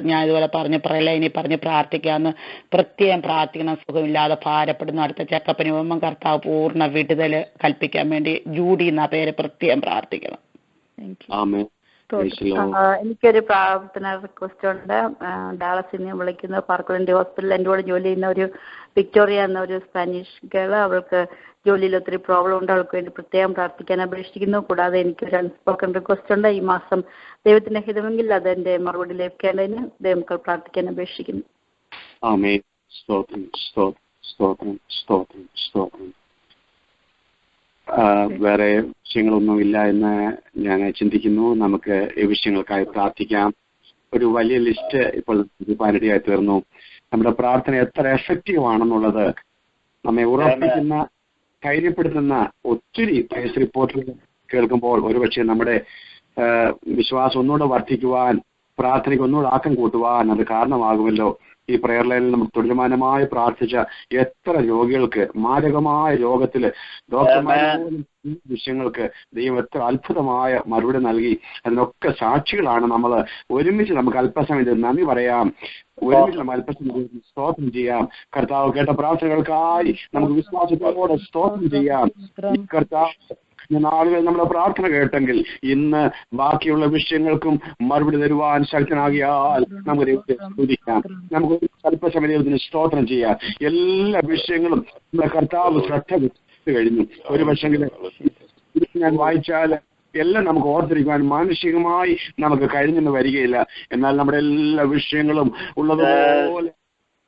Speaker 8: ഞാൻ ഇതുപോലെ പറഞ്ഞ് പ്രളയനി പറഞ്ഞ് പ്രാർത്ഥിക്കാമെന്ന് പ്രത്യേകം പ്രാർത്ഥിക്കണം. സുഖമില്ലാതെ ഭാരപ്പെടുന്നു. അടുത്ത ചെക്കപ്പിന് പോകുമ്പം കർത്താവ് പൂർണ്ണ വിടുതൽ കൽപ്പിക്കാൻ വേണ്ടി ജൂഡി എന്ന പേര് പ്രത്യേകം പ്രാർത്ഥിക്കണം.
Speaker 9: എനിക്കൊരു പ്രാർത്ഥന റിക്വസ്റ്റ് ഉണ്ട്. ഡാളസിൽ നിന്ന് വിളിക്കുന്ന പാർക്കുലൻഡ് ഹോസ്പിറ്റലിൽ എൻ്റെ കൂടെ ജോലി ചെയ്യുന്ന ഒരു വിക്ടോറിയ എന്ന ഒരു സ്പാനിഷ് ഗേൾ, അവൾക്ക് ജോലിയിൽ ഒത്തിരി പ്രോബ്ലം ഉണ്ട്. അവൾക്ക് വേണ്ടി പ്രത്യേകം പ്രാർത്ഥിക്കാൻ അപേക്ഷിക്കുന്നു. കൂടാതെ എനിക്കൊരു അൺസ്പോക്കൺ റിക്വസ്റ്റ് ഉണ്ട്. ഈ മാസം ദൈവത്തിന്റെ ഹിതമെങ്കിൽ അതെന്റെ മറുപടി ലഭിക്കേണ്ടതിന് ദൈവമക്കൾ പ്രാർത്ഥിക്കാൻ അപേക്ഷിക്കുന്നു.
Speaker 4: വേറെ വിഷയങ്ങളൊന്നുമില്ല എന്ന് ഞാൻ ചിന്തിക്കുന്നു. നമുക്ക് ഈ വിഷയങ്ങൾക്കായി പ്രാർത്ഥിക്കാം. ഒരു വലിയ ലിസ്റ്റ് ഇപ്പോൾ പാനഡിയായി തീർന്നു. നമ്മുടെ പ്രാർത്ഥന എത്ര എഫക്റ്റീവ് ആണെന്നുള്ളത് നമ്മെ ഉറപ്പിക്കുന്ന ധൈര്യപ്പെടുത്തുന്ന ഒത്തിരി പ്രൈസ് റിപ്പോർട്ടുകൾ കേൾക്കുമ്പോൾ ഒരുപക്ഷെ നമ്മുടെ വിശ്വാസം ഒന്നുകൂടെ വർദ്ധിക്കുവാൻ, പ്രാർത്ഥനയ്ക്ക് ഒന്നുകൂടെ ആക്കം കൂട്ടുവാൻ അത് കാരണമാകുമല്ലോ. ഈ പ്രെയർ ലൈനിൽ നമുക്ക് തുടർമാനമായി പ്രാർത്ഥിച്ച എത്ര രോഗികൾക്ക്, മാരകമായ രോഗത്തില് ഡോക്ടർമാരും വിഷയങ്ങൾക്ക് ദൈവം എത്ര അത്ഭുതമായ മറുപടി നൽകി. അതിനൊക്കെ സാക്ഷികളാണ് നമ്മൾ. ഒരുമിച്ച് നമുക്ക് അല്പസമയം നന്ദി പറയാം, ഒരുമിച്ച് നമ്മൾ അല്പസമയം സ്തോത്രം ചെയ്യാം. കർത്താവ് കേട്ട പ്രാർത്ഥനകൾക്കായി നമുക്ക് വിശ്വാസത്തോടെ സ്തോത്രം ചെയ്യാം. കർത്താവ് നാളുകൾ നമ്മുടെ പ്രാർത്ഥന കേട്ടെങ്കിൽ ഇന്ന് ബാക്കിയുള്ള വിഷയങ്ങൾക്കും മറുപടി തരുവാൻ ശക്തനാകിയാൽ നമുക്ക് ദൈവത്തെ സ്തുതിക്കാം. നമുക്ക് അല്പസമയം ദൈവത്തിന് സ്തോത്രം ചെയ്യാം. എല്ലാ വിഷയങ്ങളും നമ്മുടെ കർത്താവ് ശ്രദ്ധ വെച്ചു കഴിഞ്ഞു. ഒരു പക്ഷെങ്കിൽ ഞാൻ വായിച്ചാൽ എല്ലാം നമുക്ക് ഓർത്തിരിക്കുവാൻ മാനുഷികമായി നമുക്ക് കഴിഞ്ഞെന്ന് വരികയില്ല. എന്നാൽ നമ്മുടെ എല്ലാ വിഷയങ്ങളും ഉള്ളതുപോലെ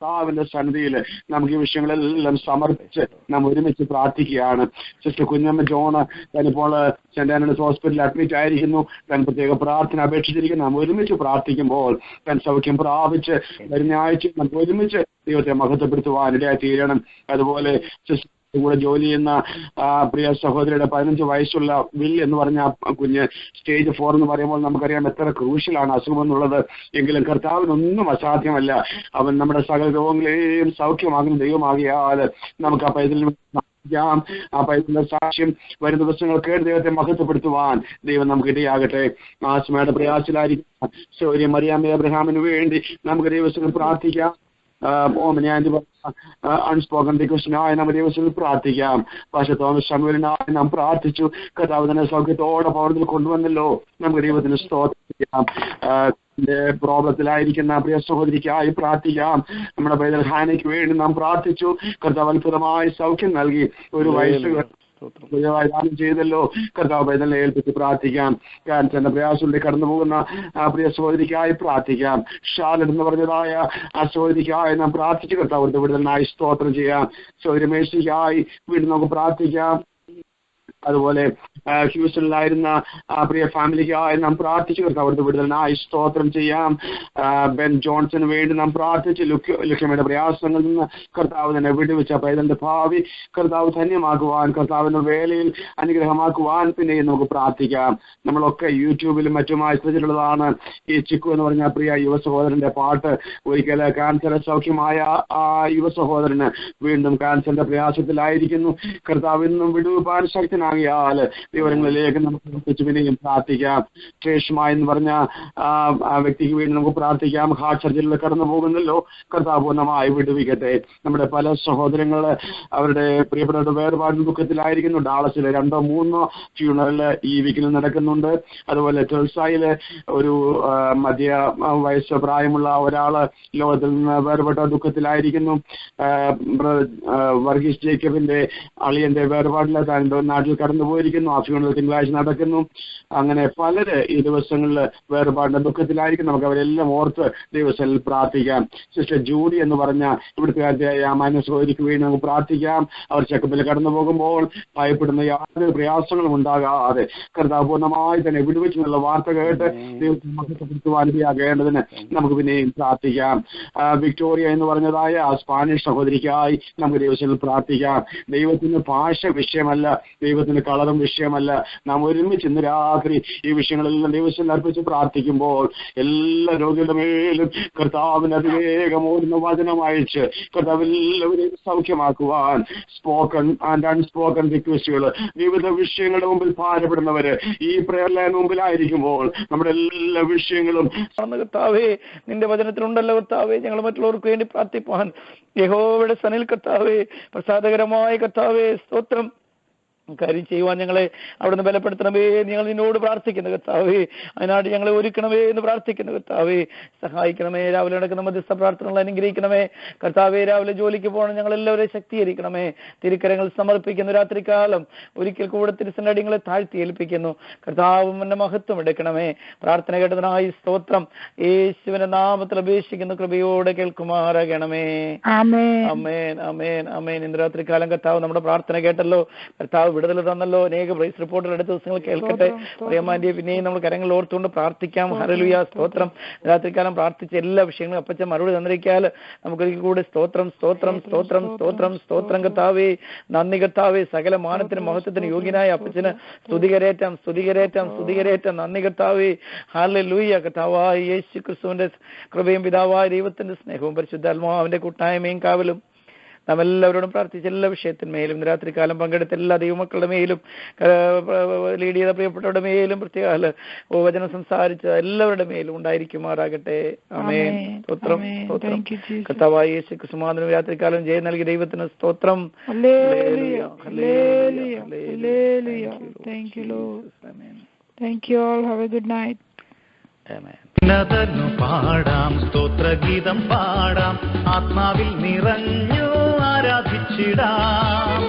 Speaker 4: കർത്താവിന്റെ സന്നിധിയിൽ നമുക്ക് ഈ വിഷയങ്ങളെല്ലാം സമർപ്പിച്ച് നാം ഒരുമിച്ച് പ്രാർത്ഥിക്കുകയാണ്. സിസ്റ്റർ കുഞ്ഞമ്മ ജോണ് താനിപ്പോൾ സെന്റ് ആന്റണീസ് ഹോസ്പിറ്റലിൽ അഡ്മിറ്റ് ആയിരിക്കുന്നു. താൻ പ്രത്യേക പ്രാർത്ഥന അപേക്ഷിച്ചിരിക്കുന്നു. നാം ഒരുമിച്ച് പ്രാർത്ഥിക്കുമ്പോൾ താൻ സൗഖ്യം പ്രാപിച്ച് വരുന്ന ആഴ്ച നമുക്ക് ഒരുമിച്ച് ദൈവത്തെ മഹത്വപ്പെടുത്തുവാൻ ഇടയായി തീരണം. അതുപോലെ സിസ്റ്റർ കൂടെ ജോലി ചെയ്യുന്ന പ്രിയ സഹോദരിയുടെ 15 വയസ്സുള്ള വിൽ എന്ന് പറഞ്ഞ കുഞ്ഞ് സ്റ്റേജ് 4 എന്ന് പറയുമ്പോൾ നമുക്കറിയാം എത്ര ക്രൂഷ്യലാണ് അസുഖം എന്നുള്ളത്. എങ്കിലും കർത്താവിനൊന്നും അസാധ്യമല്ല. അവൻ നമ്മുടെ സകല രോഗങ്ങളെയും സൗഖ്യമാകുന്ന ദൈവമാകിയാൽ നമുക്ക് ആ പൈതലിന്റെ സാക്ഷ്യം വരും ദിവസങ്ങൾ കേട്ട് ദൈവത്തെ മഹത്വപ്പെടുത്തുവാൻ ദൈവം നമുക്ക് ഇടയാകട്ടെ. ആസ്മയുടെ പ്രയാസത്തിലായിരിക്കും സൗര്യ മറിയാമ്മ അബ്രഹാമിന് വേണ്ടി നമുക്ക് ദൈവത്തിൽ പ്രാർത്ഥിക്കാം. അൺസ്പോക്കൺ റിക്വസ്റ്റിനായി നമ്മുടെ ദൈവത്തിൽ പ്രാർത്ഥിക്കാം. പക്ഷെ തോമസ് ശമുവേലിനായി നാം പ്രാർത്ഥിച്ചു. കർത്താവ് തന്നെ സൗഖ്യത്തോടെ പൗരത്തിൽ കൊണ്ടുവന്നല്ലോ. നമുക്ക് ദൈവത്തിന് സ്തോത്രം ചെയ്യാം. പ്രോബ്ലത്തിലായിരിക്കുന്ന പ്രിയ സഹോദരിക്കായി പ്രാർത്ഥിക്കാം. നമ്മുടെ പൈതൽ ഹാനയ്ക്ക് വേണ്ടി നാം പ്രാർത്ഥിച്ചു. കർത്താവ് അത്ഭുതമായി സൗഖ്യം നൽകി. ഒരു വയസ്സ് ദാനം ചെയ്തല്ലോ. കർത്താവ് പൈതലിനെ ഏൽപ്പിച്ച് പ്രാർത്ഥിക്കാം. ക്യാൻസറിന്റെ പ്രയാസത്തിലൂടെ കടന്നു പോകുന്ന പ്രിയ സഹോദരിക്കായി പ്രാർത്ഥിക്കാം. ഷാലറ്റ് എന്ന് പറഞ്ഞതായ ആ സഹോദരിക്കായി നാം പ്രാർത്ഥിച്ച് കർത്താവ് വിടുതലിനായി സ്തോത്രം ചെയ്യാം. സഹോദരി മേഴ്സിക്കായി വീണ്ടും നമുക്ക് പ്രാർത്ഥിക്കാം. അതുപോലെ ഹ്യൂസ്റ്റണിലായിരുന്ന പ്രിയ ഫാമിലിക്കായി നാം പ്രാർത്ഥിച്ചു. കർത്താവ് വിടുതലിനായി സ്തോത്രം ചെയ്യാം. ബെൻ ജോൺസന് വേണ്ടി നാം പ്രാർത്ഥിച്ച് ലുക്യമയുടെ പ്രയാസങ്ങളിൽ നിന്ന് കർത്താവ് തന്നെ വിടുവിച്ച പൈതലിന്റെ ഭാവി കർത്താവ് ധന്യമാക്കുവാൻ, കർത്താവിന്റെ വേലയിൽ അനുഗ്രഹമാക്കുവാൻ പിന്നെയും നമുക്ക് പ്രാർത്ഥിക്കാം. നമ്മളൊക്കെ യൂട്യൂബിലും മറ്റുമായി ശ്രദ്ധിച്ചിട്ടുള്ളതാണ് ഈ ചിക്കു എന്ന് പറഞ്ഞ പ്രിയ യുവ സഹോദരന്റെ പാട്ട്. ഒരിക്കൽ ക്യാൻസർ സൗഖ്യമായ ആ യുവ സഹോദരന് വീണ്ടും ക്യാൻസറിന്റെ പ്രയാസത്തിലായിരിക്കുന്നു. കർത്താവ് ഇന്നും വിടുവിപ്പാൻ ശക്തനാകിയാൽ വിവരങ്ങളിലേക്ക് നമുക്ക് പിന്നെയും പ്രാർത്ഥിക്കാം. ശ്രേഷ്മ എന്ന് പറഞ്ഞ ആ വ്യക്തിക്ക് വേണ്ടി നമുക്ക് പ്രാർത്ഥിക്കാം. ഹാർട്ട് സർജറിയിൽ കടന്നു പോകുന്നല്ലോ. കർത്താവ് പൂർണ്ണമായി വിടുവിക്കട്ടെ. നമ്മുടെ പല സഹോദരങ്ങള് അവരുടെ പ്രിയപ്പെട്ടവരുടെ വേർപാട് ദുഃഖത്തിലായിരിക്കുന്നു. ഡാളസിലെ 2 or 3 ഫ്യൂണറല് ഈ വീക്കിൽ നടക്കുന്നുണ്ട്. അതുപോലെ ടെൽസായില് ഒരു മധ്യ വയസ്സ് പ്രായമുള്ള ഒരാള് ലോകത്തിൽ നിന്ന് വേർപെട്ട ദുഃഖത്തിലായിരിക്കുന്നു. വർഗീസ് ജേക്കബിന്റെ അളിയന്റെ വേർപാടില് താൻ നാട്ടിൽ കടന്നുപോയിരിക്കുന്നു. ആ ഫ്യൂണറൽ തിങ്കളാഴ്ച നടക്കുന്നു. അങ്ങനെ പലര് ഈ ദിവസങ്ങളിൽ വേർപാടിന്റെ ദുഃഖത്തിലായിരിക്കും. നമുക്ക് അവരെല്ലാം ഓർത്ത് ദിവസങ്ങളിൽ പ്രാർത്ഥിക്കാം. സിസ്റ്റർ ജൂഡി എന്ന് പറഞ്ഞ ഇവിടുത്തെ മാനസോദരിക്ക് വേണ്ടി നമുക്ക് പ്രാർത്ഥിക്കാം. അവർ ചെക്കപ്പിൽ കടന്നു പോകുമ്പോൾ ഭയപ്പെടുന്ന യാതൊരു പ്രയാസങ്ങളും ഉണ്ടാകാതെ കർത്താവ് പൂർണ്ണമായി തന്നെ വിടുവിച്ചെന്നുള്ള വാർത്ത കേട്ട് ദൈവത്തെ മഹത്വപ്പെടുത്തുവാനിടയാകേണ്ടതിന് നമുക്ക് പിന്നെയും പ്രാർത്ഥിക്കാം. വിക്ടോറിയ എന്ന് പറഞ്ഞതായ സ്പാനിഷ് സഹോദരിക്കായി നമുക്ക് ദിവസങ്ങളിൽ പ്രാർത്ഥിക്കാം. ദൈവത്തിന് ഭാഷ വിഷയമല്ല, ദൈവത്തിന് കളറും വിഷയമല്ല. നാം ഒരുമിച്ച് ഇന്ന് രാത്രി ഈ വിഷയങ്ങളെല്ലാം ദൈവത്തിൽ അർപ്പിച്ച് പ്രാർത്ഥിക്കുമ്പോൾ എല്ലാ രോഗികളുടെ മേലും കർത്താവിന് അതിവേഗം ഓടുന്ന വചനം അയച്ച് കർത്താവ് എല്ലാവരെയും സൗഖ്യമാക്കുവാൻ സ്പോക്കൺ ആൻഡ് അൺസ്പോക്കൺ റിക്വസ്റ്റുകൾ വിവിധ വിഷയങ്ങളുടെ മുമ്പിൽ ഭാരപ്പെടുന്നവര് ഈ പ്രയർ ലൈൻ മുമ്പിലായിരിക്കുമ്പോൾ നമ്മുടെ എല്ലാ വിഷയങ്ങളും
Speaker 10: കർത്താവേ നിന്റെ വചനത്തിലുണ്ടല്ലോ കർത്താവേ, ഞങ്ങൾ മറ്റുള്ളവർക്ക് വേണ്ടി പ്രാർത്ഥിപ്പാൻ യഹോവയുടെ സന്നിൽ കർത്താവേ പ്രസാദകരമായ കർത്താവേ സ്തോത്രം കാര്യം ചെയ്യുവാൻ ഞങ്ങളെ അവിടുന്ന് ബലപ്പെടുത്തണമേ. ഞങ്ങൾ നിന്നോട് പ്രാർത്ഥിക്കുന്നു കർത്താവേ. അതിനായിട്ട് ഞങ്ങളെ ഒരുക്കണമേ എന്ന് പ്രാർത്ഥിക്കുന്നു കർത്താവേ. സഹായിക്കണമേ. രാവിലെ നടക്കുന്ന മധ്യസ്ഥ പ്രാർത്ഥനകൾ അനുഗ്രഹിക്കണമേ കർത്താവേ. രാവിലെ ജോലിക്ക് പോകണം, ഞങ്ങളെല്ലാവരെയും ശക്തീകരിക്കണമേ. തിരുക്കരങ്ങൾ സമർപ്പിക്കുന്നു. രാത്രികാലം ഒരിക്കൽ കൂടെ തിരുസന്റെ അടികളെ താഴ്ത്തി ഏൽപ്പിക്കുന്നു. കർത്താവും എന്നെ മഹത്വം എടുക്കണമേ. പ്രാർത്ഥന കേട്ടതിനായി സ്തോത്രം. യേശുവിന്റെ നാമത്തിൽ അപേക്ഷിക്കുന്ന കൃപയോടെ കേൾക്കുമാറാകണമേ. ആമേൻ ആമേൻ ആമേൻ. ഇന്ന് രാത്രികാലം കർത്താവ് നമ്മുടെ പ്രാർത്ഥന കേട്ടല്ലോ. കർത്താവ് വിടുതൽ തന്നല്ലോ. അനേക പ്രൈസ് റിപ്പോർട്ടുകൾ അടുത്ത ദിവസങ്ങൾ കേൾക്കട്ടെ. പ്രിയമാന്റിയെ പിന്നെയും നമ്മൾ കരങ്ങൾ ഓർത്തുകൊണ്ട് പ്രാർത്ഥിക്കാം. ഹല്ലേലൂയ, സ്തോത്രം. രാത്രികാലം പ്രാർത്ഥിച്ച എല്ലാ വിഷയങ്ങളും അപ്പച്ച മറുപടി തന്നിരിക്കാൽ നമുക്കൊരിക്കൽ കൂടെ സ്തോത്രം സ്തോത്രം സ്തോത്രം സ്തോത്രം സ്തോത്രം കർത്താവേ, നന്ദി കർത്താവേ. സകല മാനത്തിനും മഹത്വത്തിനും യോഗ്യനായ അപ്പച്ചന് സ്തുതികരേറ്റം സ്തുതികരേറ്റം സ്തുതികരേറ്റം. നന്ദി കർത്താവേ. ഹല്ലേലൂയ. കർത്താവായ യേശു ക്രിസ്തുവിന്റെ കൃപയും പിതാവായ ദൈവത്തിന്റെ സ്നേഹവും പരിശുദ്ധാത്മാവിന്റെ കൂട്ടായ്മയും കാവലും നാം എല്ലാവരോടും പ്രാർത്ഥിച്ച എല്ലാ വിഷയത്തിന്മേലും രാത്രികാലം പങ്കെടുത്ത എല്ലാ ദൈവമക്കളുടെ മേലും ലീഡ് ചെയ്ത പ്രിയപ്പെട്ടവരുടെ മേലും പ്രത്യേക വചനം സംസാരിച്ച എല്ലാവരുടെ മേലും ഉണ്ടായിരിക്കുമാറാകട്ടെ. ആമേൻ. സ്തോത്രം സ്തോത്രം. കർത്താവായ യേശു ക്രിസ്തുവിനും രാത്രികാലം ജയം നൽകിയ ദൈവത്തിന് സ്തോത്രം.
Speaker 2: Thank you all. Have a good night.
Speaker 10: Amen.
Speaker 11: നദനു പാടാം, സ്തോത്രഗീതം പാടാം, ആത്മാവിൽ നിറഞ്ഞു ആരാധിച്ചിടാം.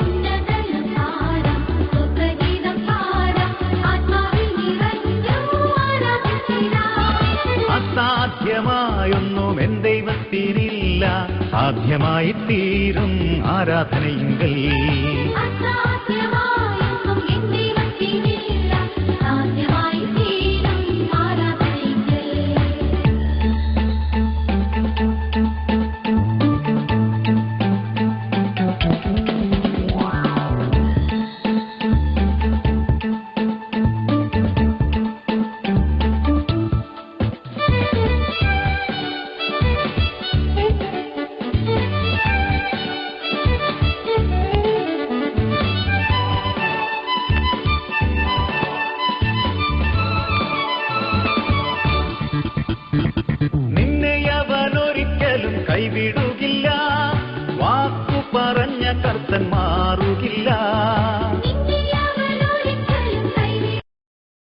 Speaker 11: അസാധ്യമായൊന്നും എൻ ദൈവത്തിനില്ല, സാധ്യമായി തീരും ആരാധനയെങ്കിൽ. കൈവിടുകില്ല, വാക്കു പറഞ്ഞ കർത്തൻ മാറുകില്ല.